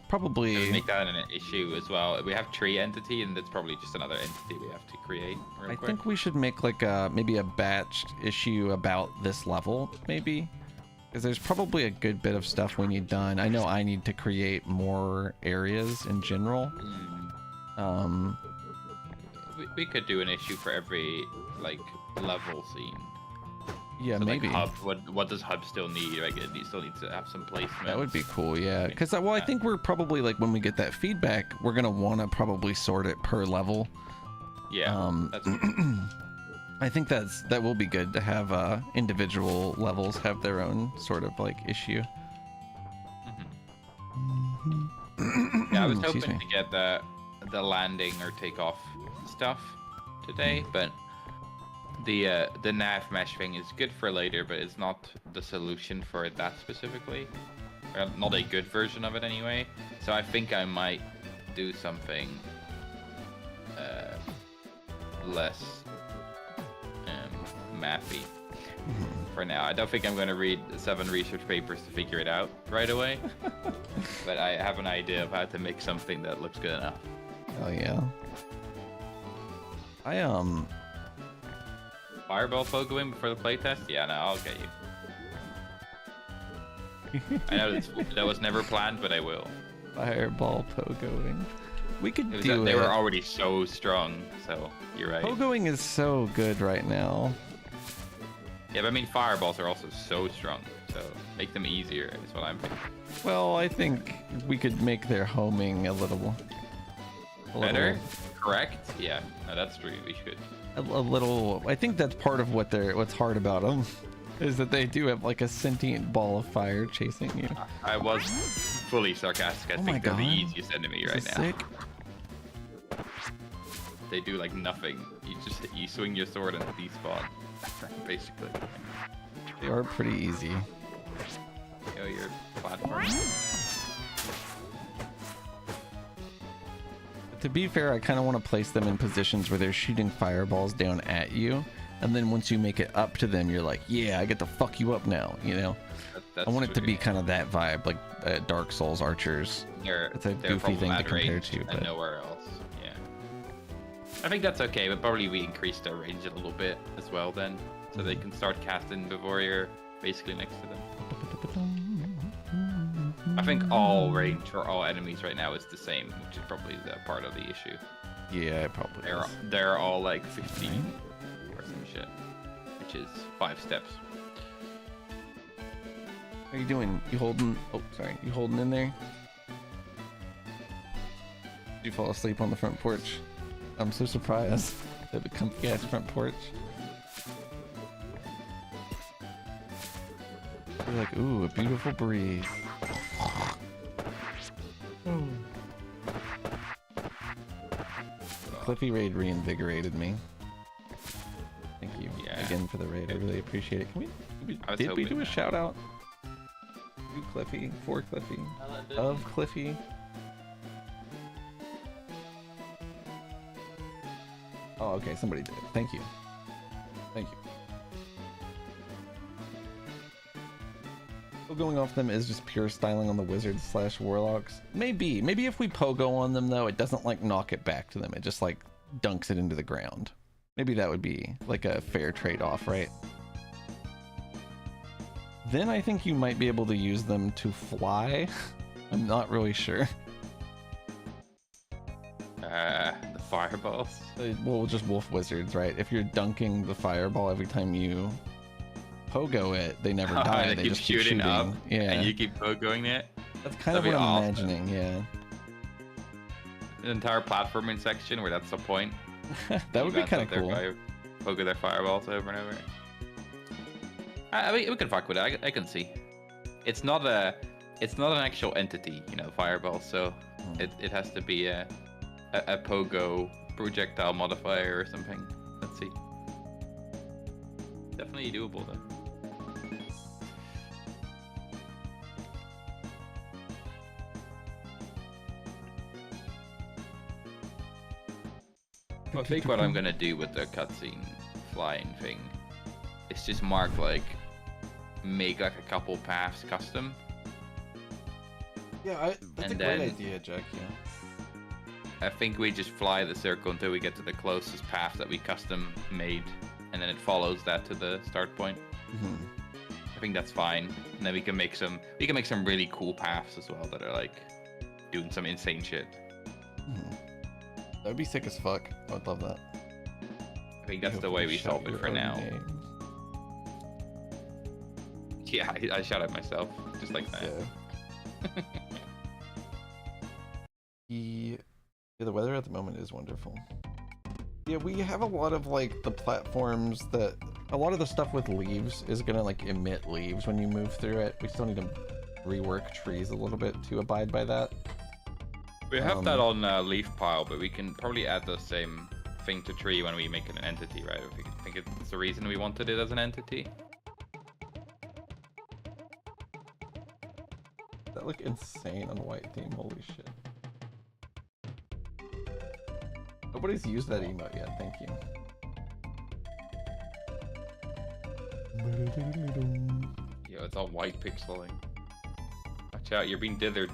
Probably Should we make that an issue as well. We have tree entity, and that's probably just another entity we have to create. I think we should make like maybe a batched issue about this level, maybe. Because there's probably a good bit of stuff we need done. I know I need to create more areas in general. We could do an issue for every like level scene. Yeah, So, maybe. Like, hub, what does hub still need? Like it still needs to have some placement. That would be cool, yeah. Because well, I think we're probably like when we get that feedback, we're gonna want to probably sort it per level. Yeah. That's I think that will be good to have individual levels have their own sort of like issue. Yeah, I was Excuse hoping me. to get the landing or takeoff stuff today, but the nav mesh thing is good for later, but it's not the solution for that specifically. Or not a good version of it anyway. So I think I might do something less mappy for now. I don't think I'm going to read 7 research papers to figure it out right away, but I have an idea of how to make something that looks good enough. Oh yeah. Fireball pogoing before the playtest? Yeah, no, I'll get you. I know that was never planned, but I will. Fireball pogoing. We could do it. They were already so strong, so you're right. Pogoing is so good right now. Yeah, but I mean, fireballs are also so strong, so make them easier is what I'm thinking. Well, I think we could make their homing a little Better? Correct? Yeah, no, that's true. We should. a little. I think that's part of what's hard about them is that they do have like a sentient ball of fire chasing you. I was fully sarcastic. I Oh my think they're the God. easiest enemy right Is this now. sick? They do like nothing. You swing your sword and despawn, basically. They are pretty easy. Go your platform. To be fair, I kind of want to place them in positions where they're shooting fireballs down at you, and then once you make it up to them, you're like, yeah, I get to fuck you up now, you know? That's I want it to true, be yeah. kind of that vibe, like Dark Souls archers. It's a They're goofy from thing to that compare range to, and but nowhere else. Yeah, I think that's okay, but probably we increased our range a little bit as well then, so they can start casting before you're basically next to them. I think all range for all enemies right now is the same, which is probably the part of the issue. yeah, it probably is. They're all like 15 or some shit, which is 5 steps. How you doing? You holding? Oh, sorry. You holding in there? Did you fall asleep on the front porch? I'm so surprised. They have a comfy ass front porch. You're like, ooh, a beautiful breeze. Cliffy raid reinvigorated me. Thank you again for the raid. I really appreciate it. Did we do a shout out? To Cliffy, for Cliffy, of Cliffy. Oh, okay, somebody did. Thank you. Thank you. Going off them is just pure styling on the wizards / warlocks. Maybe if we pogo on them though, it doesn't like knock it back to them. It just like dunks it into the ground. Maybe that would be like a fair trade-off, right? then I think you might be able to use them to fly. I'm not really sure. The fireballs. Well, just wolf wizards, right? If you're dunking the fireball every time you pogo it, they never die. They They keep just keep shooting up, Yeah, and you keep pogoing it. that's kind of That'd what be I'm awesome. imagining. Yeah, An entire platforming section where that's the point. that would be kind of cool. Pogo their fireballs over and over. I mean, we can fuck with it. I can see. It's not an actual entity, you know, fireball. So it has to be a pogo projectile modifier or something. Let's see. Definitely doable though. I think what I'm gonna do with the cutscene flying thing is just mark make a couple paths custom. Yeah, that's And a great then- idea, Jack. Yeah. I think we just fly the circle until we get to the closest path that we custom made, and then it follows that to the start point. Mm-hmm. I think that's fine, and then we can make some really cool paths as well that are like doing some insane shit. That would be sick as fuck. I would love that. I think that's the way we solve it for now. Yeah, I shot at myself just like that. Yeah. The weather at the moment is wonderful. Yeah, we have a lot of like the platforms that a lot of the stuff with leaves is gonna like emit leaves when you move through it. We still need to rework trees a little bit to abide by that. We have that on leaf pile, but we can probably add the same thing to tree when we make it an entity, right? If we think it's the reason we wanted it as an entity. That look insane on white theme. Holy shit. Nobody's used that emote yet. Thank you. Yeah, it's all white pixeling. Watch out, you're being dithered.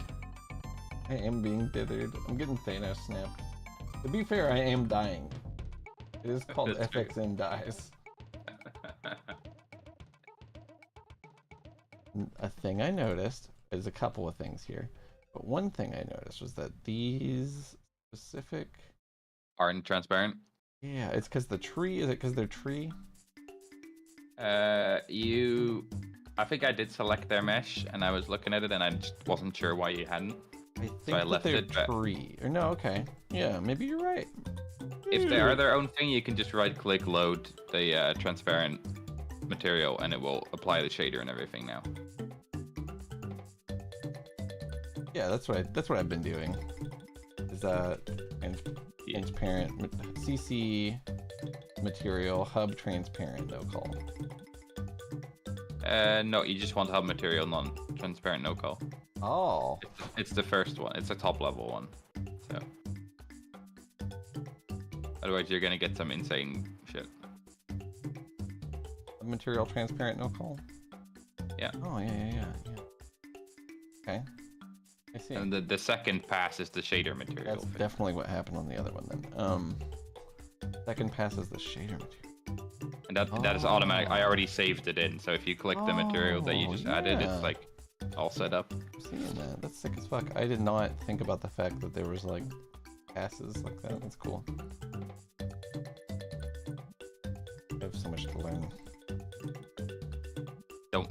I am being dithered. I'm getting Thanos snapped. To be fair, I am dying. It is called That's fair. FXN dies. A thing I noticed is a couple of things here, but one thing I noticed was that these specific Aren't transparent. Yeah, it's because the tree. Is it because they're tree? I think I did select their mesh, and I was looking at it, and I just wasn't sure why you hadn't. I think So I that left they're it, but- tree. Or no, okay. Yeah, maybe you're right. If they are their own thing, you can just right-click load the transparent material, and it will apply the shader and everything now. Yeah, that's what I've been doing. Is transparent CC material hub transparent no call. No, you just want hub material non-transparent no call. Oh. It's the first one. It's a top level one. So otherwise, you're gonna get some insane shit. Material transparent no call. Yeah. Oh yeah. Okay. I see. And the second pass is the shader material. That's definitely what happened on the other one then. Second pass is the shader material. And that is automatic. I already saved it in. So if you click the material that you just added, yeah. it's like all set up. I'm seeing that. That's sick as fuck. I did not think about the fact that there was like passes like that. That's cool. I have so much to learn.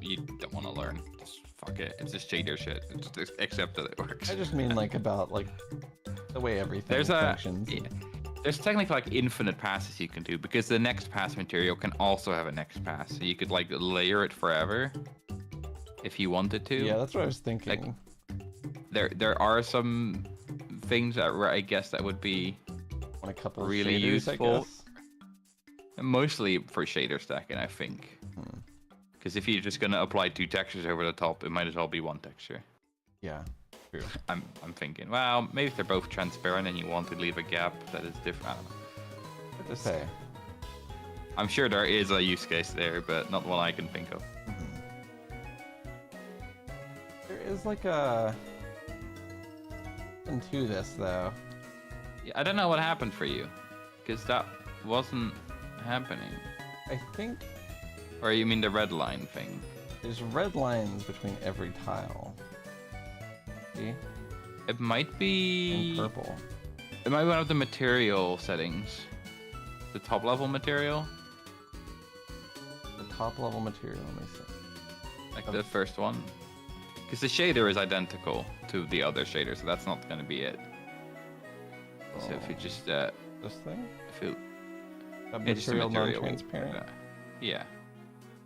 You don't want to learn. Just fuck it. It's just shader shit. Just accept that it works. I just mean like about like the way everything functions. There's technically like infinite passes you can do because the next pass material can also have a next pass. So you could like layer it forever if you wanted to. Yeah, that's what I was thinking. There are some things where I guess that would be On a couple really of shaders, useful. I guess. Mostly for shader stacking, I think. Because if you're just gonna apply 2 textures over the top, it might as well be 1 texture. Yeah, true. I'm thinking, well, maybe if they're both transparent and you want to leave a gap that is different. I don't know. What to say? I'm sure there is a use case there, but not one I can think of. There is like a something to this though. Yeah, I don't know what happened for you, because that wasn't happening. I think Or you mean the red line thing? There's red lines between every tile. See? It might And be. purple. It might be one of the material settings. The top level material, The top level material, let me see. like the first one. Because the shader is identical to the other shader, so that's not going to be it. So if you just, This thing? if you, That yeah, just a material material. non-transparent? Yeah.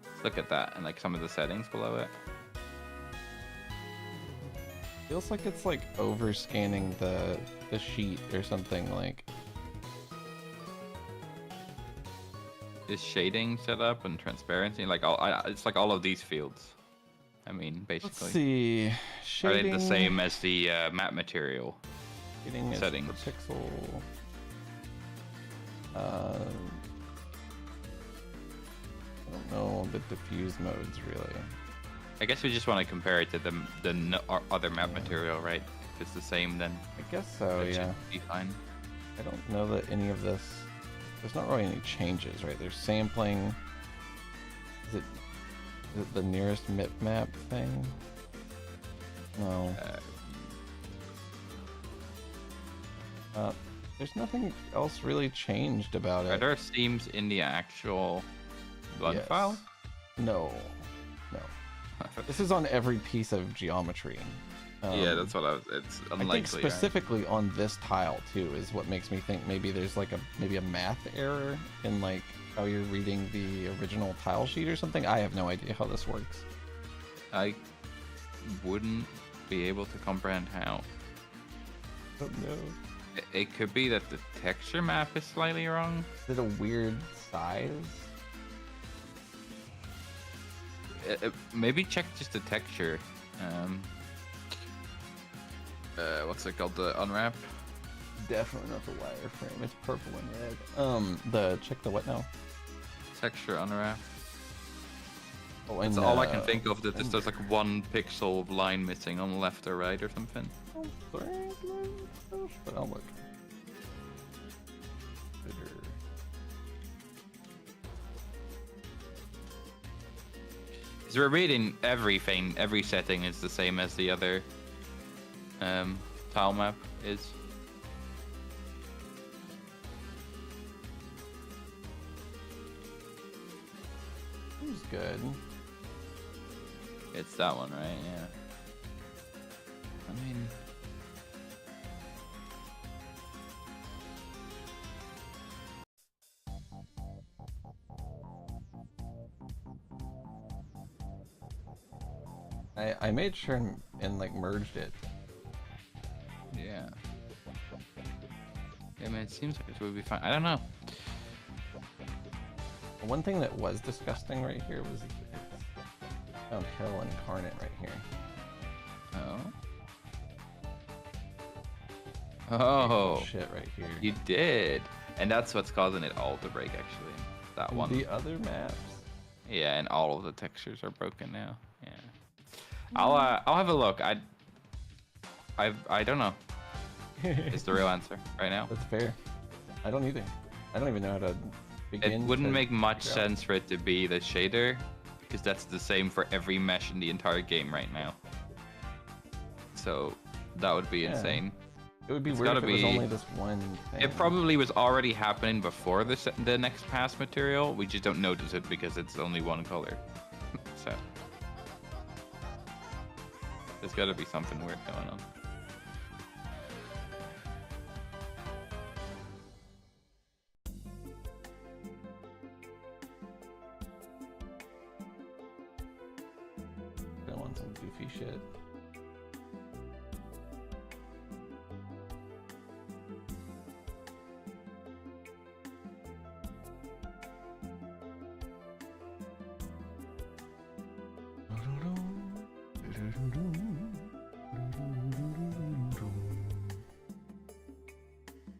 Let's look at that and like some of the settings below it. Feels like it's like over scanning the sheet or something like. Is shading set up and transparency, like it's like all of these fields. I mean, Let's basically. see. Are Shading. they the same as the map material? Shading is settings? per pixel. I don't know the diffuse modes really. I guess we just want to compare it to our other map material, right? If it's the same, then I guess so, that yeah. should be fine. I don't know that any of this. There's not really any changes, right? There's sampling. Is it the nearest MIP map thing? No. There's nothing else really changed about Are it. there themes in the actual blood Yes. file? No. This is on every piece of geometry. Yeah, that's what it's unlikely. I think specifically on this tile too is what makes me think maybe there's like maybe a math error in like how you're reading the original tile sheet or something. I have no idea how this works. I wouldn't be able to comprehend how. Oh no. It could be that the texture map is slightly wrong. Is it a weird size? Maybe check just the texture. What's it called? The unwrap? Definitely not the wireframe. It's purple and red. Check the what now? Texture unwrap. Oh, That's and, all I can think of. That there's like 1 pixel of line missing on the left or right or something. But I'll look. Because we're reading everything, every setting is the same as the other tile map is. Who's good? It's that one, right? Yeah. I mean, I made sure and like merged it. yeah. Yeah, man, it seems like it would be fine. I don't know. One thing that was disgusting right here was found Hell Incarnate right here. Oh. Oh. Shit right here. You did. And that's what's causing it all to break, actually. That And one. the other maps. Yeah, and all of the textures are broken now. Yeah. I'll have a look. I don't know. Is the real answer right now. That's fair. I don't either. I don't even know how to begin. It wouldn't to make much figure out. sense for it to be the shader, because that's the same for every mesh in the entire game right now. So that would be Yeah. insane. It would be It's weird if gotta it was be- only this one thing. It probably was already happening before the next pass material. We just don't notice it because it's only one color. So there's got to be something weird going on. I want some goofy shit.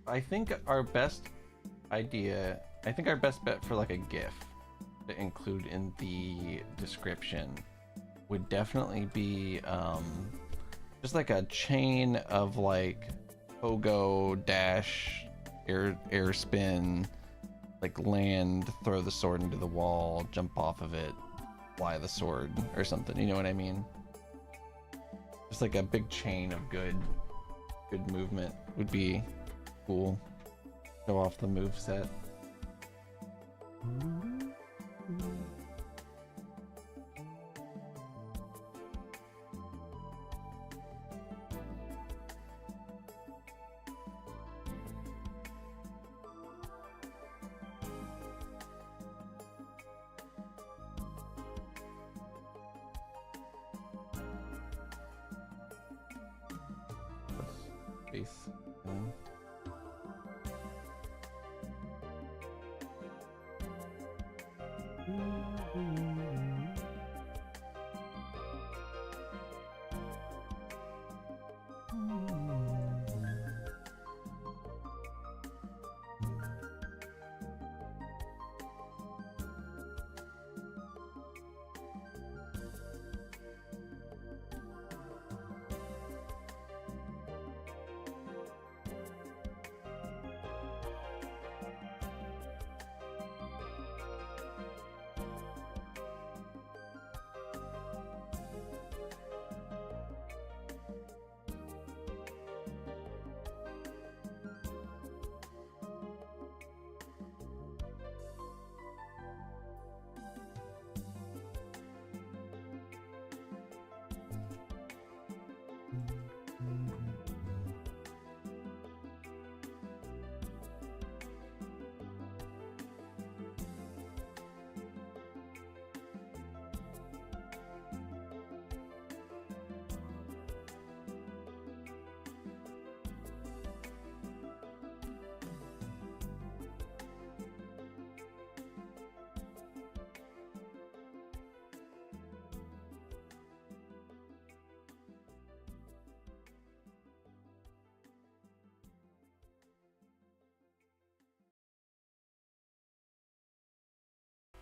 I think our best bet for like a GIF to include in the description would definitely be just like a chain of like pogo dash air spin, like land, throw the sword into the wall, jump off of it, fly the sword or something, you know what I mean? Just like a big chain of good movement would be cool. Show off the move set. Base.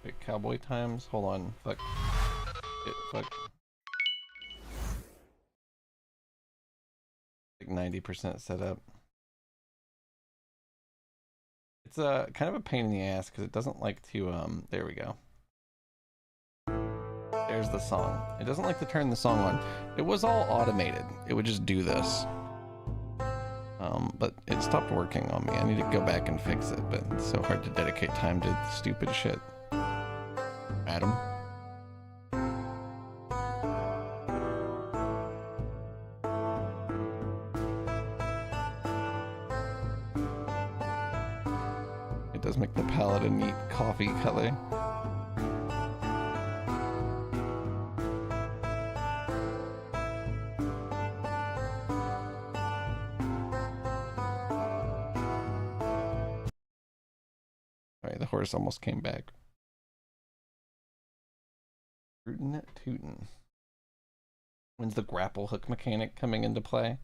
Wait, cowboy times? Hold on. Fuck. Fuck. Like 90% set up. It's kind of a pain in the ass because it doesn't like to, there we go. There's the song. It doesn't like to turn the song on. It was all automated. It would just do this. But it stopped working on me. I need to go back and fix it, but it's so hard to dedicate time to stupid shit. Adam? It does make the palette a neat coffee color. Alright, the horse almost came back. Rootin' tootin'. When's the grapple hook mechanic coming into play?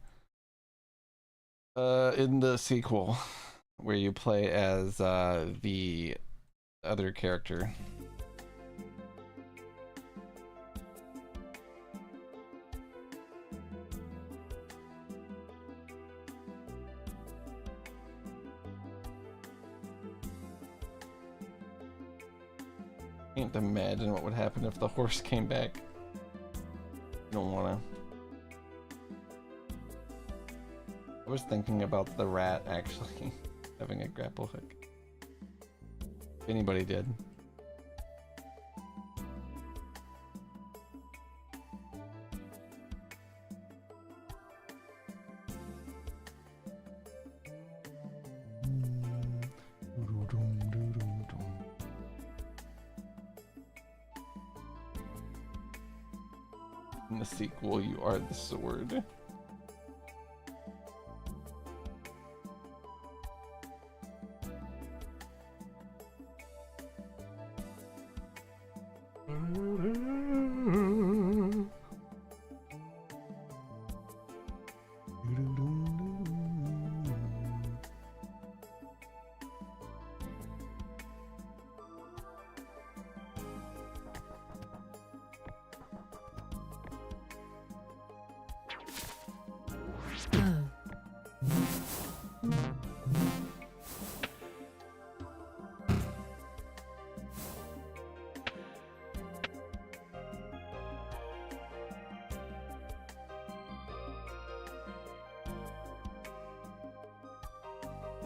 In the sequel, where you play as the other character. Can't imagine what would happen if the horse came back. You don't wanna. I was thinking about the rat actually having a grapple hook. If anybody did. In the sequel, you are the sword.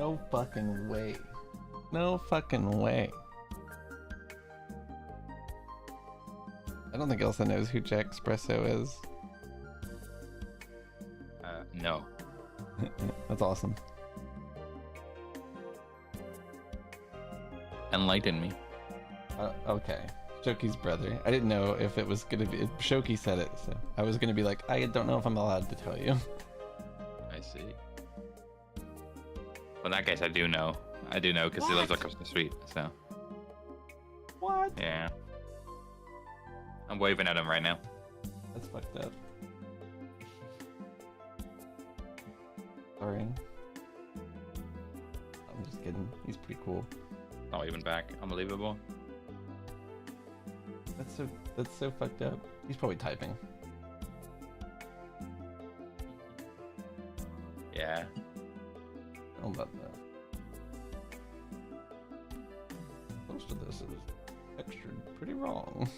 No fucking way. No fucking way. I don't think Elsa knows who Jack Espresso is. No. That's awesome. Enlighten me. Okay. Shoki's brother. I didn't know if it was gonna be. Shoki said it, so I was gonna be like, I don't know if I'm allowed to tell you. I see. Well, in that case, I do know. I do know because he lives across the street, so. What? Yeah. I'm waving at him right now. That's fucked up. Sorry. I'm just kidding. He's pretty cool. Not even back. Unbelievable. That's so fucked up. He's probably typing. Yeah. I don't know about that. Most of this is textured pretty wrong.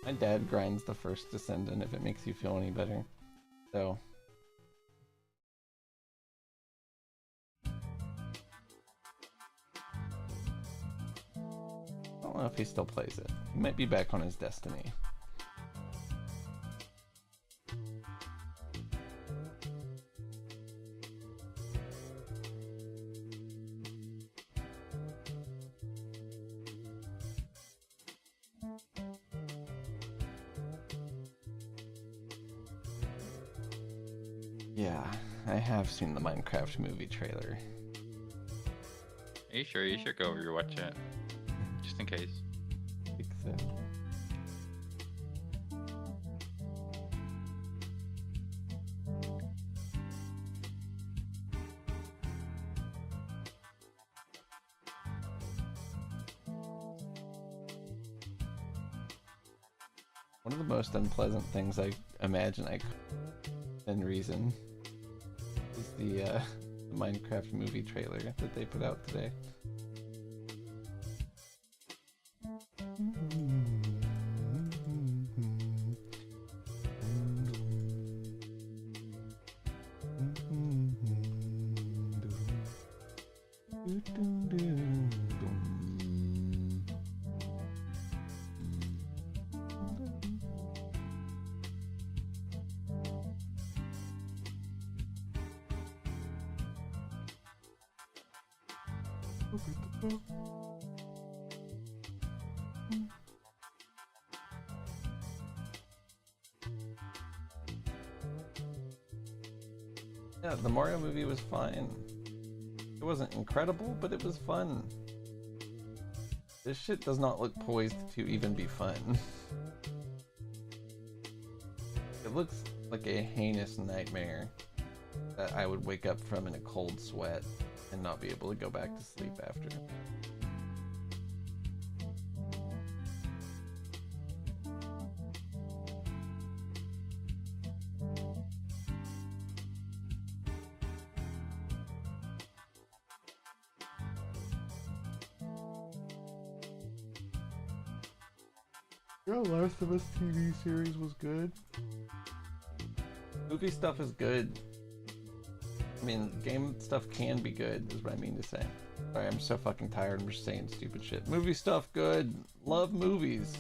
My dad grinds the first Descendant if it makes you feel any better. So. I don't know if he still plays it. He might be back on his Destiny. Yeah, I have seen the Minecraft movie trailer. Are you sure? You should go rewatch it. Just in case. I think so. One of the most unpleasant things I imagine I could in Reason is the Minecraft movie trailer that they put out today. Yeah, the Mario movie was fine. It wasn't incredible, but it was fun. This shit does not look poised to even be fun. It looks like a heinous nightmare that I would wake up from in a cold sweat. and not be able to go back to sleep after. Yeah, Last of Us TV series was good. Movie stuff is good. I mean, game stuff can be good, is what I mean to say. Sorry, I'm so fucking tired. I'm just saying stupid shit. Movie stuff, good. Love movies.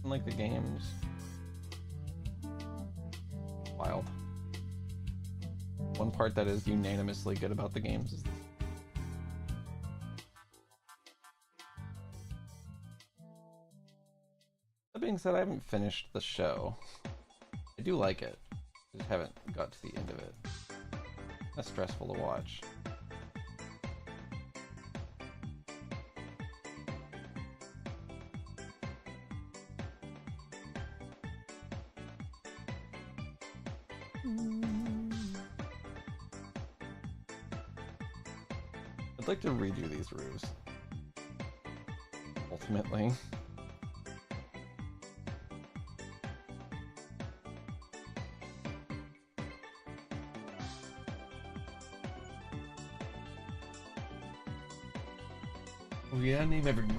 I like the games. Wild. One part that is unanimously good about the games is that being said, I haven't finished the show. I do like it. I just haven't got to the end of it. That's stressful to watch. I'd like to redo these roofs. Ultimately. Oh yeah, name every movie.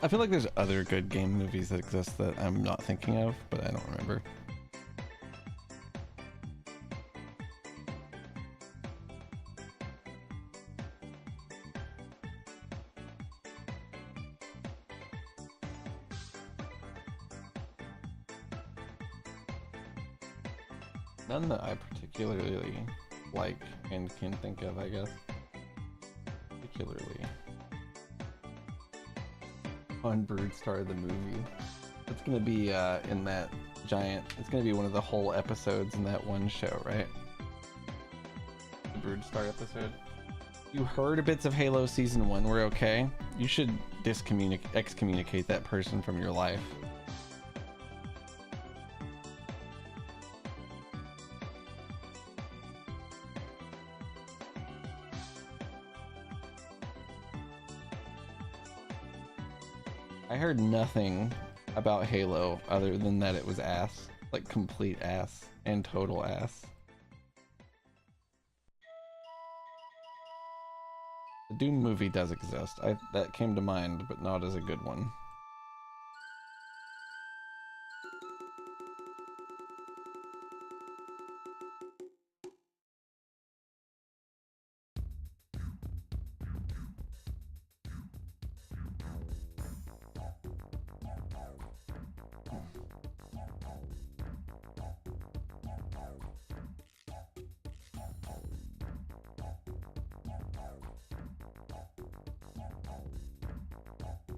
I feel like there's other good game movies that exist that I'm not thinking of, but I don't remember. None that I particularly like and can think of, I guess. Particularly. On Broodstar the movie. It's gonna be in that giant, it's gonna be one of the whole episodes in that one show, right? The Broodstar episode. You heard bits of Halo Season 1 were okay. You should excommunicate that person from your life. I heard nothing about Halo other than that it was ass. Like complete ass and total ass. The Doom movie does exist. That came to mind, but not as a good one.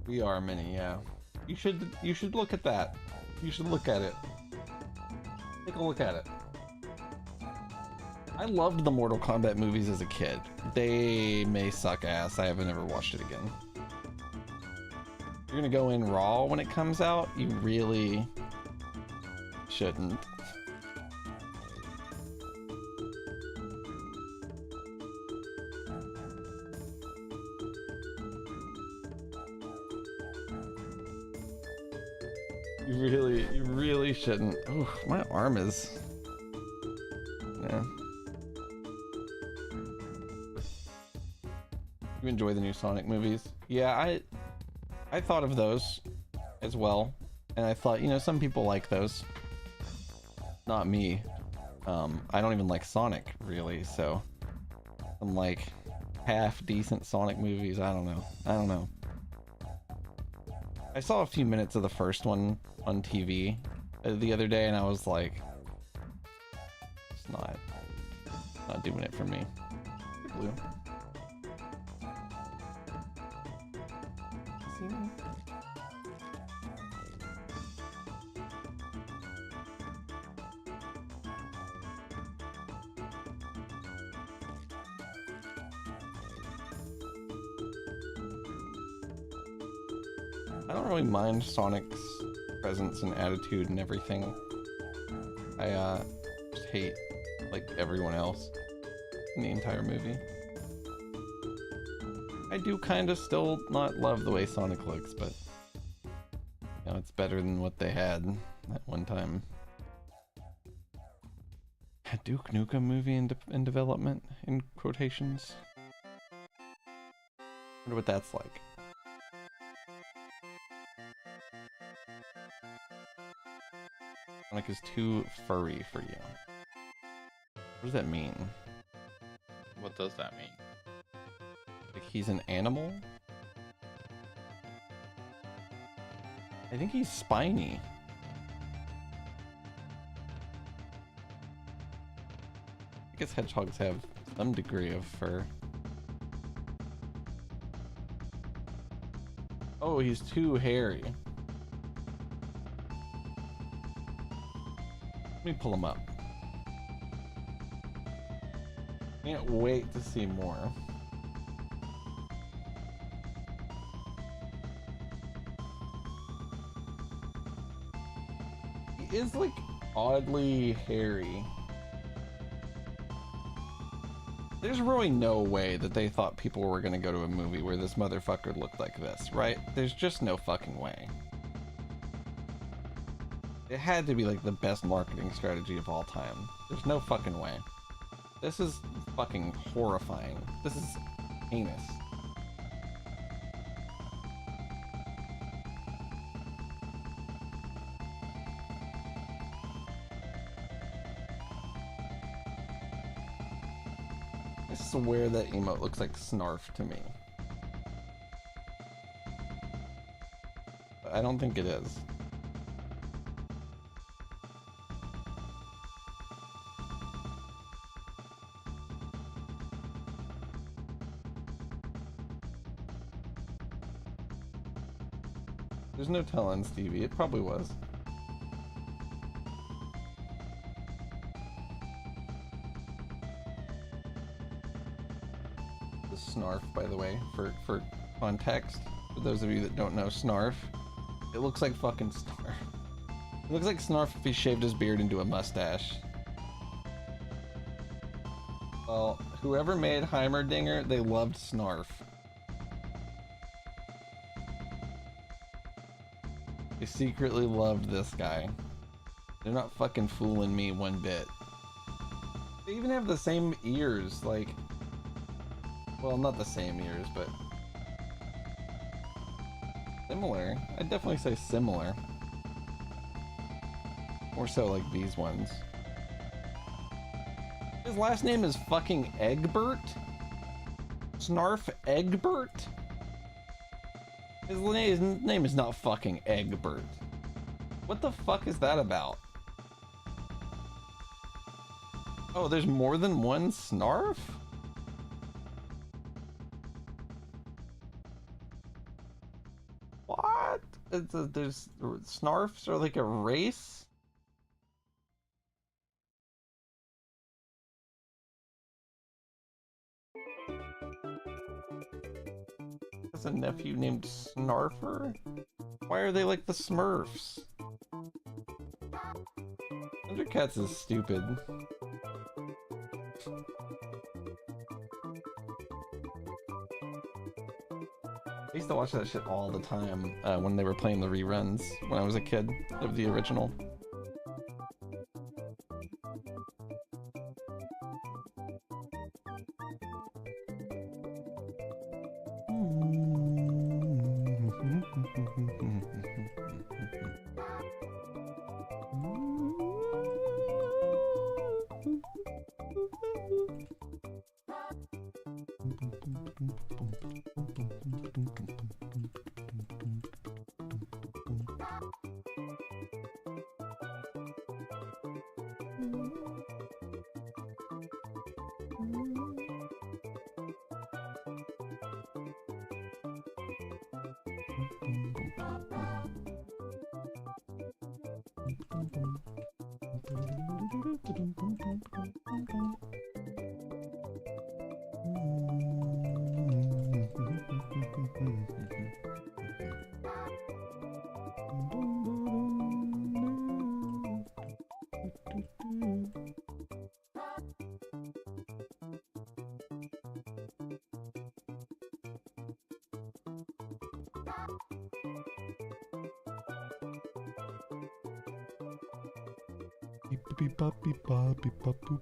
We are many, yeah. You should look at that. You should look at it. Take a look at it. I loved the Mortal Kombat movies as a kid. They may suck ass. I haven't ever watched it again. You're gonna go in raw when it comes out? You really shouldn't. You really shouldn't. Oh, my arm is... Yeah. You enjoy the new Sonic movies? Yeah, I thought of those as well. And I thought, you know, some people like those. Not me. I don't even like Sonic, really, so... I'm like, half decent Sonic movies, I don't know. I saw a few minutes of the first one on TV, the other day, and I was like, it's not doing it for me. Blue. See me? I don't really mind Sonic's presence and attitude and everything. I just hate like everyone else in the entire movie. I do kind of still not love the way Sonic looks, but you know, it's better than what they had at one time. A Duke Nukem movie in development, in quotations. Wonder what that's like. Sonic is too furry for you. What does that mean? What does that mean? Like he's an animal? I think he's spiny. I guess hedgehogs have some degree of fur. Oh, he's too hairy. Let me pull him up. Can't wait to see more. He is like oddly hairy. There's really no way that they thought people were gonna go to a movie where this motherfucker looked like this, right? There's just no fucking way. It had to be like the best marketing strategy of all time. There's no fucking way. This is fucking horrifying. This is heinous. I swear that emote looks like Snarf to me. But I don't think it is. There's no telling, Stevie. It probably was. The Snarf, by the way, for context, for those of you that don't know Snarf, it looks like fucking Snarf. It looks like Snarf if he shaved his beard into a mustache. Well, whoever made Heimerdinger, they loved Snarf. They secretly loved this guy. They're not fucking fooling me one bit. They even have the same ears, like... Well, not the same ears, but... Similar. I'd definitely say similar. More so like these ones. His last name is fucking Egbert? Snarf Egbert? His name is not fucking Egbert. What the fuck is that about? Oh, there's more than one Snarf? What? There's Snarfs are like a race? A nephew named Snarfer? Why are they like the Smurfs? Thundercats is stupid. I used to watch that shit all the time when they were playing the reruns when I was a kid of the original. Beep bop beep bop beep bop boop.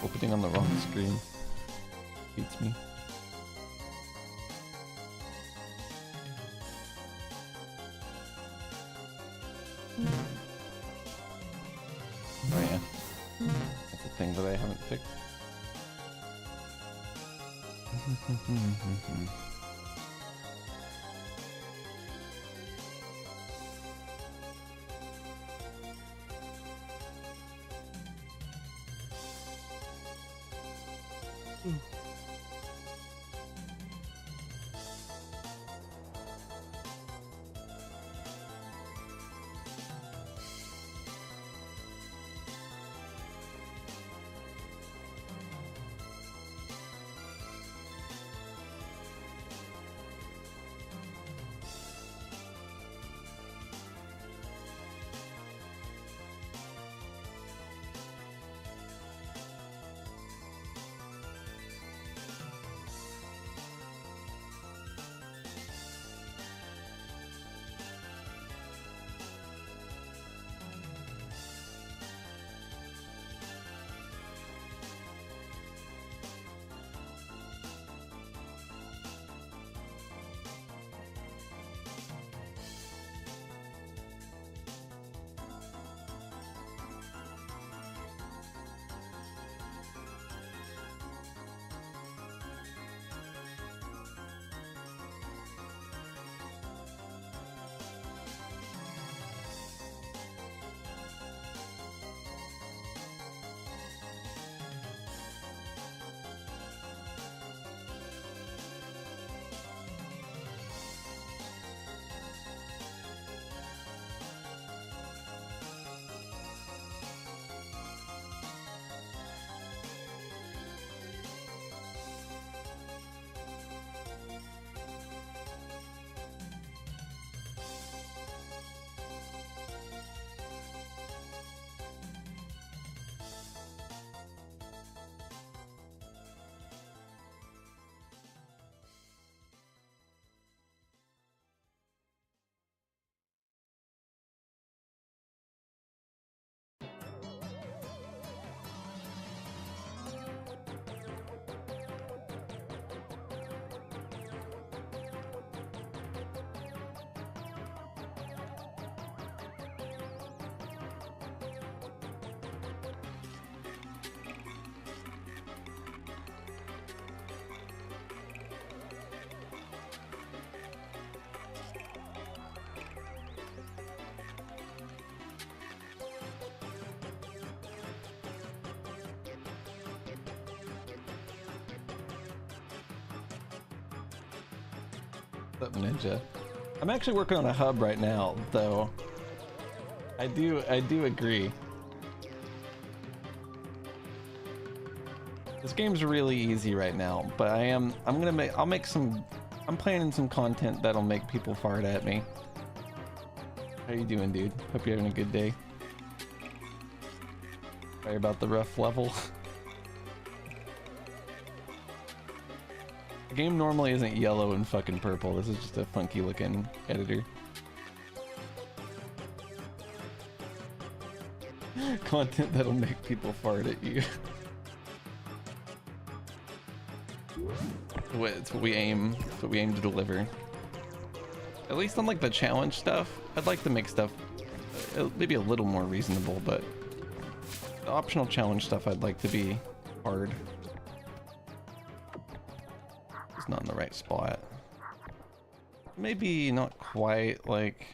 Opening on the wrong screen beats me. Oh yeah, that's a thing that I haven't fixed. What's up, Ninja? I'm actually working on a hub right now, though. I do agree. This game's really easy right now, but I'll make some I'm planning some content that'll make people fart at me. How you doing, dude? Hope you're having a good day. Sorry about the rough level. The game normally isn't yellow and fucking purple. This is just a funky looking editor. Content that'll make people fart at you. It's what we aim. It's what we aim to deliver. At least on like the challenge stuff, I'd like to make stuff maybe a little more reasonable, but the optional challenge stuff I'd like to be hard. It's not in the right spot. Maybe not quite like.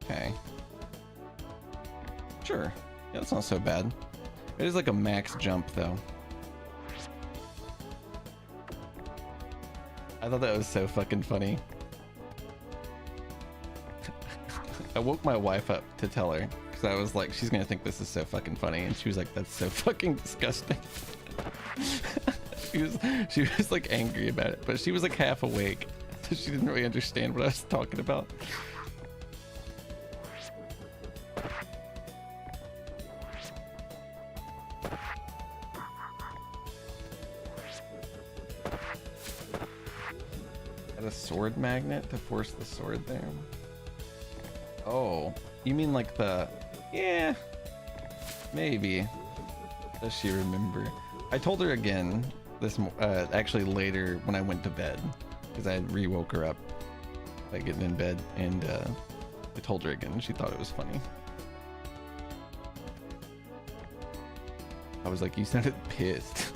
Okay. Sure. Yeah, that's not so bad. It is like a max jump though. I thought that was so fucking funny. I woke my wife up to tell her because I was like, she's gonna think this is so fucking funny, and she was like, that's so fucking disgusting. she was like angry about it, but she was like half awake, so she didn't really understand what I was talking about. A sword magnet to force the sword there. Oh, you mean like the... Yeah, maybe. Does she remember? I told her again this actually later when I went to bed, because I re-woke her up by getting in bed, and I told her again and she thought it was funny. I was like, you sounded pissed.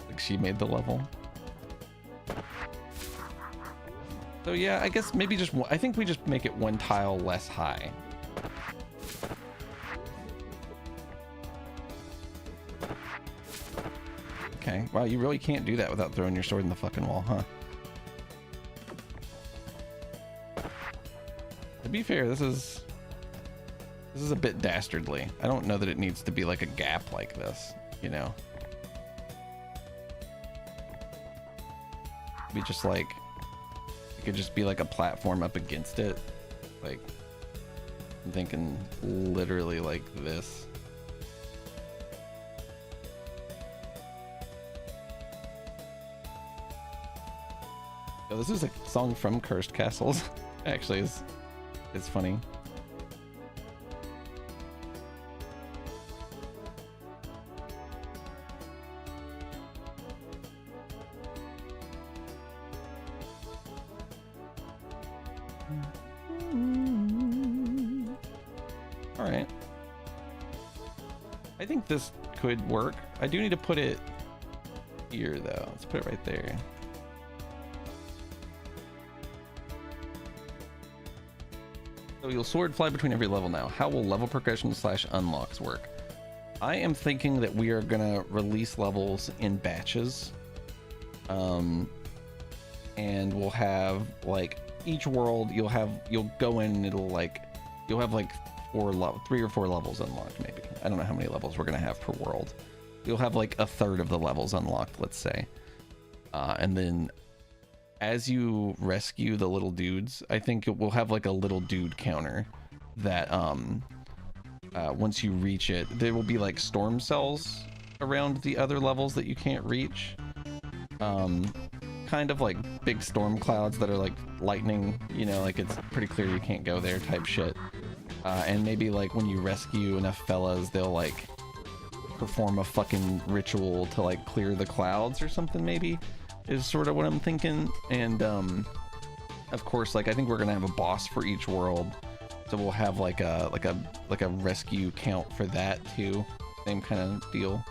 Like she made the level. So yeah, I guess maybe just I think we just make it one tile less high. Okay, wow, you really can't do that without throwing your sword in the fucking wall, huh? To be fair, this is a bit dastardly. I don't know that it needs to be like a gap like this, you know? Be just like, it could just be like a platform up against it. Like, I'm thinking literally like this. Oh, this is a song from Cursed Castles. Actually, it's funny. All right. I think this could work. I do need to put it here though. Let's put it right there. So you'll sword fly between every level now. How will level progression / unlocks work? I am thinking that we are gonna release levels in batches. And we'll have like each world you'll go in and it'll like you'll have like 3 or 4 levels unlocked maybe. I don't know how many levels we're gonna have per world. You'll have like a third of the levels unlocked, let's say. And then as you rescue the little dudes, I think we'll have like a little dude counter that once you reach it, there will be like storm cells around the other levels that you can't reach. Kind of like big storm clouds that are like lightning, you know, like it's pretty clear you can't go there type shit. And maybe like when you rescue enough fellas, they'll like perform a fucking ritual to like clear the clouds or something, maybe is sort of what I'm thinking. And of course, like I think we're gonna have a boss for each world, so we'll have like a rescue count for that too, same kind of deal.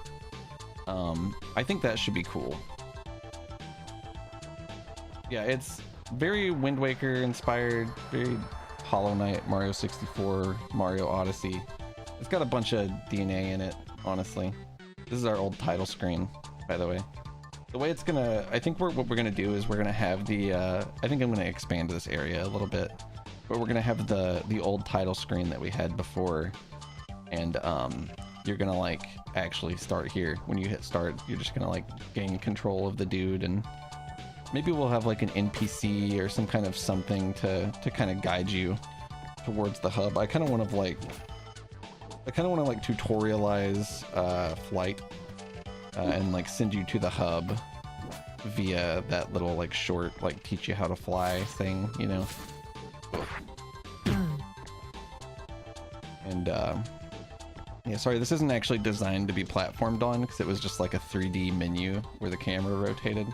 I think that should be cool. Yeah, it's very Wind Waker inspired, very Hollow Knight, Mario 64, Mario Odyssey. It's got a bunch of DNA in it, honestly. This is our old title screen, by the way. The way it's gonna, I think what we're gonna do is we're gonna have the, I think I'm gonna expand this area a little bit, but we're gonna have the old title screen that we had before, and you're gonna like actually start here. When you hit start, you're just gonna like gain control of the dude, and maybe we'll have like an NPC or some kind of something to kind of guide you towards the hub. I kind of want to like tutorialize flight and like send you to the hub via that little like short like teach you how to fly thing, you know. And yeah, sorry, this isn't actually designed to be platformed on because it was just like a 3D menu where the camera rotated.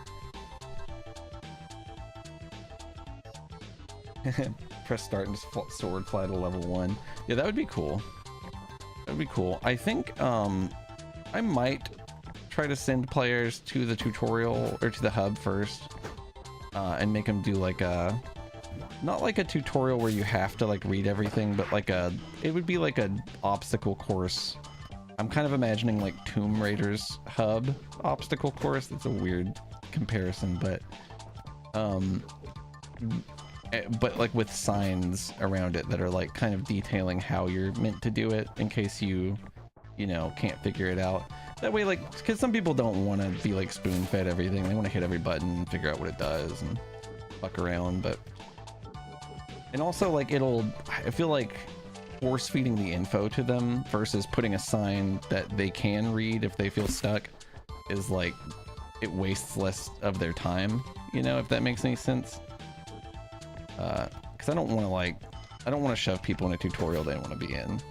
Press start and just sword fly to level 1. Yeah, that would be cool. That would be cool. I think I might try to send players to the tutorial or to the hub first and make them do like a, not like a tutorial where you have to like read everything, but like it would be like an obstacle course. I'm kind of imagining like Tomb Raider's hub obstacle course. That's a weird comparison, but like with signs around it that are like kind of detailing how you're meant to do it in case you know, can't figure it out. That way, like, because some people don't want to be like spoon-fed everything. They want to hit every button and figure out what it does and fuck around, but... And also, like, I feel like force-feeding the info to them versus putting a sign that they can read if they feel stuck is like, it wastes less of their time, you know, if that makes any sense. Because I don't want to shove people in a tutorial they don't want to be in.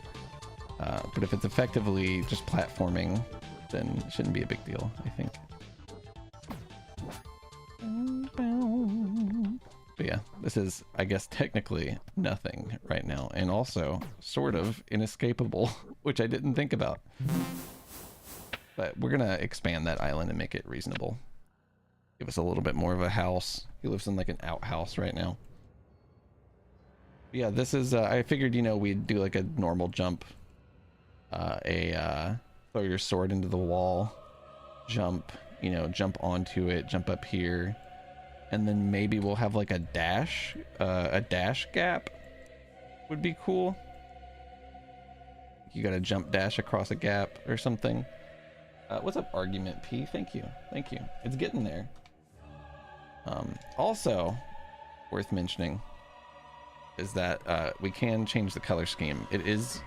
But if it's effectively just platforming, then it shouldn't be a big deal, I think. But yeah, this is, I guess, technically nothing right now, and also sort of inescapable, which I didn't think about. But we're gonna expand that island and make it reasonable. Give us a little bit more of a house. He lives in like an outhouse right now. But yeah, this is, I figured, you know, we'd do like a normal jump. Throw your sword into the wall, jump, you know, jump onto it, jump up here, and then maybe we'll have like a dash gap would be cool. You gotta jump dash across a gap or something. What's up, Argument P? Thank you. It's getting there. Also worth mentioning is that we can change the color scheme. It is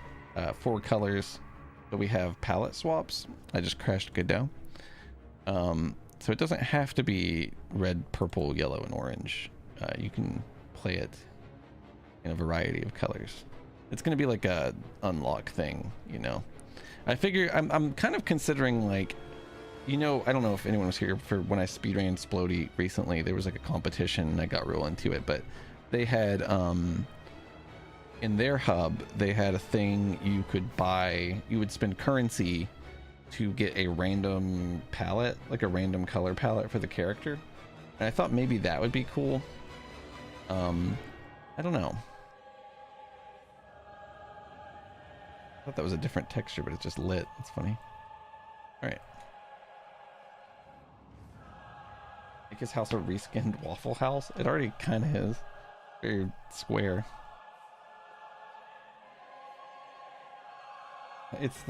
4 colors, but we have palette swaps. I just crashed Godot. So it doesn't have to be red, purple, yellow, and orange. You can play it in a variety of colors. It's gonna be like a unlock thing, you know. I figure I'm kind of considering, like, you know, I don't know if anyone was here for when I speedran Splody recently. There was like a competition and I got real into it, but they had in their hub, they had a thing you could buy. You would spend currency to get a random palette, like a random color palette for the character. And I thought maybe that would be cool. I don't know. I thought that was a different texture, but it's just lit. It's funny. All right. Make his house a reskinned Waffle House. It already kind of is. Very square. That's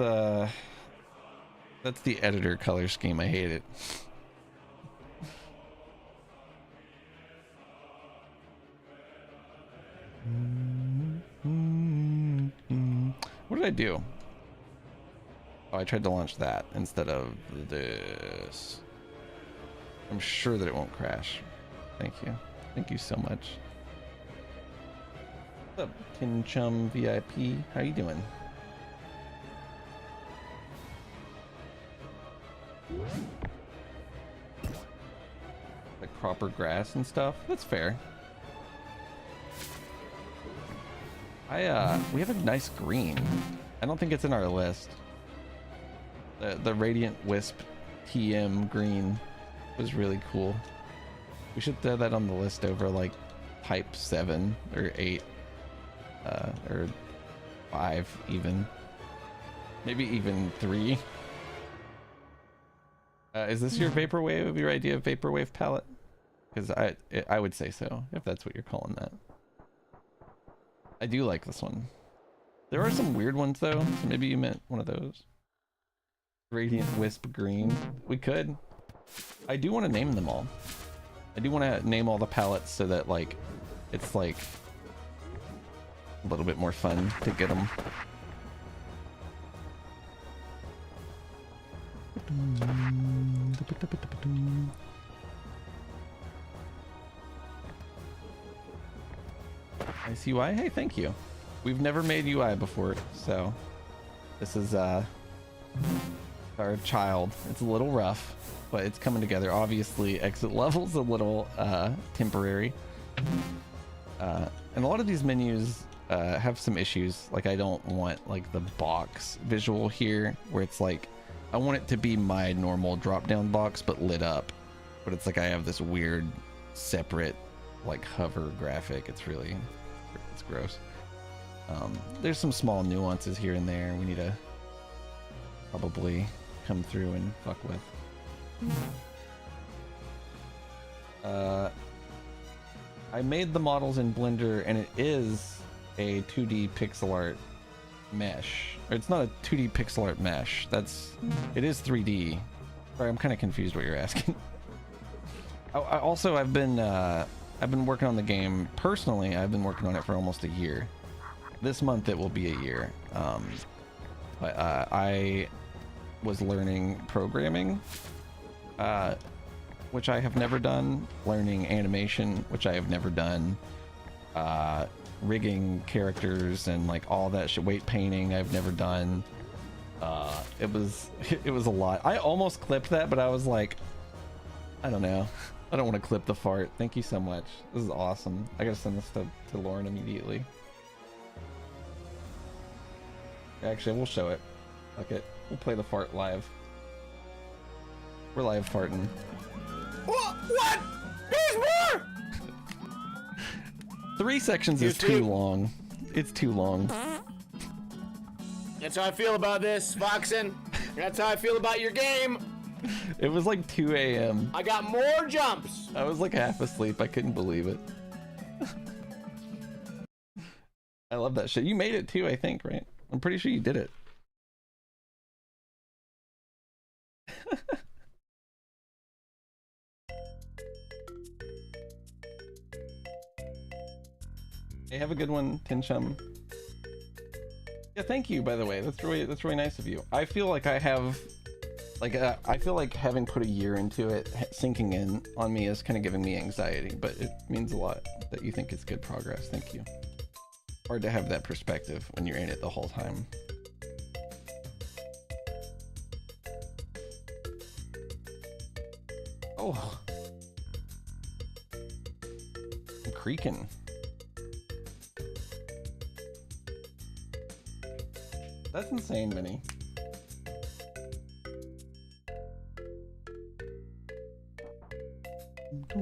the editor color scheme. I hate it. What did I do? Oh, I tried to launch that instead of this. I'm sure that it won't crash. Thank you. Thank you so much. What's up, Tin Chum VIP? How you doing? Like proper grass and stuff. That's fair. We have a nice green. I don't think it's in our list. The Radiant Wisp TM green was really cool. We should throw that on the list over like type 7 or 8 or 5 even. Maybe even 3. Is this your vaporwave? Your idea of vaporwave palette? Because I would say so, if that's what you're calling that. I do like this one. There are some weird ones though, so maybe you meant one of those. Radiant Wisp Green. We could. I do want to name them all. I do want to name all the palettes so that like it's like a little bit more fun to get them. Nice UI. Hey, thank you. We've never made UI before, so this is our child. It's a little rough, but it's coming together. Obviously, exit level's a little temporary, and a lot of these menus have some issues. Like, I don't want like the box visual here, where it's like I want it to be my normal drop-down box but lit up, but it's like I have this weird separate like hover graphic. It's gross. There's some small nuances here and there we need to probably come through and fuck with. I made the models in Blender, and it is a 2D pixel art mesh. Or it's not a 2D pixel art mesh. It is 3D. Sorry, I'm kind of confused what you're asking. I've been working on the game personally. I've been working on it for almost a year. This month it will be a year. But I was learning programming, which I have never done. Learning animation, which I have never done. Rigging characters and like all that shit. Weight painting, I've never done. It was a lot. I almost clipped that, but I was like, I don't know. I don't want to clip the fart. Thank you so much. This is awesome. I gotta send this to Lauren immediately. Actually, we'll show it. Fuck it. We'll play the fart live. We're live farting. What? There's more! 3 sections is too long. It's too long. That's how I feel about this, Foxen. That's how I feel about your game. It was like 2 a.m. I got more jumps. I was like half asleep. I couldn't believe it. I love that shit. You made it too, I think, right? I'm pretty sure you did it. Hey, have a good one, Tinchum. Yeah, thank you, by the way. That's really nice of you. I feel like I have, like, I feel like having put a year into it, sinking in on me is kind of giving me anxiety, but it means a lot that you think it's good progress. Thank you. Hard to have that perspective when you're in it the whole time. Oh. I'm creaking. That's insane, Minnie. Let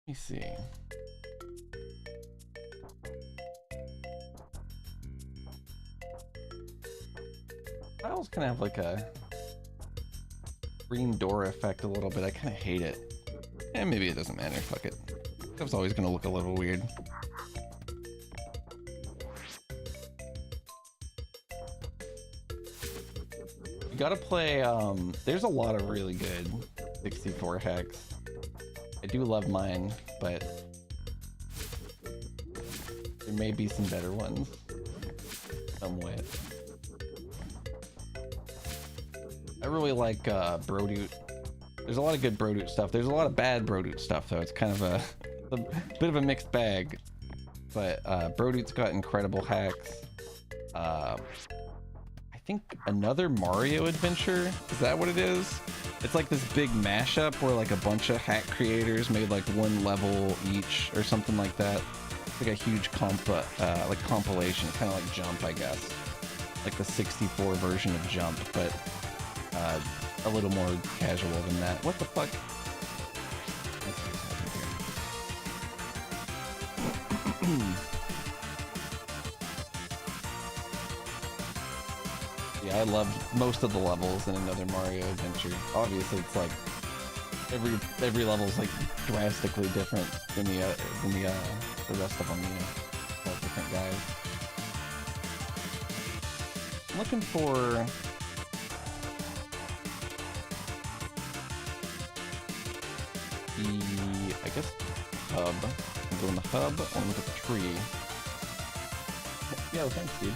me see. Tiles kind of have like a green door effect a little bit. I kind of hate it. And maybe it doesn't matter. Fuck it. It's always gonna look a little weird. You gotta play, there's a lot of really good 64 hacks. I do love mine, but there may be some better ones somewhat. I really like Brodoot. There's a lot of good Brodoot stuff. There's a lot of bad Brodoot stuff, though. It's kind of a bit of a mixed bag. But Brodoot's got incredible hacks. I think another Mario adventure, is that what it is? It's like this big mashup where like a bunch of hack creators made like one level each or something like that. It's like a huge like compilation, kind of like Jump, I guess. Like the 64 version of Jump, but a little more casual than that. What the fuck? Let's see what's happening here. Yeah, I loved most of the levels in another Mario adventure. Obviously, it's like every level's like drastically different than the rest of them. You know, different guys. I'm looking for... I guess, hub. I'm going the hub, or look at the tree. Yeah, well, thanks, dude.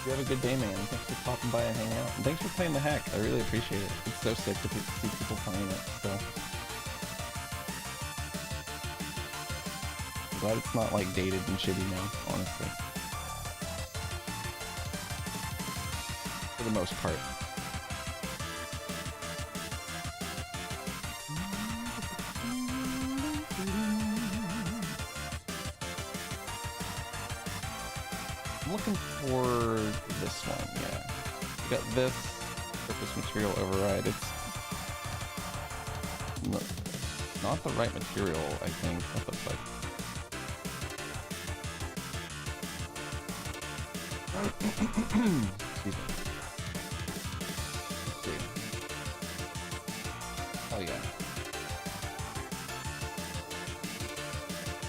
You have a good day, man. Thanks for popping by and hanging out. And thanks for playing the hack. I really appreciate it. It's so sick to see people playing it, so... I'm glad it's not, like, dated and shitty now, honestly. For the most part. I'm looking for this one, yeah. We got this surface material override. It's not the right material, I think. What the fuck? Excuse me. Let's see. Oh yeah.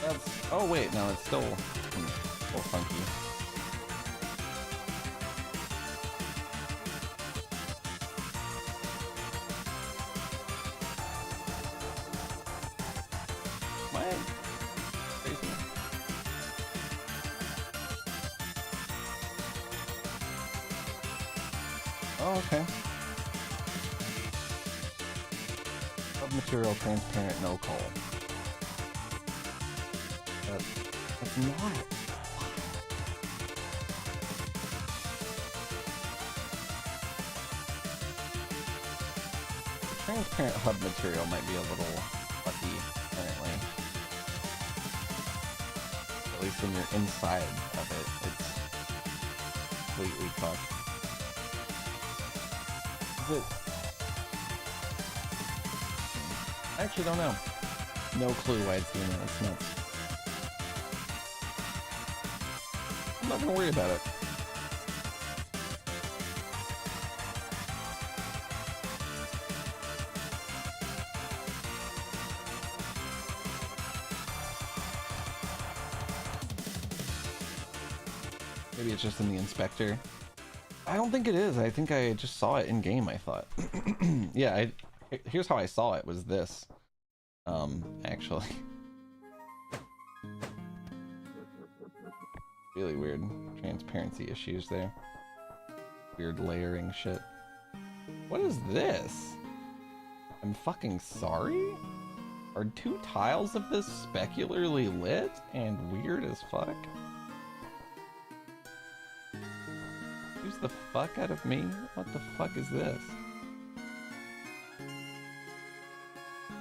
That's. Oh wait, no, it's still funky. Oh, okay. Submaterial, transparent, no coal. That's not. The transparent hub material might be a little fucky, apparently. At least when you're inside of it, it's completely fucked. Is it? I actually don't know. No clue why it's doing that. It's nuts. I'm not gonna worry about it. Maybe it's just in the inspector. I don't think it is. I think I just saw it in game, I thought. Yeah, here's how I saw it, was this. Actually. Really weird transparency issues there. Weird layering shit. What is this? I'm fucking sorry? Are 2 tiles of this specularly lit and weird as fuck? Excuse the fuck out of me? What the fuck is this?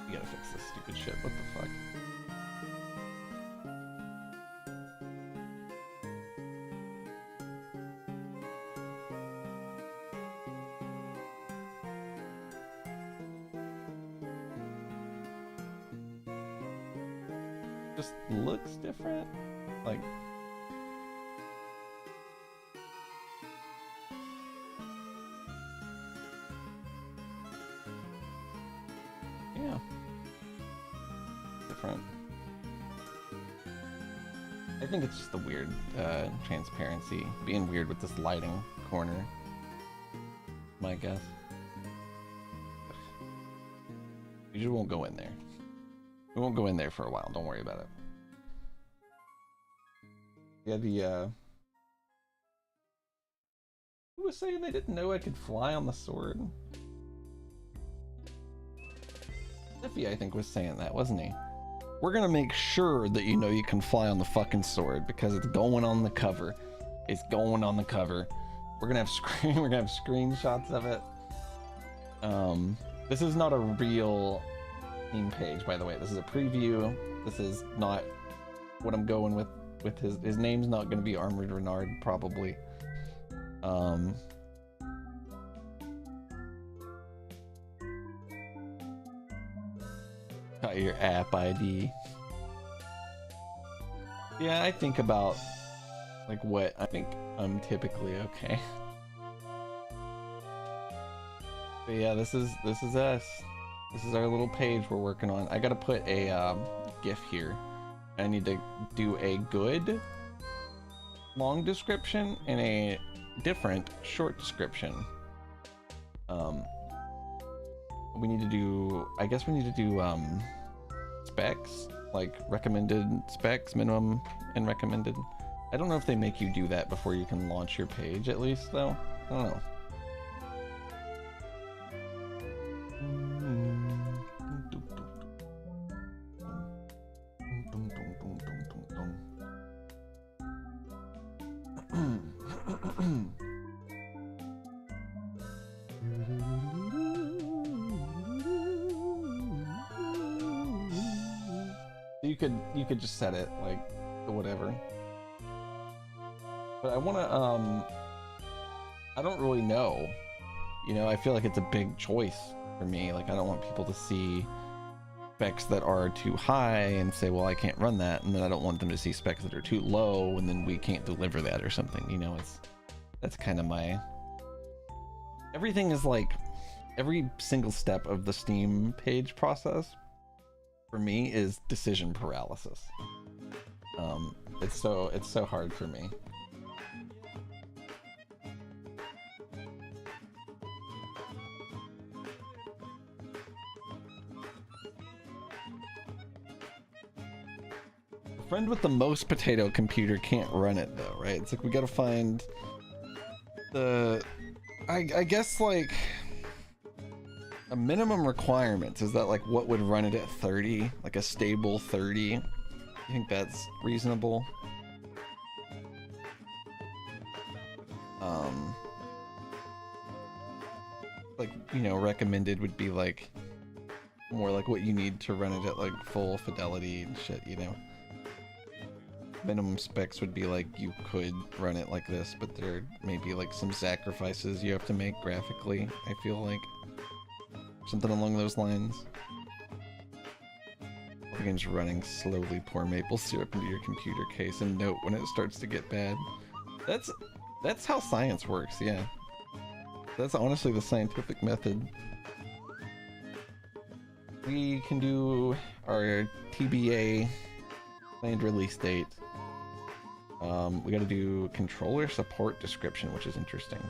You gotta fix this stupid shit. What the fuck? Just looks different? Like... yeah. Different. I think it's just the weird transparency. Being weird with this lighting corner. My guess. We just won't go in there. We won't go in there for a while. Don't worry about it. Yeah, who was saying they didn't know I could fly on the sword? Ziffy, I think, was saying that, wasn't he? We're gonna make sure that you know you can fly on the fucking sword because it's going on the cover. It's going on the cover. We're gonna have screenshots of it. This is not a real theme page, by the way. This is a preview. This is not what I'm going with his name's not gonna be Armored Renard, probably. Got your app ID. Yeah, I think about like what I think I'm typically okay. But yeah, this is us. This is our little page we're working on. I gotta put a GIF here I need to do a good long description and a different short description. We need to do, I guess we need to do specs, like recommended specs, minimum and recommended. I don't know if they make you do that before you can launch your page, at least, though. I don't know. You could just set it like whatever. But I want to I don't really know. You know, I feel like it's a big choice for me. Like I don't want people to see specs that are too high and say, well, I can't run that, and then I don't want them to see specs that are too low and then we can't deliver that or something. You know, that's kind of my, everything is like every single step of the Steam page process for me is decision paralysis. It's so hard for me. The friend with the most potato computer can't run it though, right? It's like we gotta find the, I guess like a minimum requirements. Is that like what would run it at 30? Like a stable 30? You think that's reasonable? Like, you know, recommended would be like more like what you need to run it at like full fidelity and shit, you know. Minimum specs would be like you could run it like this, but there may be like some sacrifices you have to make graphically, I feel like. Something along those lines. The game's running slowly. Pour maple syrup into your computer case and note when it starts to get bad. That's how science works, yeah. That's honestly the scientific method. We can do our TBA planned release date. We gotta do controller support description, which is interesting.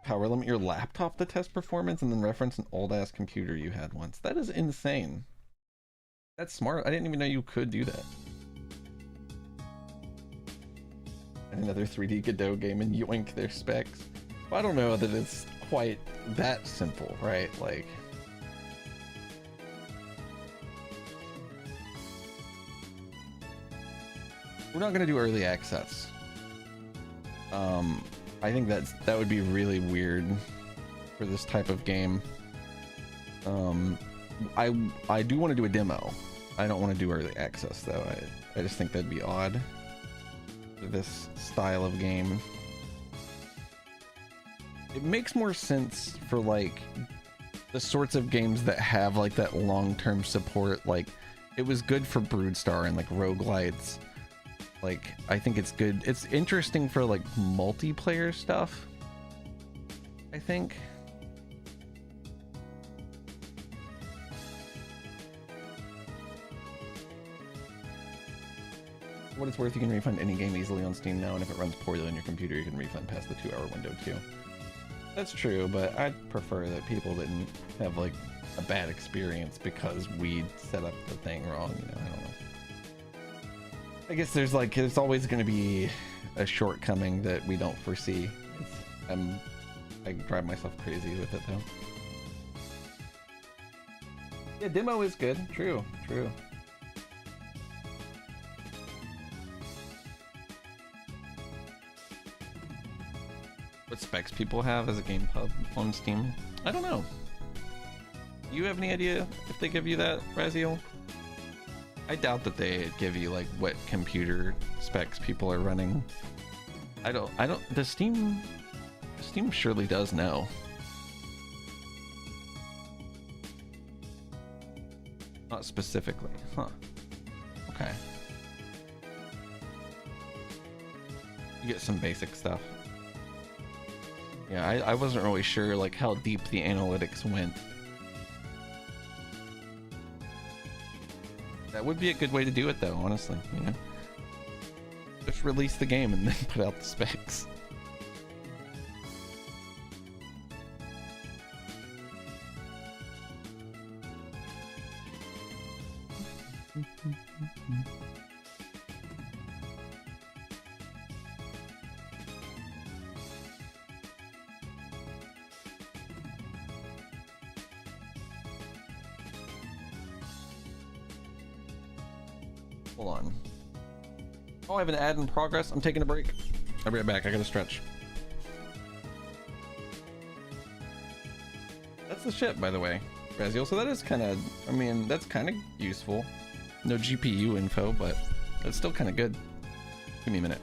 Power limit your laptop to test performance and then reference an old ass computer you had once. That is insane. That's smart. I didn't even know you could do that. And another 3D Godot game and yoink their specs. Well, I don't know that it's quite that simple, right? Like, we're not gonna do early access. I think that would be really weird for this type of game. I do want to do a demo. I don't want to do early access though. I just think that'd be odd for this style of game. It makes more sense for like the sorts of games that have like that long-term support. Like it was good for Broodstar and like roguelites. Like, I think it's good. It's interesting for like multiplayer stuff, I think. What it's worth, you can refund any game easily on Steam now, and if it runs poorly on your computer, you can refund past the 2-hour window too. That's true, but I'd prefer that people didn't have like a bad experience because we set up the thing wrong, you know, I don't know. I guess there's always going to be a shortcoming that we don't foresee. I drive myself crazy with it though. Yeah, demo is good. True. What specs people have as a game pub on Steam? I don't know. You have any idea if they give you that, Raziel? I doubt that they give you like what computer specs people are running. I don't, the Steam surely does know. Not specifically, huh? Okay. You get some basic stuff. Yeah, I wasn't really sure like how deep the analytics went. That would be a good way to do it though, honestly, you know. Just release the game and then put out the specs. Hold on. Oh, I have an ad in progress. I'm taking a break. I'll be right back. I gotta stretch. That's the ship, by the way, Raziel. So that is kind of, I mean, that's kind of useful. No GPU info, but it's still kind of good. Give me a minute.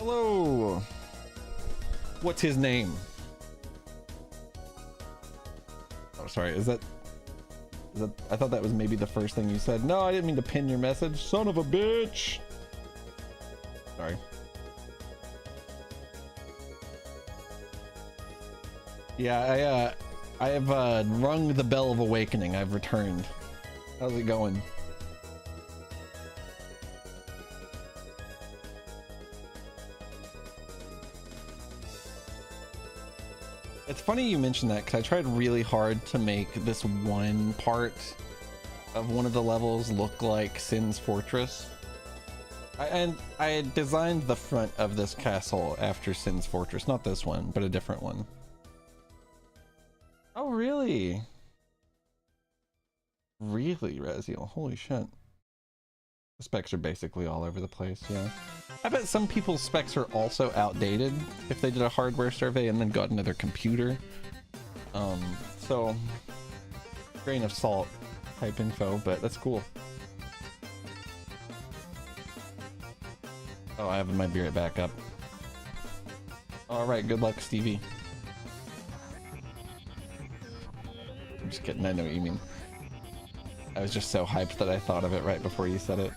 Hello. What's his name? Oh, sorry. Is that? I thought that was maybe the first thing you said. No, I didn't mean to pin your message. Son of a bitch. Sorry. Yeah, I have rung the bell of awakening. I've returned. How's it going? It's funny you mentioned that because I tried really hard to make this one part of one of the levels look like Sin's Fortress. I had designed the front of this castle after Sin's Fortress, not this one, but a different one. Oh, really? Really, Raziel? Holy shit. The specs are basically all over the place, yeah. I bet some people's specs are also outdated if they did a hardware survey and then got another computer. So, grain of salt type info, but that's cool. Oh, I have my beer back up. Alright, good luck, Stevie. I'm just kidding, I know what you mean. I was just so hyped that I thought of it right before you said it.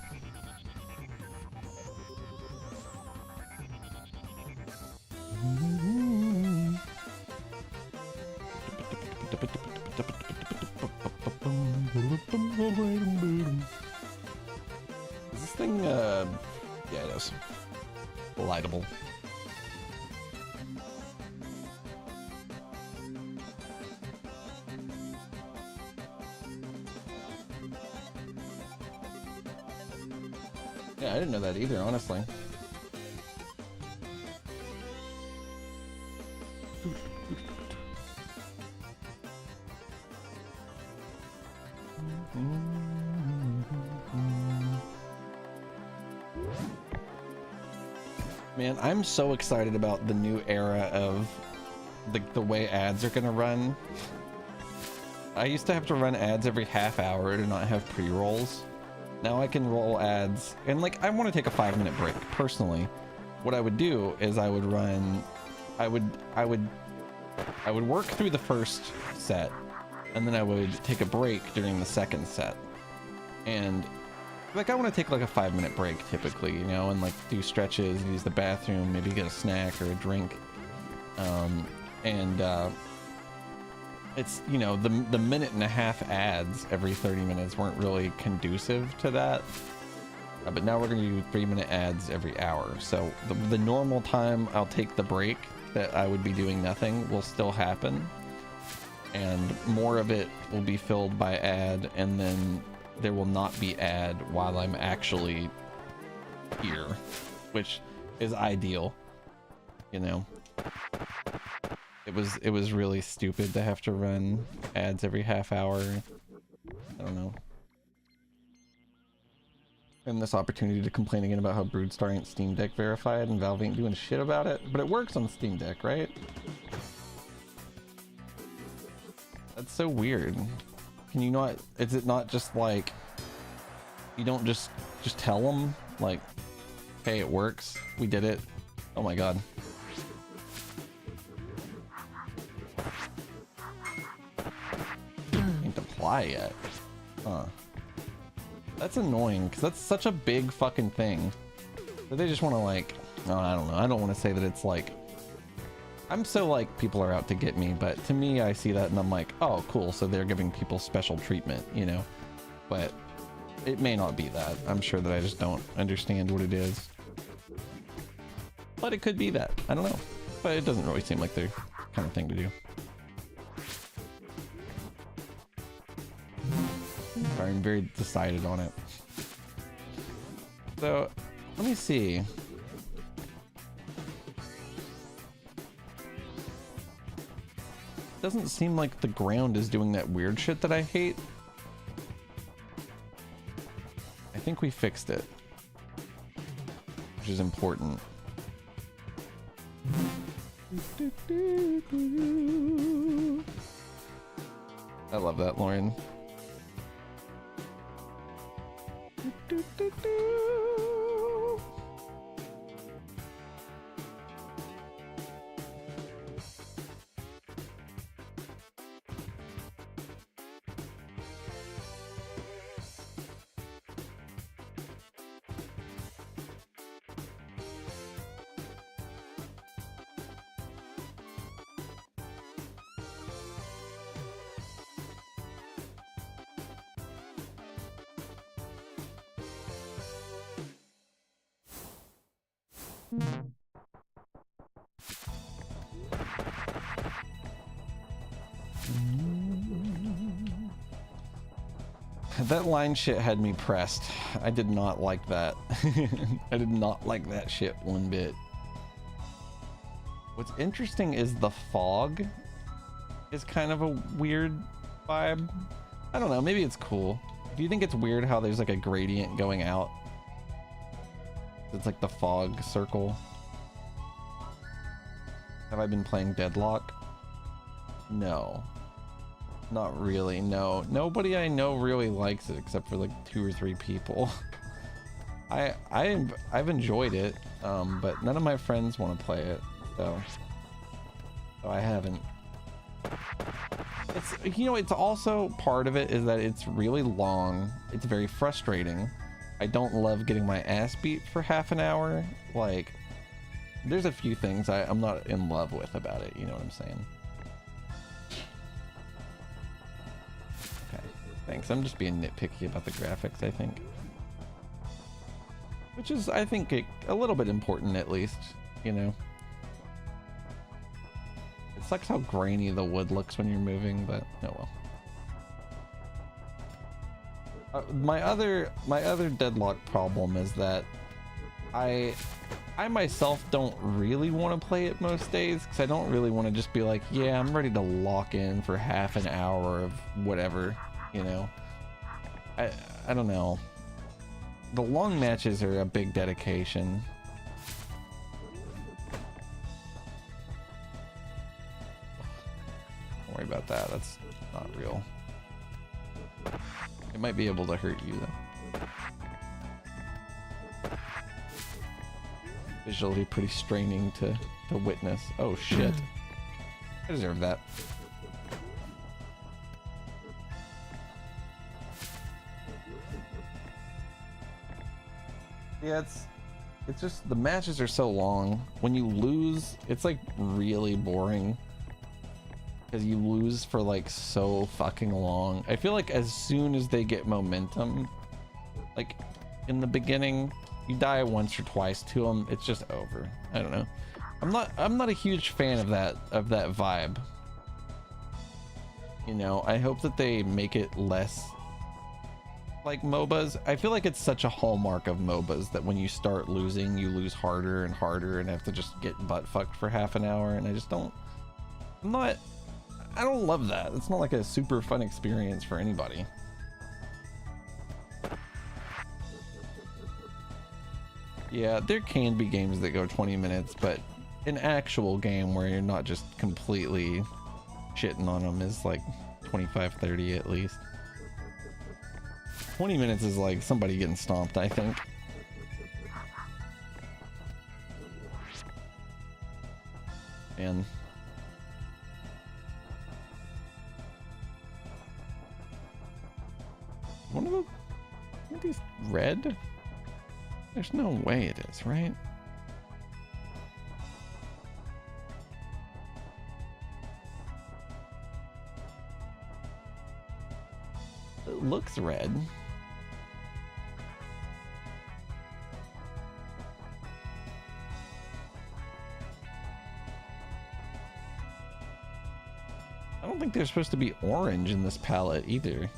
Is this thing, yeah, it is. Lightable. Yeah, I didn't know that either, honestly. Man, I'm so excited about the new era of the way ads are gonna run. I used to have to run ads every half hour to not have pre-rolls. Now I can roll ads, and like I want to take a 5-minute break. Personally, what I would do is I would work through the first set, and then I would take a break during the second set. And like I want to take like a 5-minute break typically, you know, and like do stretches, use the bathroom, maybe get a snack or a drink. It's, you know, the minute and a half ads every 30 minutes weren't really conducive to that. But now we're going to do 3-minute ads every hour. So the normal time I'll take the break that I would be doing nothing will still happen. And more of it will be filled by ad, and then there will not be ad while I'm actually here, which is ideal, you know. It was really stupid to have to run ads every half hour. I don't know. And this opportunity to complain again about how Broodstar ain't Steam Deck verified and Valve ain't doing shit about it, but it works on Steam Deck, right? That's so weird. Can you not, is it not just like, you don't just tell them like, hey, it works, we did it. Oh my god. Ain't apply yet. Huh. That's annoying, because that's such a big fucking thing. But they just want to like, oh, I don't know. I don't want to say that it's like, I'm so like people are out to get me, but to me I see that and I'm like, oh cool, so they're giving people special treatment, you know? But it may not be that. I'm sure that I just don't understand what it is. But it could be that. I don't know. But it doesn't really seem like their kind of thing to do. Sorry, I'm very decided on it. So, let me see. Doesn't seem like the ground is doing that weird shit that I hate. I think we fixed it, which is important. I love that, Lauren. That line shit had me pressed. I did not like that. I did not like that shit one bit. What's interesting is the fog is kind of a weird vibe. I don't know, maybe it's cool. Do you think it's weird how there's like a gradient going out? It's like the fog circle. Have I been playing Deadlock? No. Not really, no. Nobody I know really likes it except for like 2 or 3 people. I've enjoyed it, but none of my friends want to play it, so I haven't. It's, you know, it's also part of it is that it's really long. It's very frustrating. I don't love getting my ass beat for half an hour. Like, there's a few things I'm not in love with about it, you know what I'm saying? Okay, thanks. I'm just being nitpicky about the graphics, I think. Which is, I think, a little bit important at least, you know? It sucks how grainy the wood looks when you're moving, but oh well. My other Deadlock problem is that I myself don't really want to play it most days because I don't really want to just be like, yeah, I'm ready to lock in for half an hour of whatever, you know. I don't know. The long matches are a big dedication. Don't worry about that. That's not real. It might be able to hurt you though. Visually pretty straining to witness. Oh shit. I deserve that. Yeah, it's just the matches are so long. When you lose, it's like really boring. Because you lose for like so fucking long. I feel like as soon as they get momentum, like in the beginning, you die once or twice to them, it's just over. I don't know. I'm not a huge fan of that vibe. You know, I hope that they make it less like MOBAs. I feel like it's such a hallmark of MOBAs that when you start losing, you lose harder and harder and have to just get butt fucked for half an hour, and I just don't. I don't love that. It's not like a super fun experience for anybody. Yeah, there can be games that go 20 minutes, but an actual game where you're not just completely shitting on them is like 25, 30 at least. 20 minutes is like somebody getting stomped, I think. And one of these red? There's no way it is, right? It looks red. I don't think they're supposed to be orange in this palette either.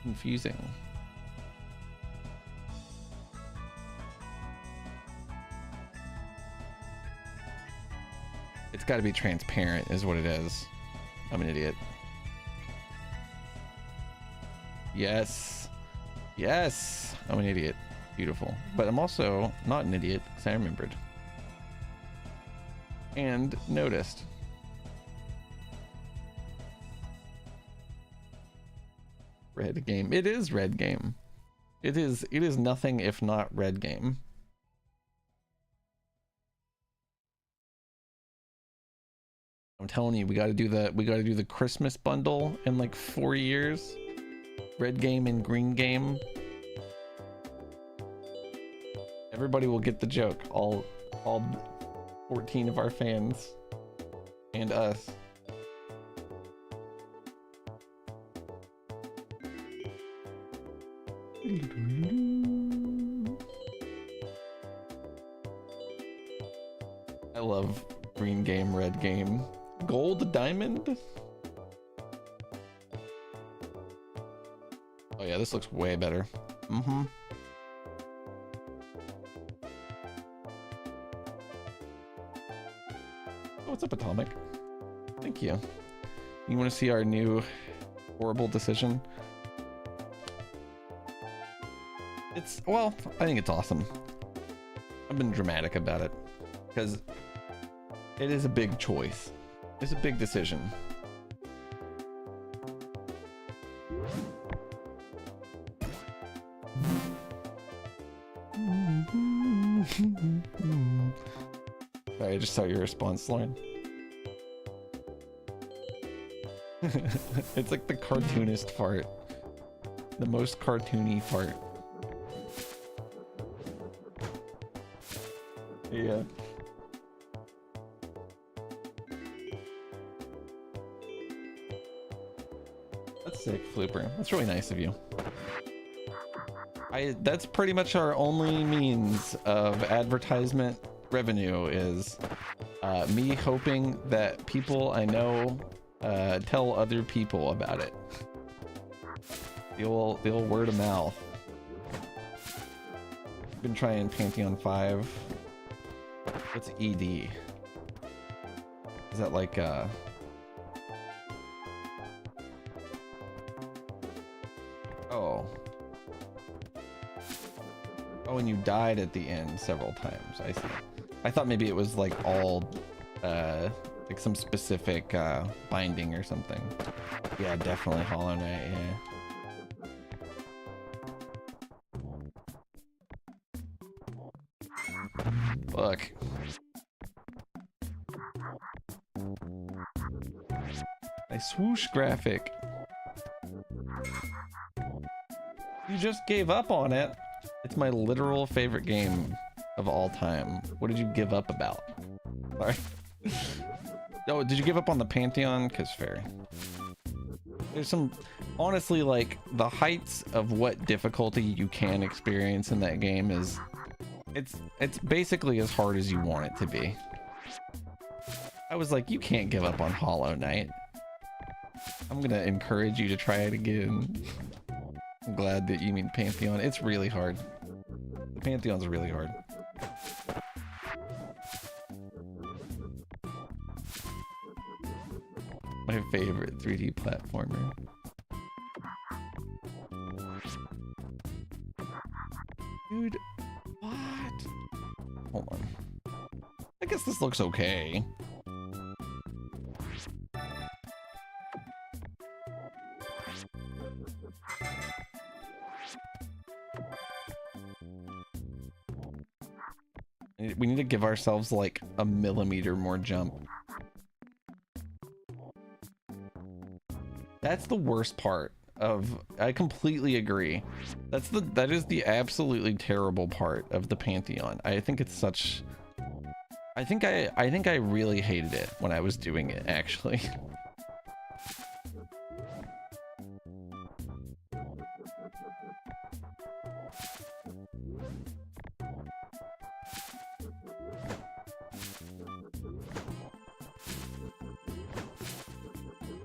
Confusing. It's got to be transparent is what it is. I'm an idiot. Yes. Yes. I'm an idiot. Beautiful. But I'm also not an idiot because I remembered. And noticed. Red game. It is red game. It is nothing if not red game. I'm telling you, we got to do the Christmas bundle in like 4 years. Red game and green game. Everybody will get the joke. All 14 of our fans and us. I love green game, red game. Gold diamond? Oh yeah, this looks way better. Mm-hmm. Oh, what's up, Atomic? Thank you. You want to see our new horrible decision? It's, well, I think it's awesome. I've been dramatic about it because it is a big choice. It's a big decision. Sorry, I just saw your response, Lauren. It's like the cartoonist fart. The most cartoony fart. Yeah. That's sick, Flooper. That's really nice of you. That's pretty much our only means of advertisement revenue is me hoping that people I know tell other people about it. The old word of mouth. Been trying Pantheon 5. What's ED? Is that like oh. Oh, and you died at the end several times. I see. I thought maybe it was like all like some specific binding or something. Yeah, definitely Hollow Knight, yeah. Look. Nice swoosh graphic. You just gave up on it. It's my literal favorite game of all time. What did you give up about? Sorry. Oh, did you give up on the Pantheon? Cause fair. There's some, honestly, like the heights of what difficulty you can experience in that game is, it's basically as hard as you want it to be. I was like, you can't give up on Hollow Knight. I'm gonna encourage you to try it again. I'm glad that you mean Pantheon. It's really hard. The Pantheon's really hard. My favorite 3D platformer. Dude, what? Hold on. I guess this looks okay. We need to give ourselves like a millimeter more jump. That's the worst part of, I completely agree. That is the absolutely terrible part of the Pantheon. I think it's such, I think I really hated it when I was doing it, actually.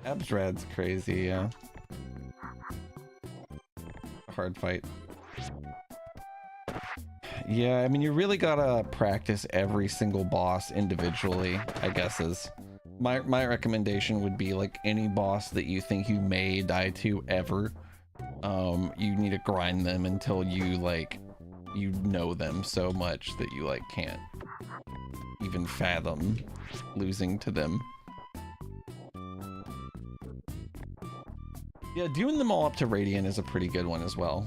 Absrad's crazy, yeah. Hard fight. Yeah, I mean, you really gotta practice every single boss individually, I guess is. My recommendation would be like any boss that you think you may die to ever, you need to grind them until you like, you know them so much that you like can't even fathom losing to them. Yeah, doing them all up to Radiant is a pretty good one as well.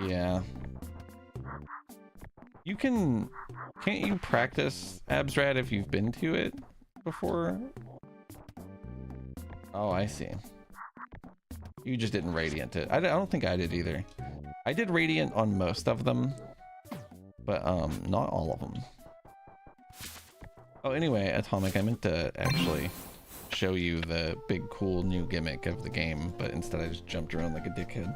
Yeah. You can't you practice Absrad if you've been to it before? Oh, I see. You just didn't Radiant it. I don't think I did either. I did Radiant on most of them, but not all of them. Oh, anyway, Atomic, I meant to actually show you the big cool new gimmick of the game, but instead I just jumped around like a dickhead.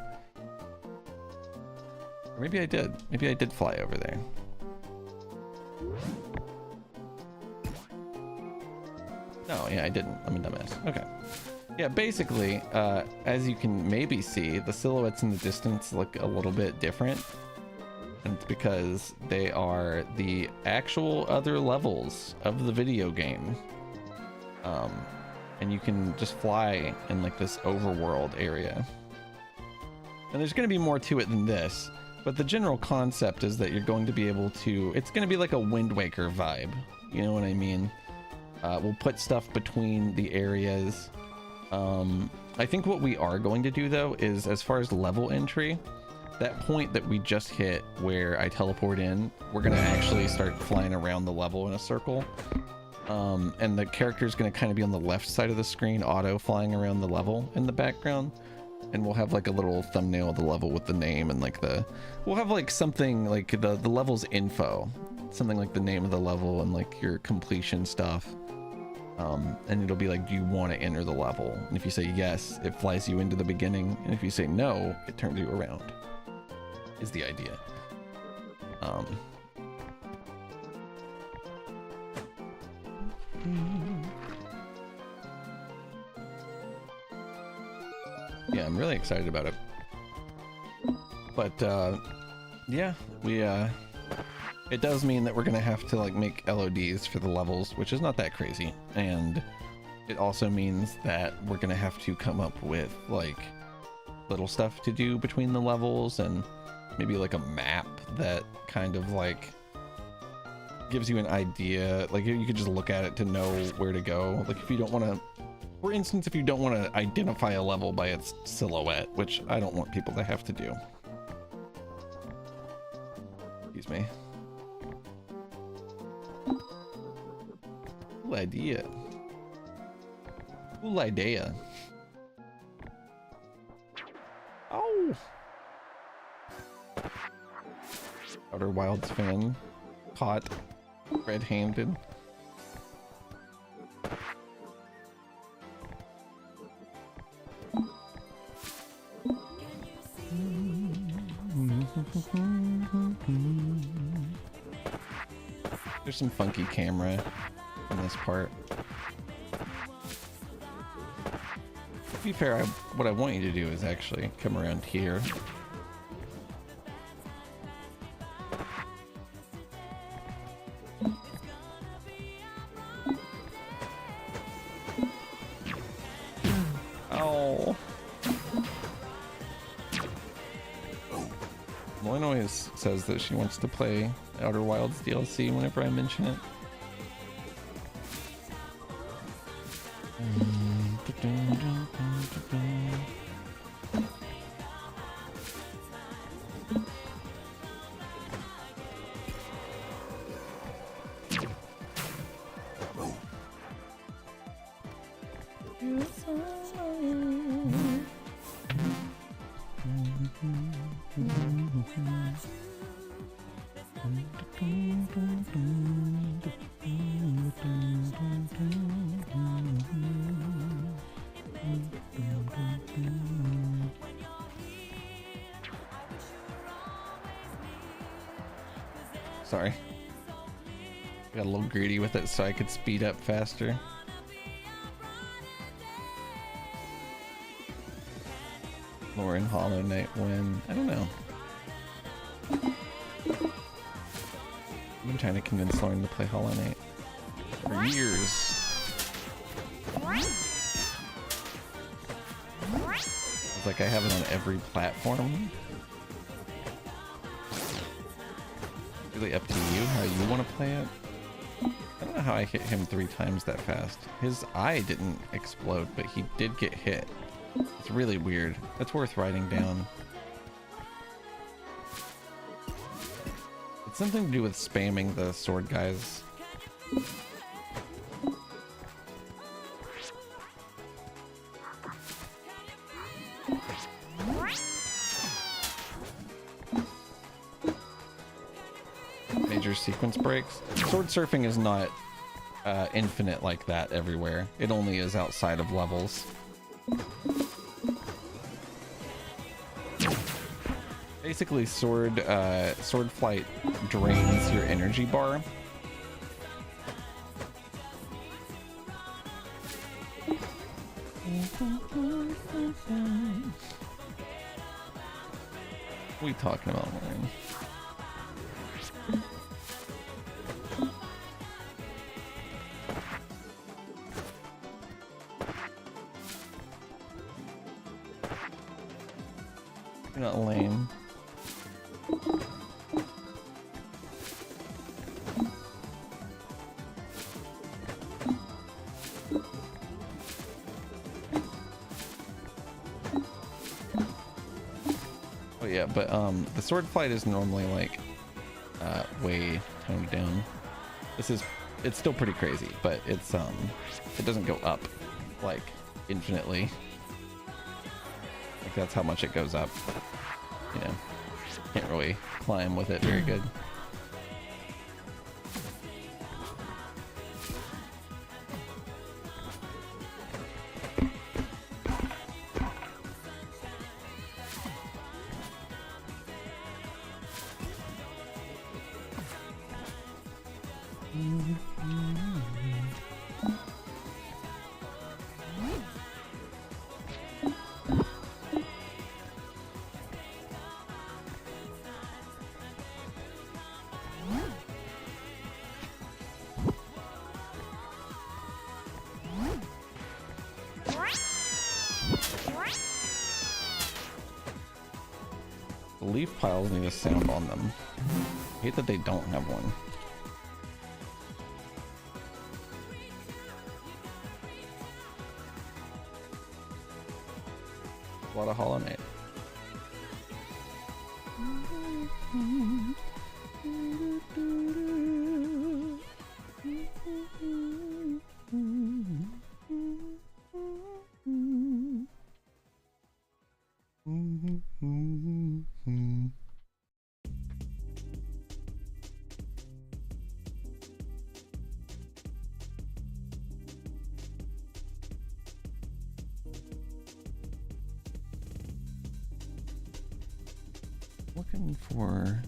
Or maybe I did. Maybe I did fly over there. No, yeah, I didn't. I'm a dumbass. Okay. Yeah, basically, as you can maybe see, the silhouettes in the distance look a little bit different. And it's because they are the actual other levels of the video game. And you can just fly in like this overworld area. And there's going to be more to it than this, but the general concept is that you're going to be able to, it's going to be like a Wind Waker vibe. You know what I mean? We'll put stuff between the areas. I think what we are going to do though is, as far as level entry, that point that we just hit where I teleport in, we're gonna actually start flying around the level in a circle. And the character's gonna kind of be on the left side of the screen, auto flying around the level in the background. And we'll have like a little thumbnail of the level with the name and like we'll have like something like the level's info, something like the name of the level and like your completion stuff. And it'll be like, do you want to enter the level? And if you say yes, it flies you into the beginning. And if you say no, it turns you around. Is the idea. Yeah, I'm really excited about it. But yeah, it does mean that we're gonna have to like make LODs for the levels, which is not that crazy. And it also means that we're gonna have to come up with like little stuff to do between the levels, and maybe like a map that kind of like gives you an idea. Like you could just look at it to know where to go. Like if you don't want to, for instance, if you don't want to identify a level by its silhouette, which I don't want people to have to do. Excuse me. Cool idea. Cool idea. Oh! Outer Wilds fan caught red-handed. There's some funky camera in this part. To be fair, what I want you to do is actually come around here. Oh. Lauren always says that she wants to play Outer Wilds DLC whenever I mention it. Sorry. Got a little greedy with it so I could speed up faster. Lauren Hollow Knight win. I don't know. I've been trying to convince Lauren to play Hollow Knight for years. It's like I have it on every platform. Really up to you how you want to play it. I don't know how I hit him 3 times that fast. His eye didn't explode, but he did get hit. It's really weird. That's worth writing down. It's something to do with spamming the sword guys. Major sequence breaks. Sword surfing is not infinite like that everywhere. It only is outside of levels. Basically, sword flight drains your energy bar. What are we talking about, man? You're not lame. Oh yeah, but the sword flight is normally like way toned down. It's still pretty crazy, but it's it doesn't go up like infinitely. Like that's how much it goes up. You know, can't really climb with it very good. Leaf piles need a sound on them. I hate that they don't have one. A lot of Hollow Knight. Looking for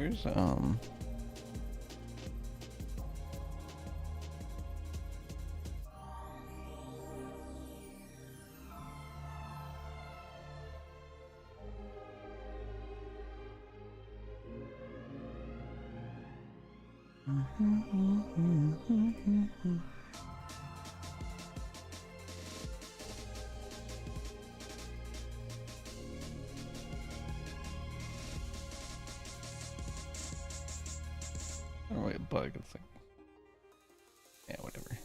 where's Oh wait, bug. It's like, yeah, whatever.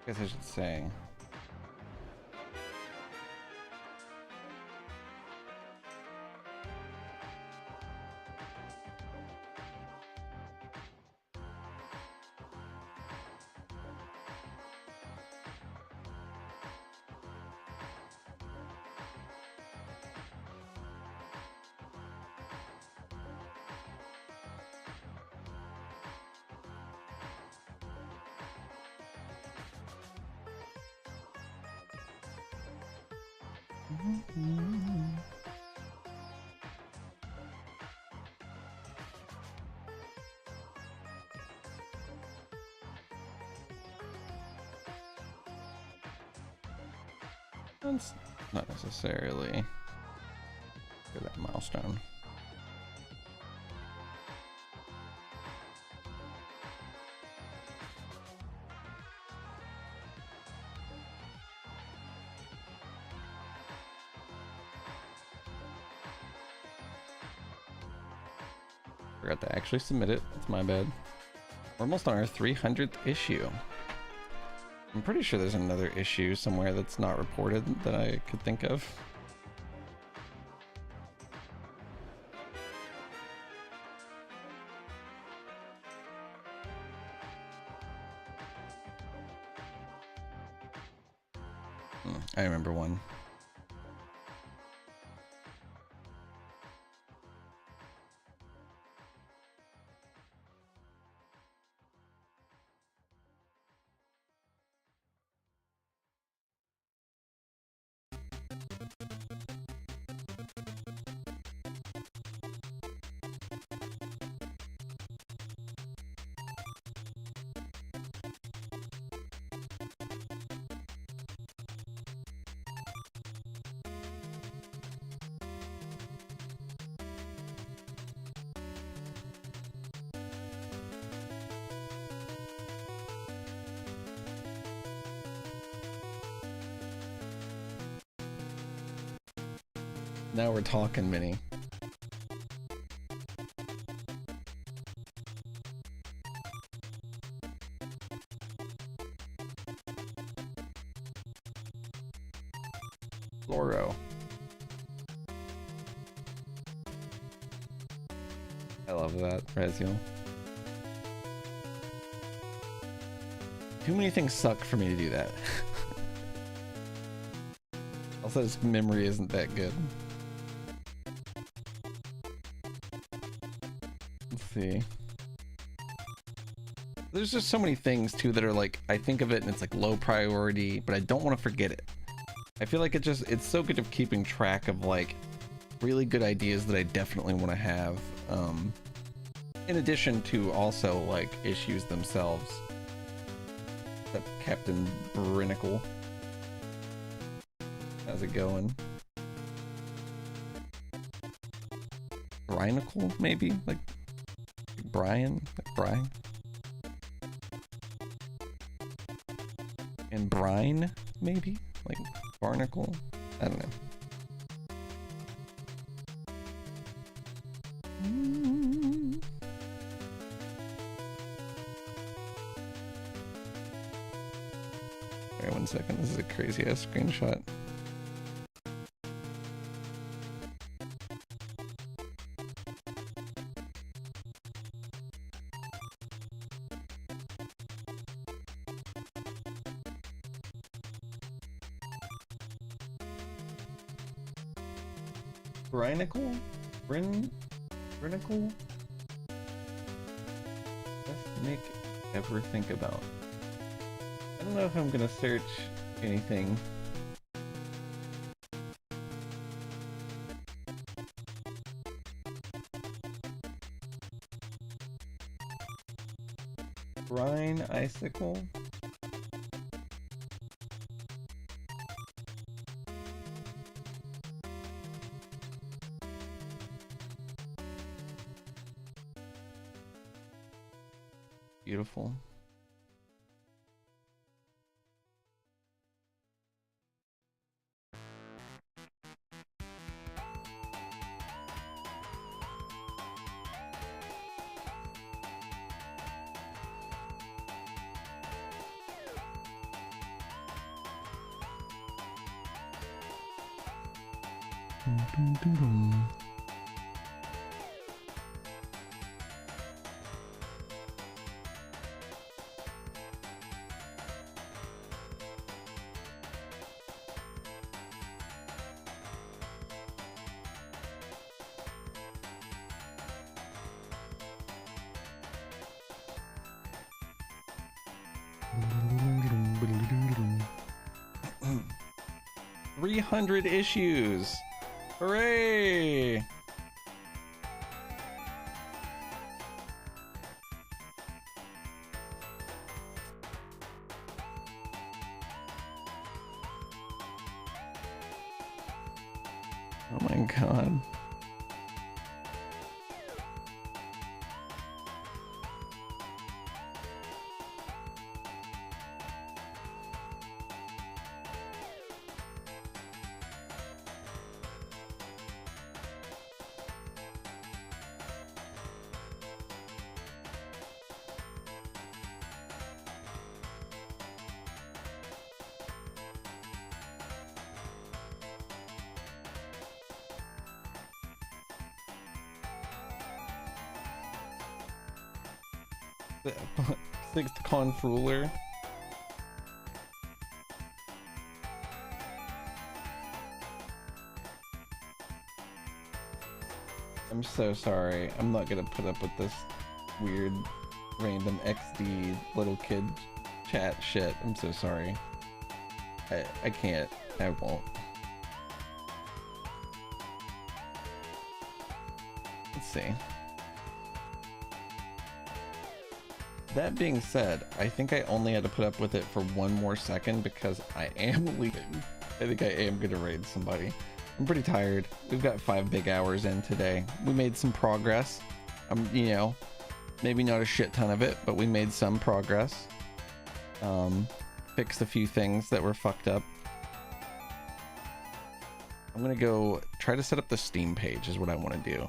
I guess I should say. That's not necessarily for that milestone. Forgot to actually submit it. It's my bad. We're almost on our 300th issue. I'm pretty sure there's another issue somewhere that's not reported that I could think of. I remember one. Now we're talking, Minnie. Floro. I love that, Raziel. Too many things suck for me to do that. Also, his memory isn't that good. Let's see. There's just so many things too that are like, I think of it and it's like low priority, but I don't want to forget it. I feel like it's so good at keeping track of like really good ideas that I definitely want to have. In addition to also like issues themselves. Except Captain Brinicle. How's it going? Brinicle, maybe? Like Brian? Like Brian? And Brine, maybe? Like Barnacle? I don't know. Alright, 1 second. This is a crazy ass screenshot. Brinicle? Brinicle? Best Nick ever think about. I don't know if I'm gonna search anything. Brine Icicle? Beautiful. Dum, dum, dum. 300 issues. Hooray! Oh my god. Sixth conf ruler. I'm so sorry. I'm not gonna put up with this weird random XD little kid chat shit. I'm so sorry. I can't. I won't. Let's see. That being said, I think I only had to put up with it for 1 more second because I am leaving. I think I am gonna raid somebody. I'm pretty tired. We've got 5 big hours in today. We made some progress. You know, maybe not a shit ton of it, but we made some progress. Fixed a few things that were fucked up. I'm gonna go try to set up the Steam page is what I want to do.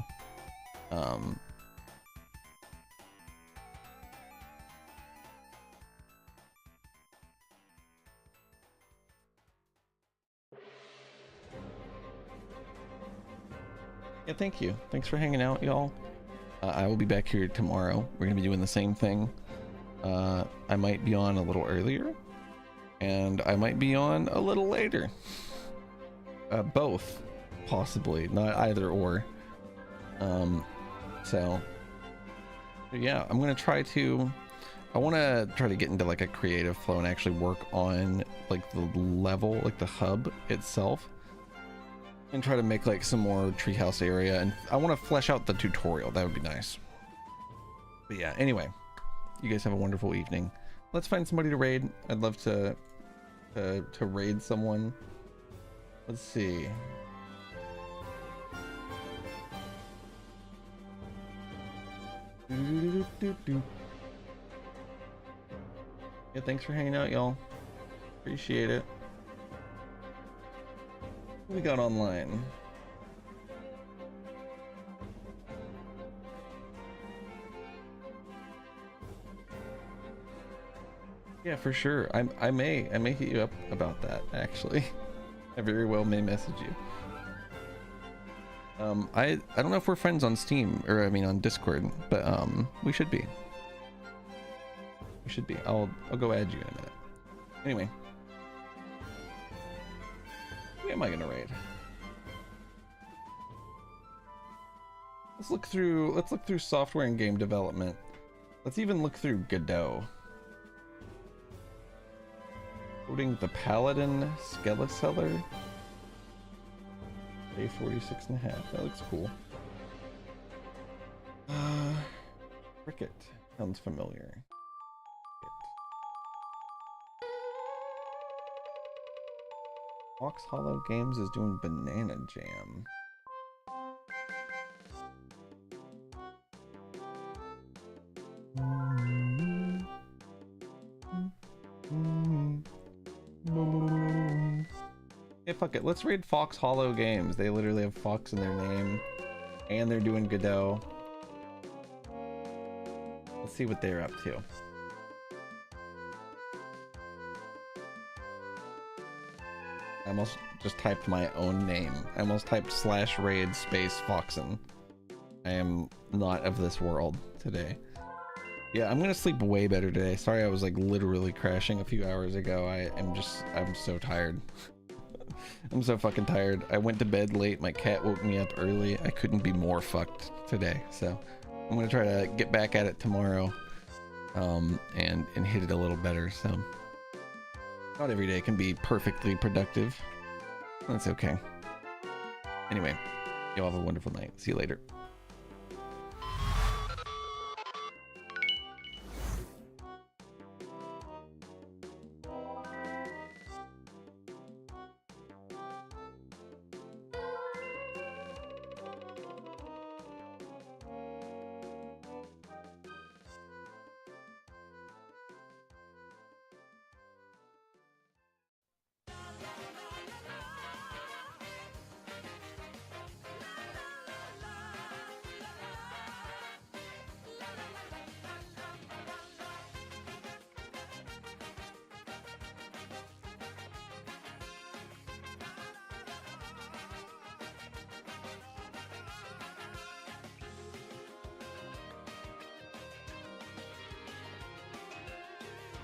Yeah, thank you. Thanks for hanging out, y'all. I will be back here tomorrow. We're gonna be doing the same thing. I might be on a little earlier, and I might be on a little later. Both, possibly, not either or. So yeah, I'm gonna try to. I want to try to get into like a creative flow and actually work on like the level, like the hub itself, and try to make like some more treehouse area. And I want to flesh out the tutorial. That would be nice. But yeah, anyway, you guys have a wonderful evening. Let's find somebody to raid. I'd love to raid someone. Let's see. Yeah, thanks for hanging out, y'all. Appreciate it. What we got online? Yeah, for sure. I may hit you up about that actually. I very well may message you. I don't know if we're friends on Steam or I mean on Discord, but we should be. We should be. I'll go add you in a minute. Anyway, who am I gonna raid? Let's look through software and game development. Let's even look through Godot. Coding the Paladin Skeleseller. Day 46.5. That looks cool. Cricket. Sounds familiar. Fox Hollow Games is doing Banana Jam. Yeah, fuck it. Let's read Fox Hollow Games. They literally have Fox in their name. And they're doing Godot. Let's see what they're up to. I almost just typed my own name. I almost typed /raid space Foxen. I am not of this world today. Yeah, I'm gonna sleep way better today. Sorry I was like literally crashing a few hours ago. I'm so tired. I'm so fucking tired. I went to bed late. My cat woke me up early. I couldn't be more fucked today. So I'm gonna try to get back at it tomorrow. And hit it a little better. So not every day can be perfectly productive. That's okay. Anyway, y'all have a wonderful night. See you later.